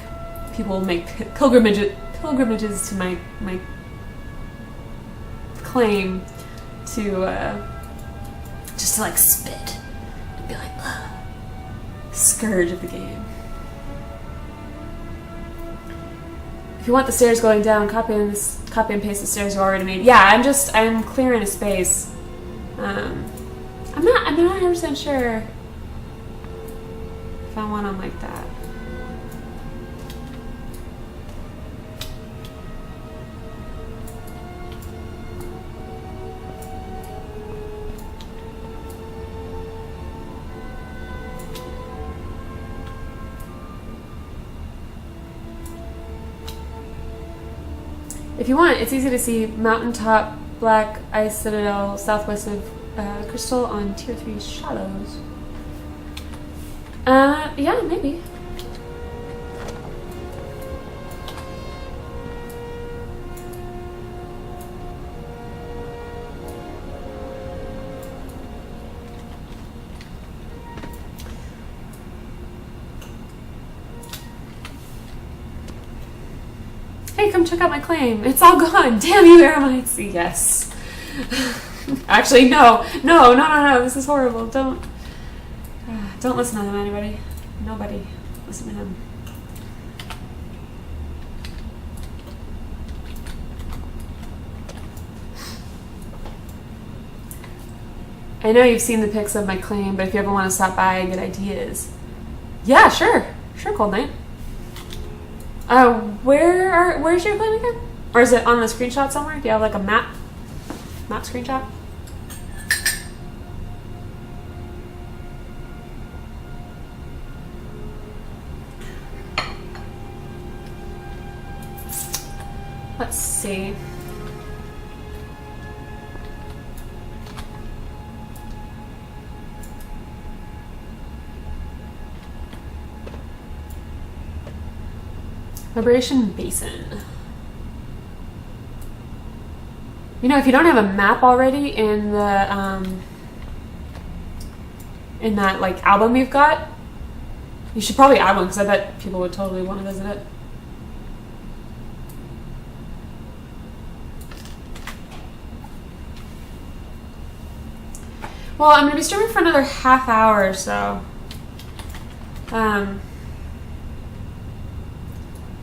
S1: people will make pilgrimages to my claim to just to like spit and be like, ugh. Scourge of the game. If you want the stairs going down, copy and paste the stairs you already made. Yeah, I'm clearing a space. I'm not 100% sure if I want them like that. If you want, it's easy to see mountaintop, black ice citadel, southwest of Crystal on tier 3 shallows. Yeah, maybe. Hey, come check out my claim. It's all gone. Damn you, Aramites. Yes. Actually, no. This is horrible. Don't listen to him, anybody. Nobody. Listen to him. I know you've seen the pics of my claim, but if you ever want to stop by and get ideas. Yeah, sure. Sure, Cold Knight. Where's your claim again? Or is it on the screenshot somewhere? Do you have like a map screenshot? Let's see. Liberation Basin. You know, if you don't have a map already in the in that like album you've got, you should probably add one because I bet people would totally want to visit it. Well, I'm going to be streaming for another half hour or so.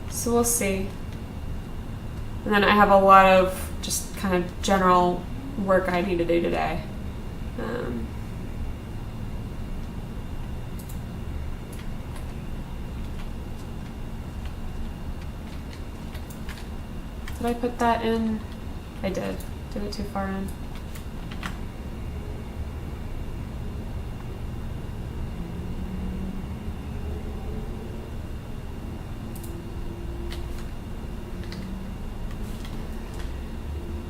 S1: So we'll see. And then I have a lot of just kind of general work I need to do today. Did I put that in? I did. Did it too far in?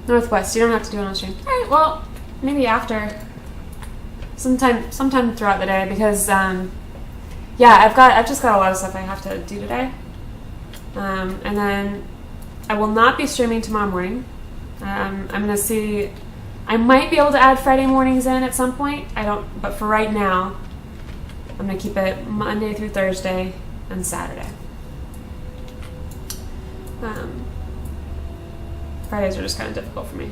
S1: Northwest. You don't have to do it on stream. All right. Well, maybe after. Sometime throughout the day because yeah, I've just got a lot of stuff I have to do today. And then I will not be streaming tomorrow morning. I'm gonna see. I might be able to add Friday mornings in at some point. I don't. But for right now, I'm gonna keep it Monday through Thursday and Saturday. Fridays are just kind of difficult for me.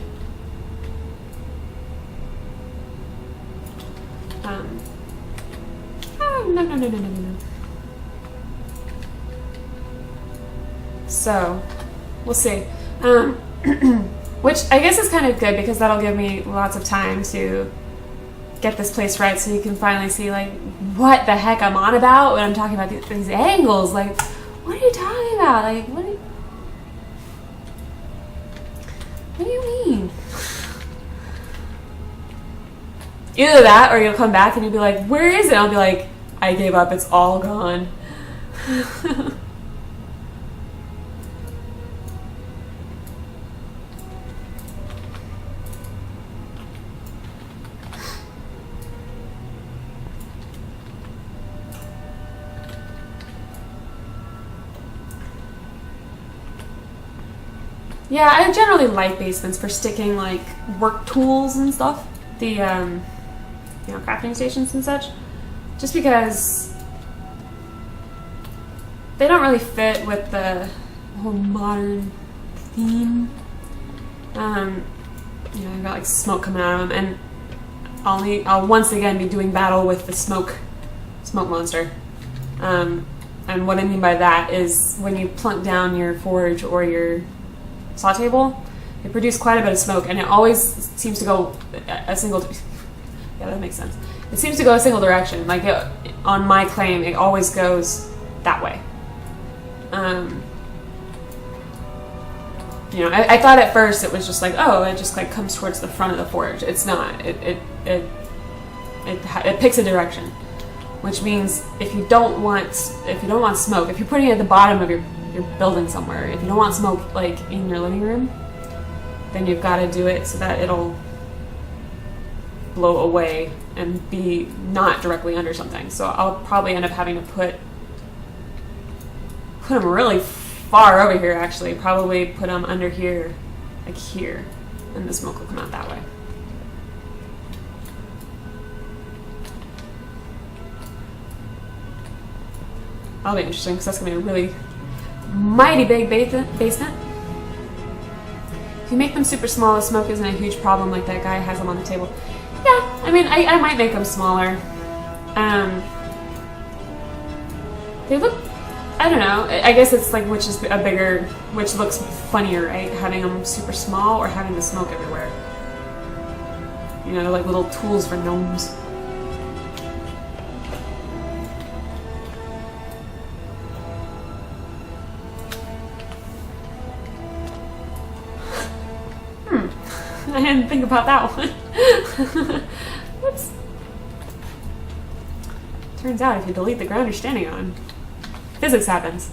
S1: No. So, we'll see. Which I guess is kind of good because that'll give me lots of time to get this place right so you can finally see, like, what the heck I'm on about when I'm talking about these angles. Like, what are you talking about? Like, what are you... What do you mean? Either that or you'll come back and you'll be like, where is it? I'll be like, I gave up, it's all gone. Yeah, I generally like basements for sticking like work tools and stuff. The crafting stations and such. Just because they don't really fit with the whole modern theme. I've got like smoke coming out of them, and I'll once again be doing battle with the smoke monster. And what I mean by that is when you plunk down your forge or your saw table, they produce quite a bit of smoke, and it always seems to go a single. Yeah, that makes sense. It seems to go a single direction. Like on my claim, it always goes that way. I thought at first it was just like, oh, it just like comes towards the front of the forge. It's not. It picks a direction, which means if you don't want smoke, if you're putting it at the bottom of your building somewhere, if you don't want smoke like in your living room, then you've got to do it so that it'll blow away and be not directly under something. So I'll probably end up having to put them really far over here, actually. Probably put them under here, like here, and the smoke will come out that way. That'll be interesting because that's going to be a really mighty big basement. If you make them super small, the smoke isn't a huge problem like that guy has them on the table. Yeah, I mean, I might make them smaller. They look, I don't know, I guess it's like which looks funnier, right? Having them super small or having the smoke everywhere. They're like little tools for gnomes. I didn't think about that one. Whoops. Turns out if you delete the ground you're standing on, physics happens.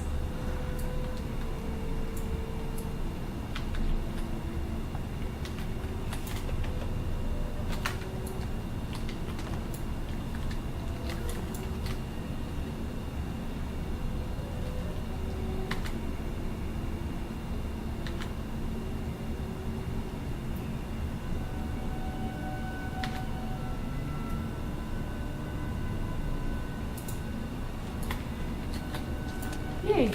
S1: Yay.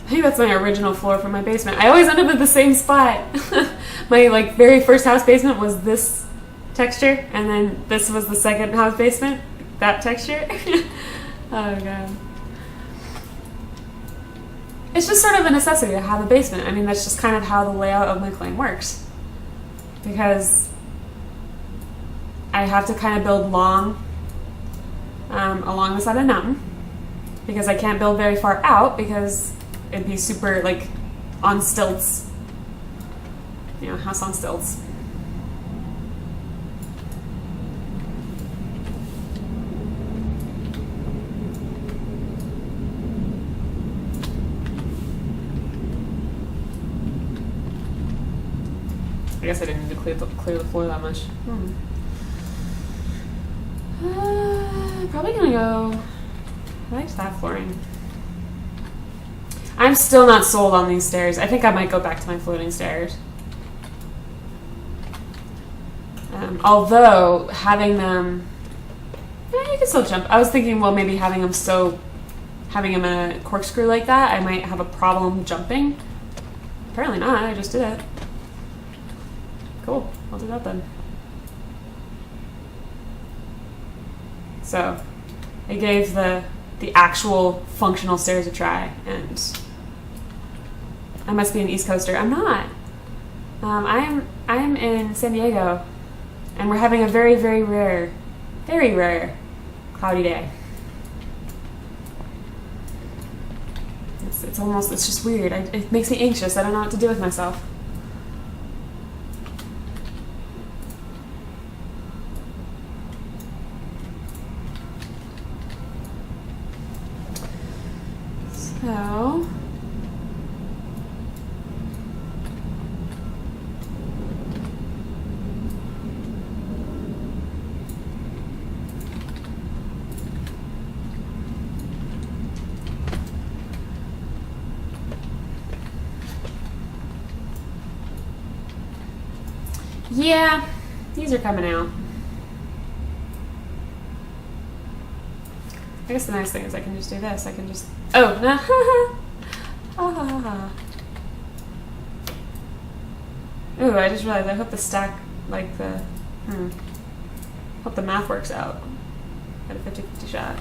S1: I think that's my original floor for my basement. I always end up at the same spot. My very first house basement was this texture, and then this was the second house basement, that texture. Oh god. It's just sort of a necessity to have a basement. I mean, that's just kind of how the layout of my claim works. Because I have to kind of build long along the side of the mountain, because I can't build very far out because it'd be super on stilts, house on stilts. I guess I didn't need to clear the floor that much. Probably gonna go. I like that flooring. I'm still not sold on these stairs. I think I might go back to my floating stairs. Although having them, you can still jump. I was thinking, well, maybe having them in a corkscrew like that, I might have a problem jumping. Apparently not. I just did it. Cool. I'll do that then. So I gave the actual functional stairs a try, and I must be an East Coaster. I'm not. I'm in San Diego, and we're having a very, very rare cloudy day. It's it's almost, it's just weird. It makes me anxious. I don't know what to do with myself. So, yeah, these are coming out. I guess the nice thing is I can just do this. I can just, oh, no. Ooh, I just realized I hope the stack, like the, hope the math works out. Got a 50-50 shot.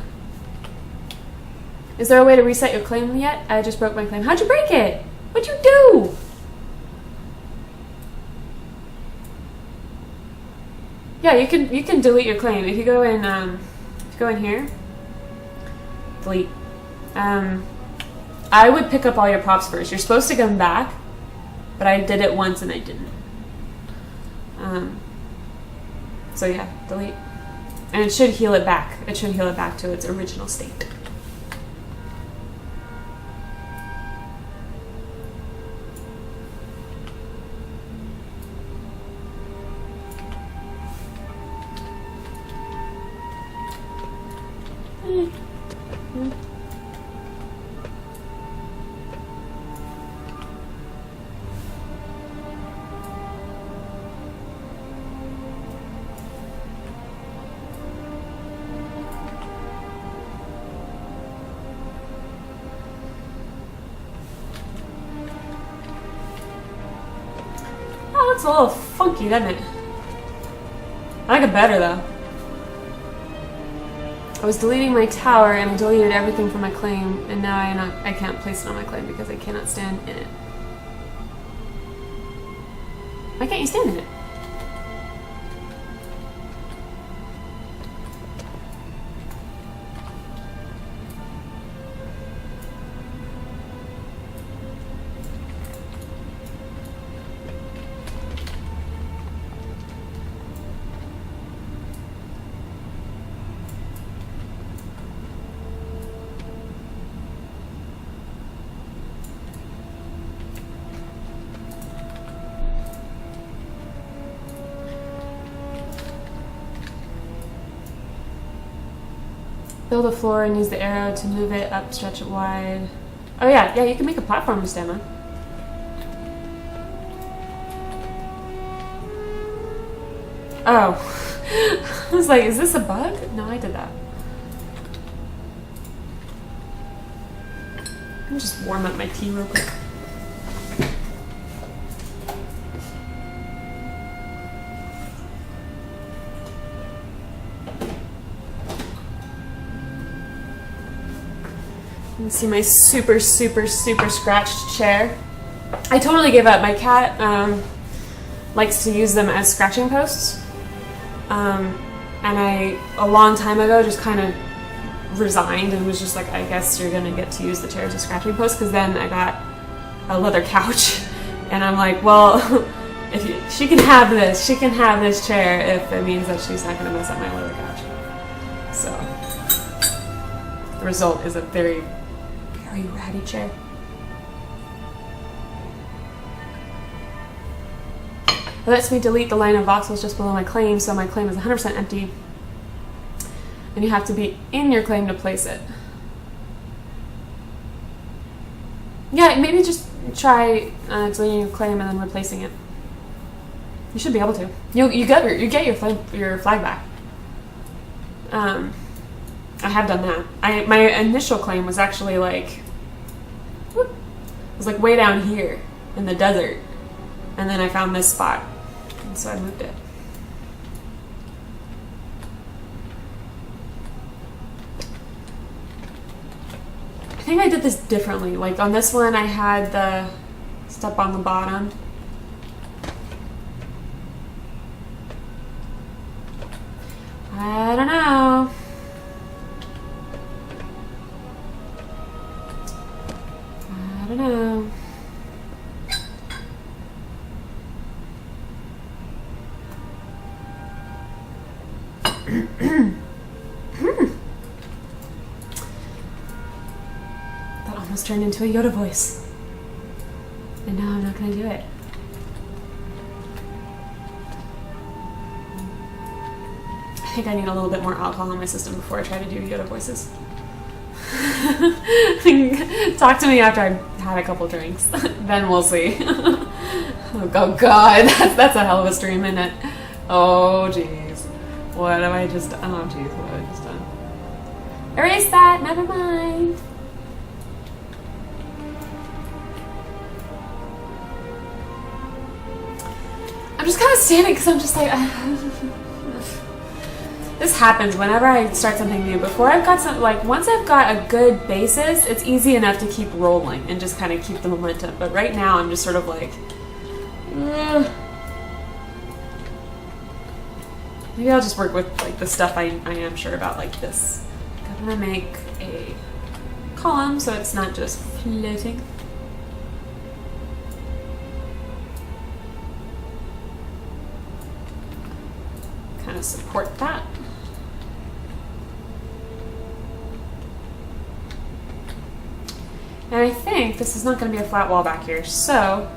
S1: Is there a way to reset your claim yet? I just broke my claim. How'd you break it? What'd you do? Yeah, you can delete your claim. If you go in here, delete. I would pick up all your props first. You're supposed to come back, but I did it once and I didn't. So yeah, delete. And it should heal it back. It should heal it back to its original state. Oh, it's a little funky, doesn't it? I like it better though. I was deleting my tower and I deleted everything from my claim, and now I can't place it on my claim because I cannot stand in it. Why can't you stand in it? Build a floor and use the arrow to move it up, stretch it wide. Oh yeah, you can make a platform to stand on. Oh. I was like, is this a bug? No, I did that. Let me just warm up my tea real quick. You can see my super scratched chair. I totally gave up. My cat likes to use them as scratching posts. And I, a long time ago, just kind of resigned and was just like, I guess you're gonna get to use the chair as a scratching post, because then I got a leather couch. And I'm like, well, she can have this chair if it means that she's not gonna mess up my leather couch. So, the result is a very ratty chair. It lets me delete the line of voxels just below my claim, so my claim is 100% empty. And you have to be in your claim to place it. Yeah, maybe just try deleting your claim and then replacing it. You should be able to. You get your flag back. I have done that. My initial claim was actually like, whoop, it was like way down here in the desert, and then I found this spot, and so I moved it. I think I did this differently. Like on this one, I had the step on the bottom. I don't know. That almost turned into a Yoda voice. And now I'm not going to do it. I think I need a little bit more alcohol in my system before I try to do Yoda voices. Talk to me after I've had a couple drinks. Then we'll see. Oh God, that's a hell of a stream, isn't it? Oh jeez. What have I just done? Oh jeez, what have I just done? Erase that, never mind. I'm just kind of standing because I'm just like, this happens whenever I start something new. Before I've got some, like once I've got a good basis, it's easy enough to keep rolling and just kind of keep the momentum. But right now I'm just sort of like, maybe I'll just work with like the stuff I am sure about, like this. I'm gonna make a column so it's not just floating. Kind of support that. And I think this is not going to be a flat wall back here, so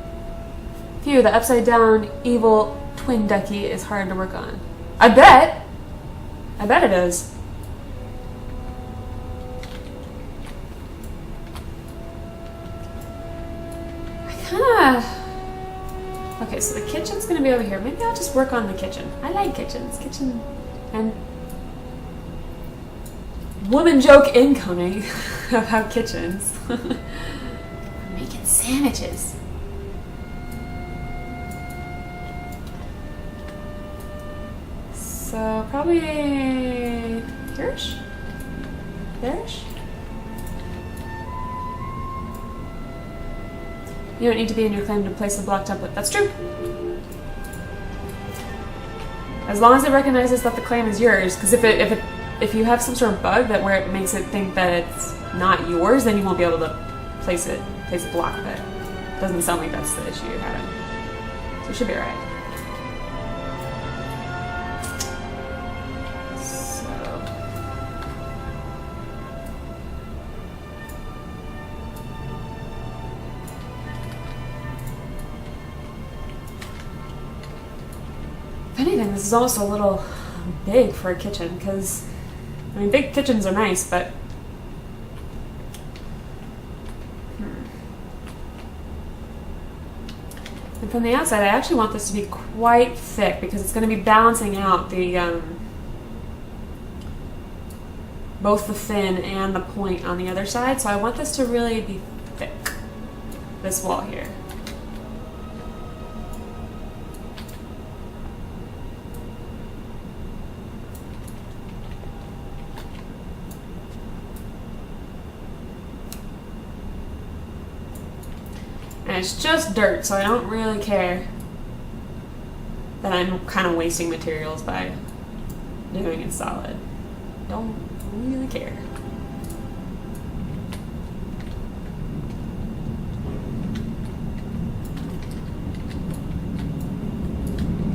S1: phew, the upside down evil twin ducky is hard to work on. I bet it is. Okay, so the kitchen's gonna be over here. Maybe I'll just work on the kitchen. I like kitchens. Kitchen and woman joke incoming about kitchens. We're making sandwiches. So probably here-ish? There-ish? You don't need to be in your claim to place a block template. That's true. As long as it recognizes that the claim is yours, because if you have some sort of bug that where it makes it think that it's not yours, then you won't be able to place a block. But it doesn't sound like that's the issue you're having. So it should be alright. If anything, this is almost a little big for a kitchen, because, I mean, big kitchens are nice, but and from the outside, I actually want this to be quite thick, because it's going to be balancing out the both the thin and the point on the other side, so I want this to really be thick, this wall here. And it's just dirt, so I don't really care that I'm kind of wasting materials by doing it solid. Don't really care.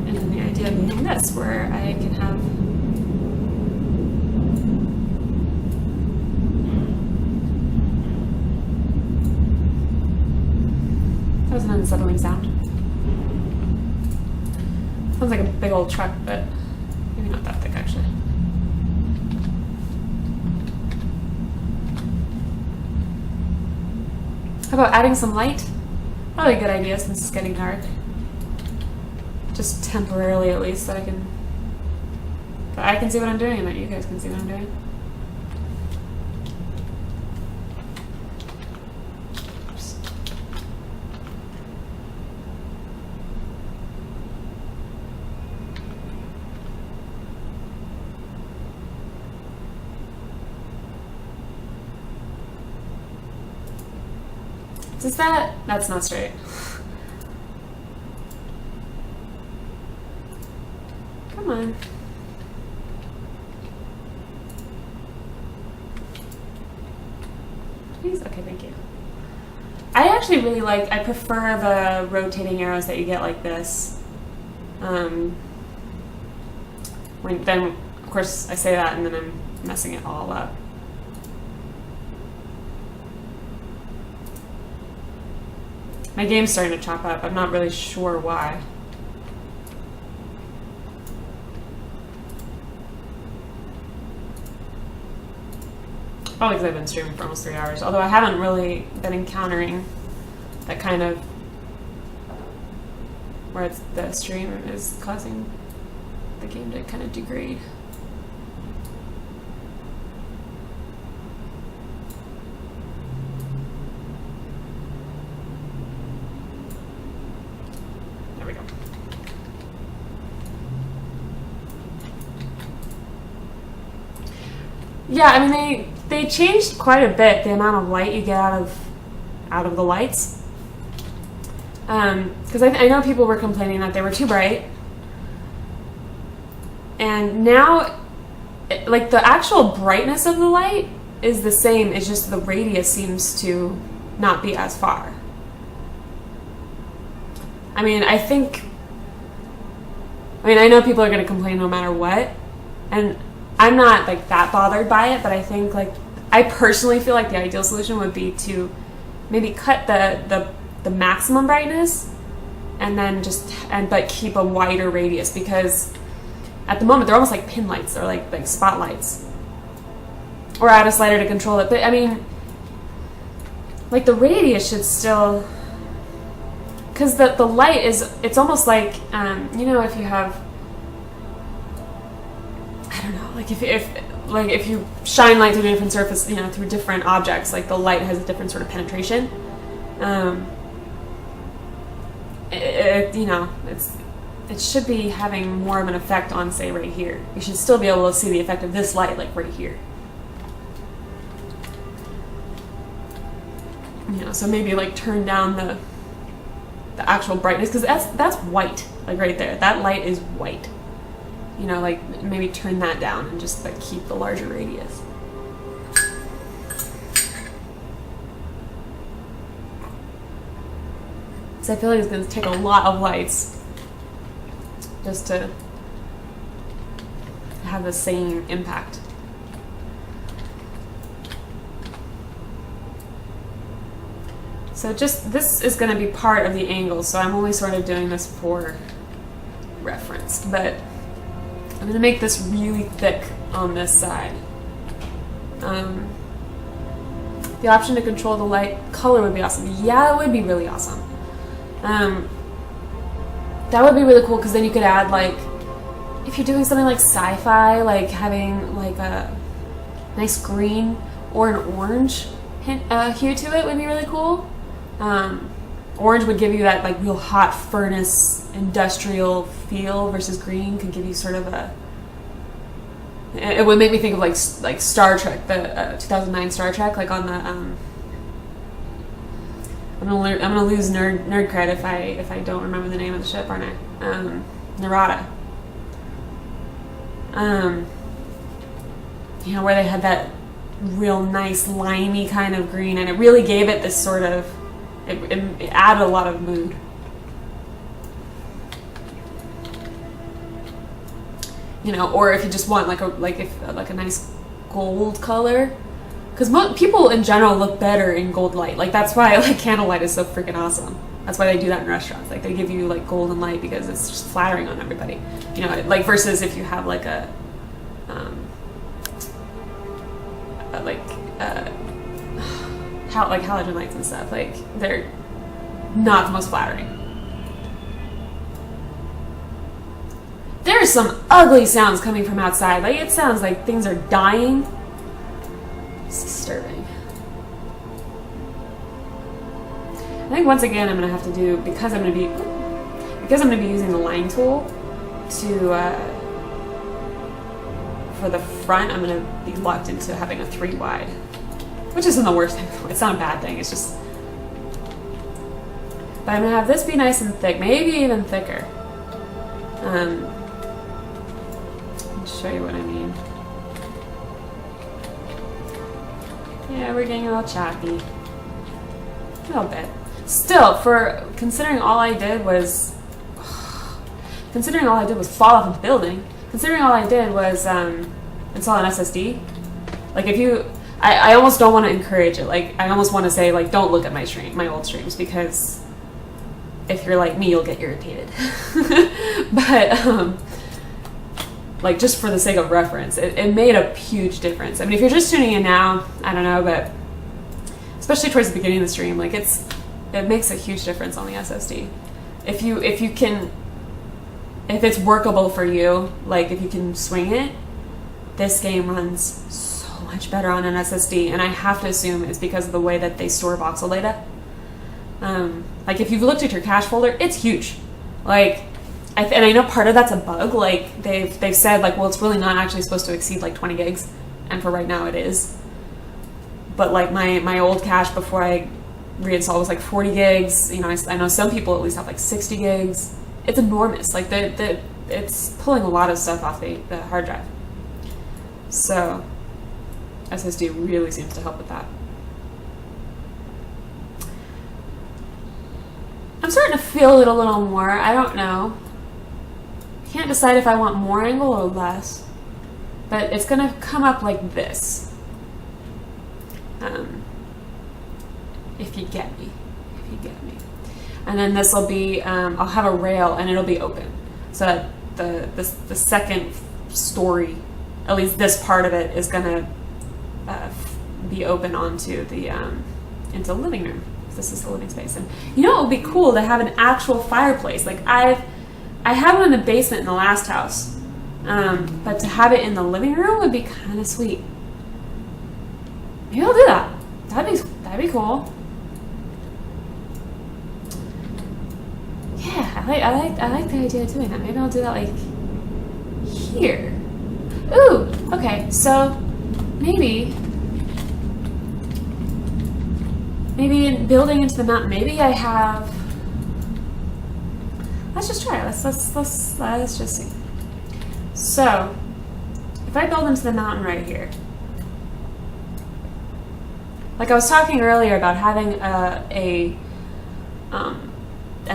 S1: And then the idea of doing this, where I can have that was an unsettling sound. Sounds like a big old truck, but maybe not that thick actually. How about adding some light? Probably a good idea since it's getting dark. Just temporarily at least, so I can see what I'm doing and that you guys can see what I'm doing. Is that's not straight. Come on. Please? Okay, thank you. I actually really I prefer the rotating arrows that you get like this. Of course, I say that and then I'm messing it all up. My game's starting to chop up. I'm not really sure why. Probably because I've been streaming for almost 3 hours. Although I haven't really been encountering that kind of where the stream is causing the game to kind of degrade. There we go. Yeah, I mean they changed quite a bit the amount of light you get out of the lights. Because I know people were complaining that they were too bright. And now, like, the actual brightness of the light is the same, it's just the radius seems to not be as far. I mean, I know people are going to complain no matter what, and I'm not, like, that bothered by it, but I think, like, I personally feel like the ideal solution would be to maybe cut the maximum brightness and then but keep a wider radius, because at the moment they're almost like pin lights or like spotlights, or add a slider to control it. But I mean, like, the radius should still, because the light is, it's almost like you know, if you have, I don't know, like if you shine light through a different surface, you know, through different objects, like the light has a different sort of penetration. You know, it should be having more of an effect on, say, right here. You should still be able to see the effect of this light, like right here. You know, so maybe like turn down the actual brightness, because that's white, like right there. That light is white. You know, like maybe turn that down and just like keep the larger radius. So I feel like it's going to take a lot of lights just to have the same impact. So just, this is going to be part of the angle, so I'm only sort of doing this for reference, but I'm going to make this really thick on this side. The option to control the light color would be awesome. Yeah, it would be really awesome. That would be really cool, because then you could add, like, if you're doing something like sci-fi, like having like a nice green or an orange hue to it would be really cool. Orange would give you that like real hot furnace industrial feel, versus green could give you sort of a, it would make me think of like Star Trek, the 2009 Star Trek, like on the I'm gonna lose nerd cred if I don't remember the name of the ship, aren't I? Narada. You know, where they had that real nice limey kind of green, and it really gave it this sort of, it added a lot of mood. You know, or if you just want like a nice gold color. Because people in general look better in gold light. Like, that's why like candlelight is so freaking awesome. That's why they do that in restaurants. Like, they give you like golden light because it's just flattering on everybody. You know, like versus if you have like a halogen lights and stuff. Like, they're not the most flattering. There are some ugly sounds coming from outside. Like, it sounds like things are dying. It's disturbing. I think once again I'm gonna have to do, because I'm gonna be using the line tool to for the front, I'm gonna be locked into having a 3 wide, which isn't the worst thing. It's not a bad thing. It's just, but I'm gonna have this be nice and thick, maybe even thicker. Let me show you what I mean. Yeah, we're getting a little choppy. A little bit. Still, considering all I did was fall off a building, considering all I did was install an SSD. Like if you, I almost don't want to encourage it. Like I almost want to say like don't look at my old streams, because if you're like me, you'll get irritated. But like just for the sake of reference, it made a huge difference. I mean, if you're just tuning in now, I don't know, but especially towards the beginning of the stream, like it makes a huge difference on the SSD. If it's workable for you, like if you can swing it, this game runs so much better on an SSD, and I have to assume it's because of the way that they store voxel data. Like if you've looked at your cache folder, it's huge. Like, and I know part of that's a bug. Like they've said like, well, it's really not actually supposed to exceed like 20 gigs, and for right now it is. But like my old cache before I reinstalled was like 40 gigs. You know, I know some people at least have like 60 gigs. It's enormous. Like it's pulling a lot of stuff off the hard drive. So SSD really seems to help with that. I'm starting to feel it a little more. I don't know. Can't decide if I want more angle or less, but it's gonna come up like this. If you get me, and then this will be, I'll have a rail and it'll be open, so that the second story, at least this part of it, is gonna be open onto the into the living room. This is the living space, and you know it would be cool to have an actual fireplace. Like I had one in the basement in the last house, but to have it in the living room would be kind of sweet. Maybe I'll do that. That'd be cool. Yeah, I like the idea of doing that. Maybe I'll do that like here. Ooh, okay. So maybe in building into the mountain, maybe I have. Let's just try it. Let's just see. So if I build into the mountain right here. Like I was talking earlier about having an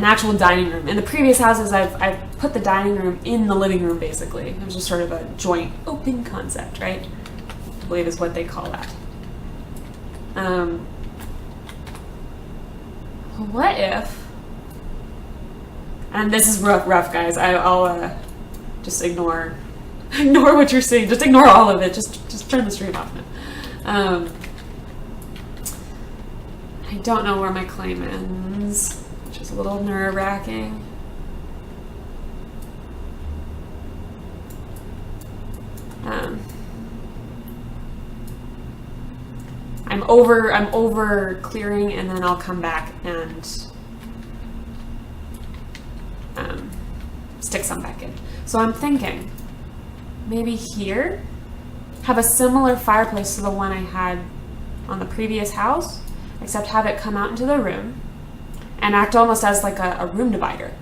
S1: actual dining room. In the previous houses, I've put the dining room in the living room, basically. It was just sort of a joint open concept, right? I believe is what they call that. What if, and this is rough guys, I'll just ignore what you're seeing. Just ignore all of it. Just turn the stream off now. I don't know where my claim ends, which is a little nerve-wracking. I'm over clearing, and then I'll come back and stick some back in. So I'm thinking maybe here have a similar fireplace to the one I had on the previous house, except have it come out into the room and act almost as like a room divider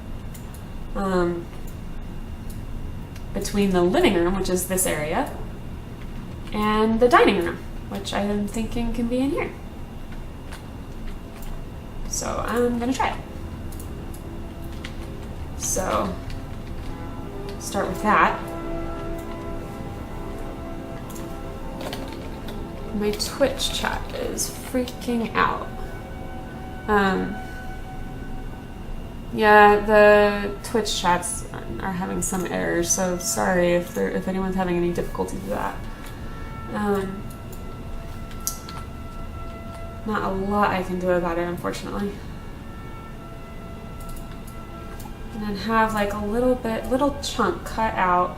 S1: between the living room, which is this area, and the dining room, which I am thinking can be in here. So I'm gonna try it. So start with that. My Twitch chat is freaking out. Yeah, the Twitch chats are having some errors, so sorry if anyone's having any difficulty with that. Not a lot I can do about it, unfortunately. And then have like a little chunk cut out.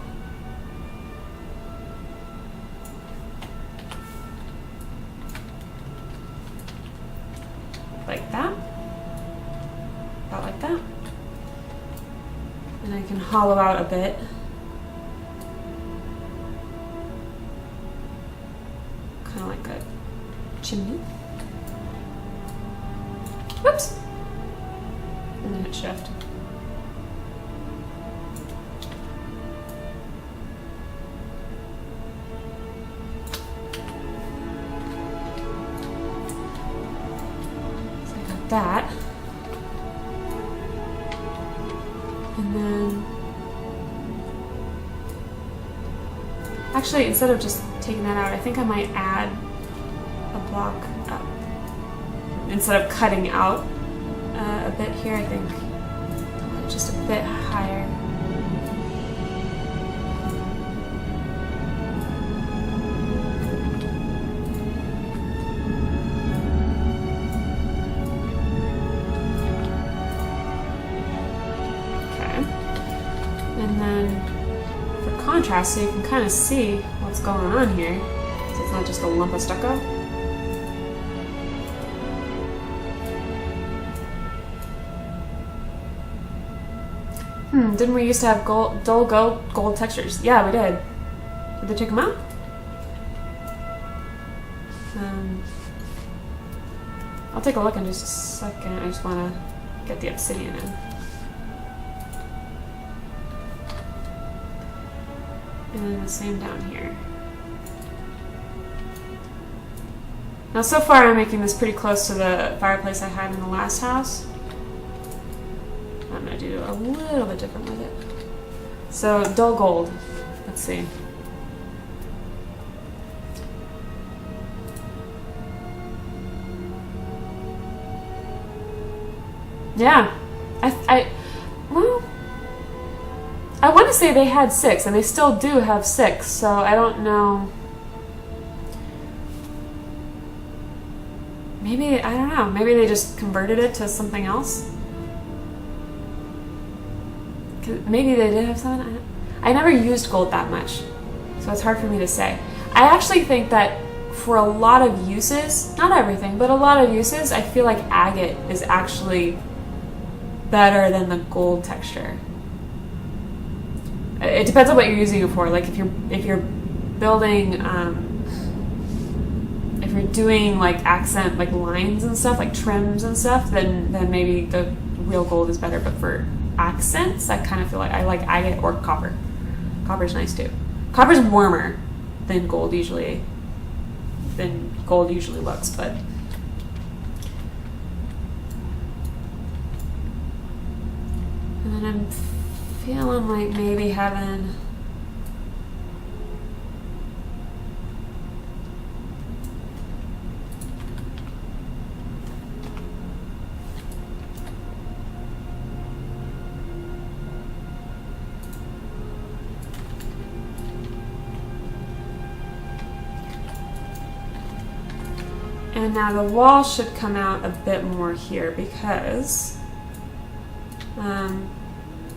S1: Like that. About like that. And I can hollow out a bit. Kind of like a chimney. Whoops. And then hit shift. So I got that. And then Actually, instead of just taking that out, I think I might add a block up. Instead of cutting out a bit here, I think just a bit higher. Contrast, so you can kind of see what's going on here, so it's not just a lump of stucco. Didn't we used to have dull gold textures? Yeah, we did. Did they take them out? I'll take a look in just a second. I just want to get the obsidian in. And then the same down here. Now so far I'm making this pretty close to the fireplace I had in the last house. I'm going to do a little bit different with it. So dull gold. Let's see. Yeah. Well, I want to say they had 6, and they still do have 6, so I don't know. Maybe, I don't know, maybe they just converted it to something else? Maybe they did have 7? I never used gold that much, so it's hard for me to say. I actually think that for a lot of uses, not everything, but a lot of uses, I feel like agate is actually better than the gold texture. It depends on what you're using it for. Like if you're building, if you're doing like accent like lines and stuff, like trims and stuff, then maybe the real gold is better. But for accents, I kind of feel like I like agate or copper. Copper's nice too. Copper's warmer than gold usually. Than gold usually looks, but. And then I'm feeling like maybe having and now the wall should come out a bit more here because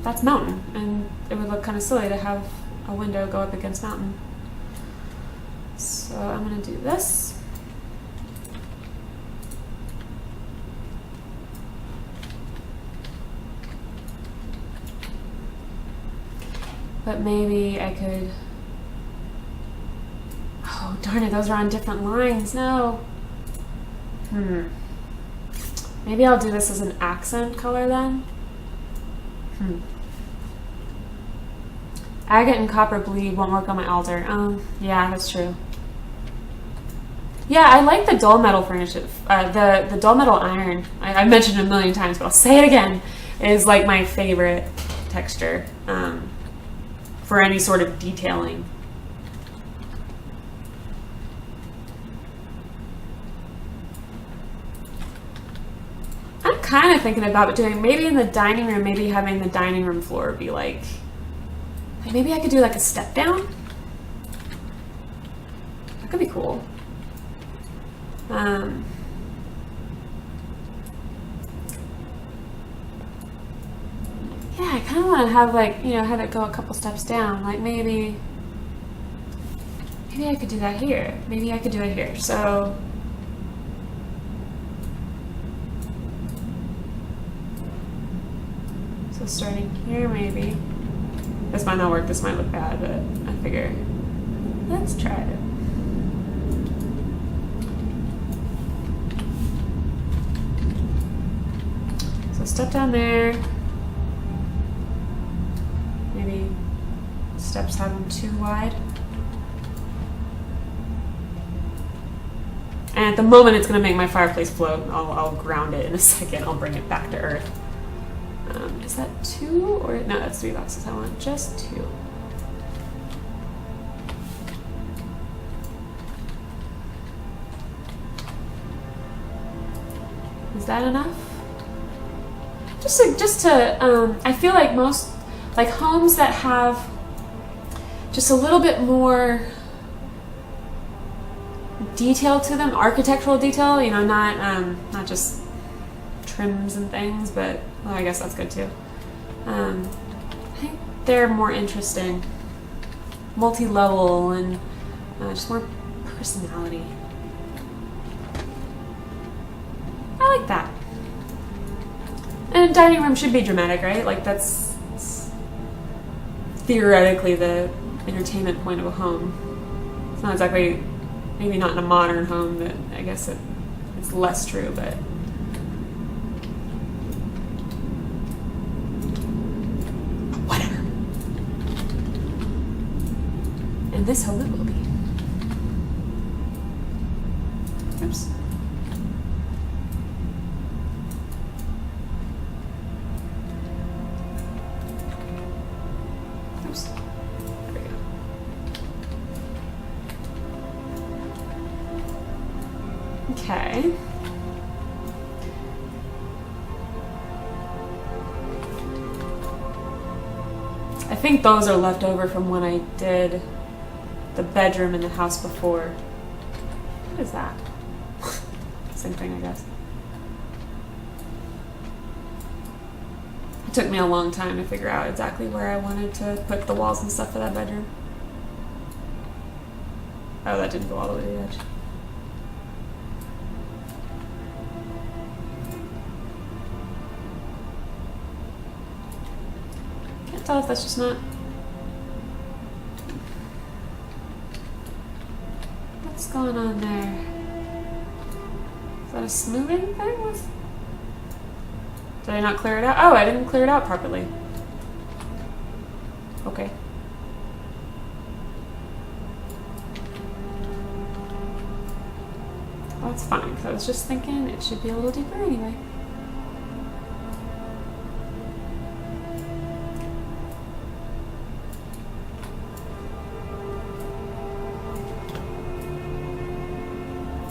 S1: that's mountain, and it would look kind of silly to have a window go up against mountain. So I'm going to do this. But maybe I could... Oh, darn it, those are on different lines. No. Maybe I'll do this as an accent color then. Agate and copper bleed won't work on my altar. Yeah, that's true. Yeah, I like the dull metal furniture. The dull metal iron, I mentioned it a million times, but I'll say it again, is like my favorite texture for any sort of detailing. I'm kind of thinking about doing, maybe in the dining room, maybe having the dining room floor be like maybe I could do like a step down. That could be cool. Yeah, I kind of want to have like, you know, have it go a couple steps down. Like maybe I could do that here. Maybe I could do it here. So starting here, maybe. This might not work, this might look bad, but I figure let's try it. So step down there. Maybe steps have them too wide. And at the moment it's going to make my fireplace float. I'll ground it in a second. I'll bring it back to earth. Is that 2 or no? That's 3 boxes. I want just 2. Is that enough? Just to I feel like most, like homes that have just a little bit more detail to them, architectural detail, you know, not just trims and things, but, well, I guess that's good too. I think they're more interesting, multi-level, and just more personality. I like that. And a dining room should be dramatic, right? Like that's theoretically the entertainment point of a home. It's not exactly, maybe not in a modern home, but I guess it's less true, but whatever. And this home it will be. Oops. Oops. There we go. Okay. I think those are left over from when I did the bedroom in the house before. What is that? Same thing, I guess. It took me a long time to figure out exactly where I wanted to put the walls and stuff for that bedroom. Oh, that didn't go all the way to the edge. Can't tell if that's just not... What's going on there? Is that a smoothing thing? Did I not clear it out? Oh, I didn't clear it out properly. Okay. Well, that's fine, because I was just thinking it should be a little deeper anyway.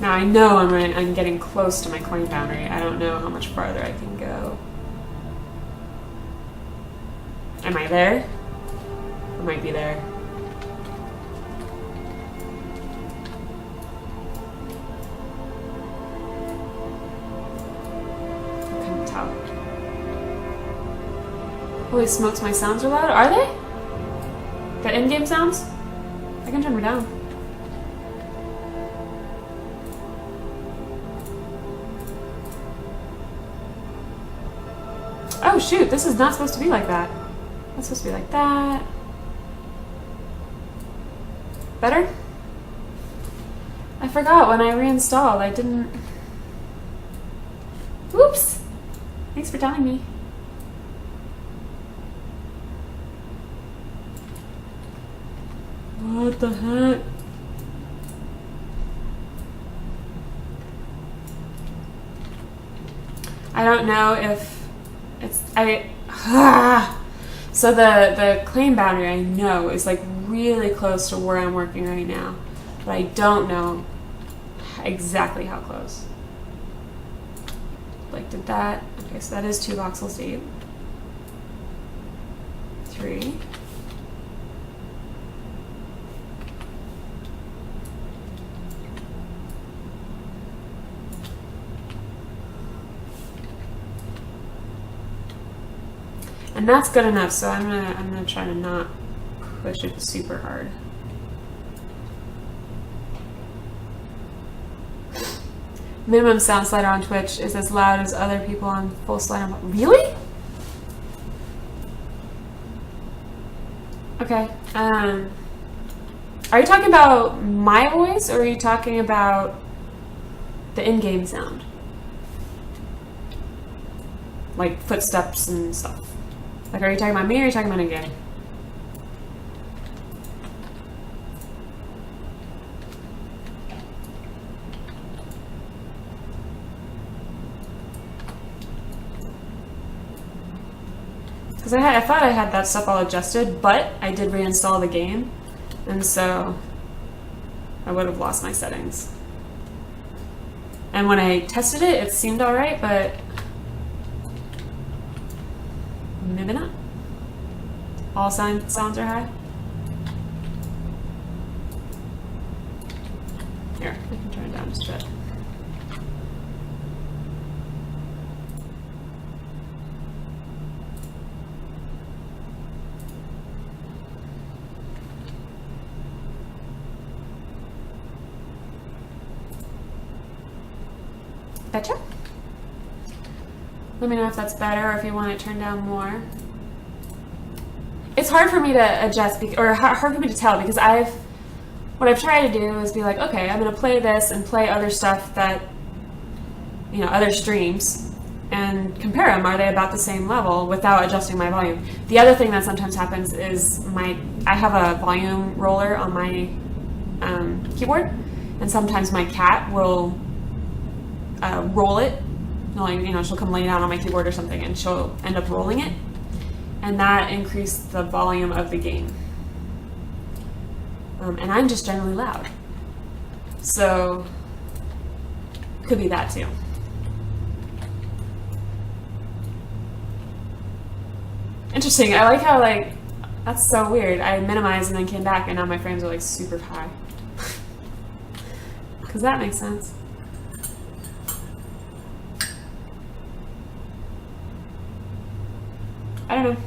S1: Now I know I'm getting close to my coin boundary. I don't know how much farther I can go. Am I there? I might be there. I couldn't tell. Holy smokes, my sounds are loud. Are they? The in-game sounds? I can turn them down. Oh shoot, this is not supposed to be like that. It's supposed to be like that. Better? I forgot when I reinstalled, I didn't... Oops! Thanks for telling me. What the heck? I don't know if so the claim boundary I know is like really close to where I'm working right now, but I don't know exactly how close. Like did that, okay, so that is 2 voxels deep. 3. And that's good enough, so I'm gonna try to not push it super hard. Minimum sound slider on Twitch is as loud as other people on full slider. Really? Okay. Are you talking about my voice, or are you talking about the in-game sound? Like footsteps and stuff. Like, are you talking about me or are you talking about in-game? Because I thought I had that stuff all adjusted, but I did reinstall the game, and so I would have lost my settings. And when I tested it, it seemed all right, but maybe not. All sounds are high. Here, I can turn it down just a bit. Betcha? Let me know if that's better or if you want it turned down more. It's hard for me to adjust, or hard for me to tell, because what I've tried to do is be like, okay, I'm going to play this and play other stuff that, other streams, and compare them. Are they about the same level without adjusting my volume? The other thing that sometimes happens is I have a volume roller on my keyboard, and sometimes my cat will roll it. She'll come lay down on my keyboard or something, and she'll end up rolling it, and that increased the volume of the game. And I'm just generally loud, so could be that too. Interesting. I like how that's so weird. I minimized and then came back, and now my frames are super high. Because that makes sense. I don't know.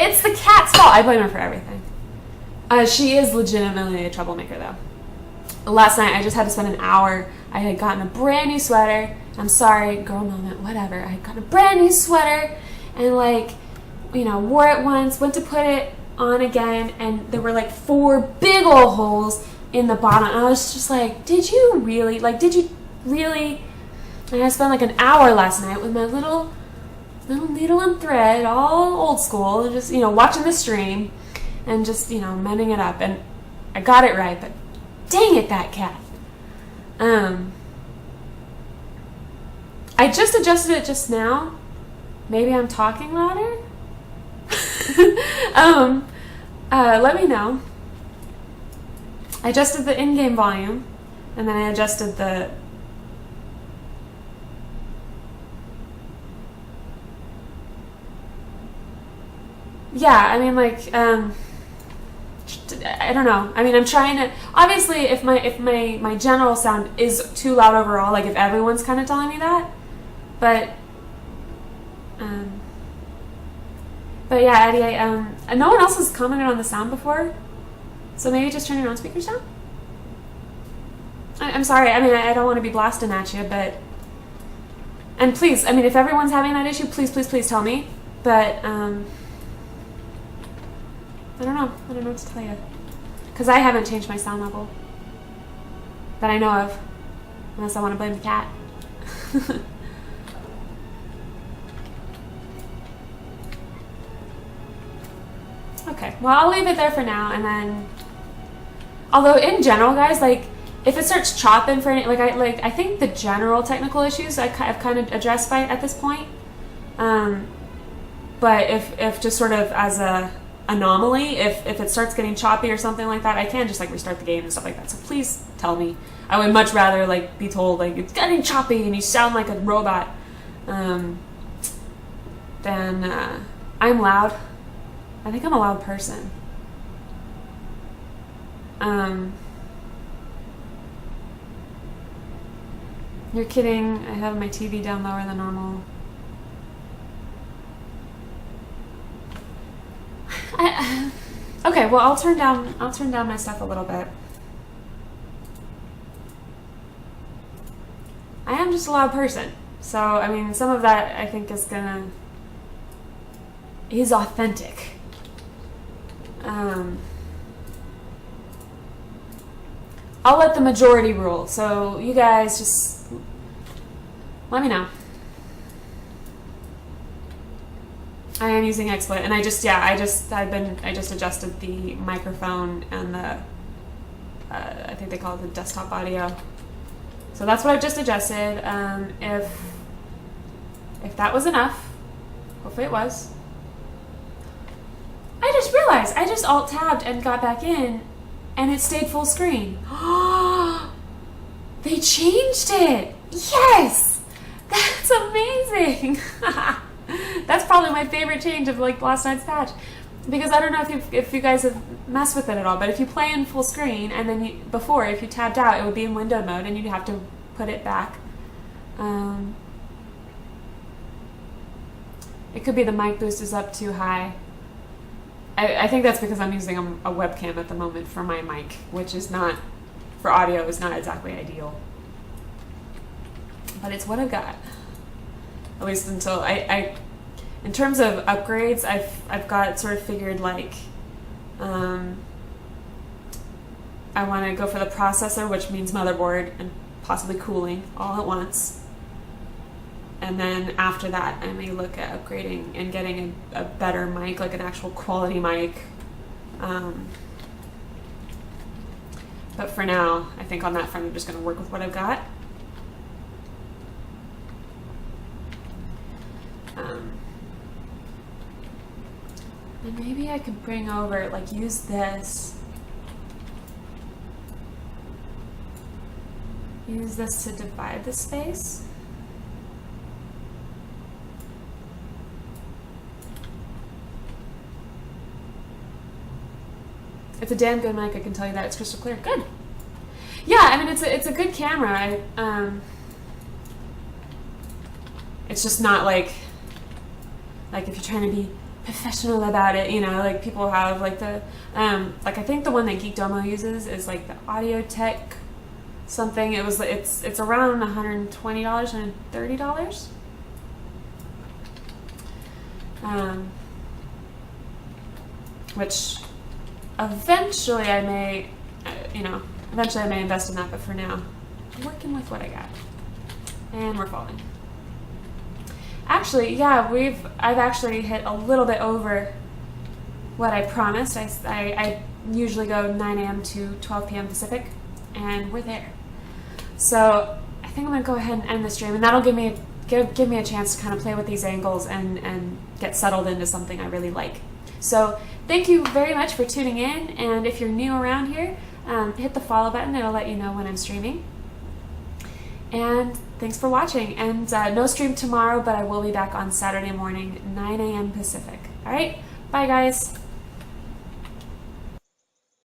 S1: It's the cat's fault. I blame her for everything. She is legitimately a troublemaker, though. Last night, I just had to spend an hour. I had gotten a brand new sweater. I'm sorry, girl moment, whatever. I had gotten a brand new sweater and wore it once, went to put it on again, and there were 4 big old holes in the bottom. And I was just like, did you really? And I spent an hour last night with my little needle and thread, all old school, and just, watching the stream and just, mending it up. And I got it right, but dang it, that cat. I just adjusted it just now. Maybe I'm talking louder? Let me know. I adjusted the in-game volume, and then I adjusted the... Yeah, I mean, I don't know. I mean, I'm trying to... Obviously, if my general sound is too loud overall, if everyone's kind of telling me that, but yeah, Addie, no one else has commented on the sound before, so maybe just turn your own speakers down? I'm sorry, I mean, I don't want to be blasting at you, but... And please, I mean, if everyone's having that issue, please tell me, but, I don't know what to tell you. Because I haven't changed my sound level that I know of, unless I want to blame the cat. Okay, well, I'll leave it there for now, and then... Although, in general, guys, if it starts chopping for any... I think the general technical issues I've kind of addressed at this point. But if just sort of as a anomaly, if it starts getting choppy or something like that, I can just restart the game and stuff like that. So please tell me. I would much rather be told it's getting choppy and you sound like a robot than I'm loud. I think I'm a loud person. You're kidding. I have my TV down lower than normal. Okay, well, I'll turn down my stuff a little bit. I am just a loud person, so I mean, some of that I think is authentic. I'll let the majority rule, so you guys just let me know. I am using XSplit, and I just adjusted the microphone and the I think they call it the desktop audio. So that's what I've just adjusted. If that was enough, hopefully it was. I just realized I just alt-tabbed and got back in and it stayed full screen. They changed it. Yes! That's amazing. That's probably my favorite change of like last night's patch. Because I don't know if you guys have messed with it at all, but if you play in full screen and then if you tabbed out, it would be in windowed mode and you'd have to put it back. It could be the mic boost is up too high. I think that's because I'm using a webcam at the moment for my mic, which is not, for audio, is not exactly ideal. But it's what I've got. At least until in terms of upgrades, I've got sort of figured like, I want to go for the processor, which means motherboard and possibly cooling all at once. And then after that, I may look at upgrading and getting a better mic, like an actual quality mic. But for now, I think on that front, I'm just going to work with what I've got. And maybe I could bring over, like, use this. Use this to divide the space. It's a damn good mic, I can tell you that. It's crystal clear. Good. Yeah, I mean, it's a good camera. It's just not like if you're trying to be professional about it, you know, like people have like the, like I think the one that Geek Domo uses is like the Audio Tech something. It's around $120, $130. Which eventually I may, eventually I may invest in that, but for now, I'm working with what I got. And we're falling. Actually, yeah, I've actually hit a little bit over what I promised. I usually go 9 a.m. to 12 p.m. Pacific, and we're there. So I think I'm gonna go ahead and end the stream, and that'll give me a chance to kind of play with these angles and get settled into something I really like. So thank you very much for tuning in, and if you're new around here, hit the follow button. It'll let you know when I'm streaming. And thanks for watching. And no stream tomorrow, but I will be back on Saturday morning, 9 a.m. Pacific. All right, bye guys.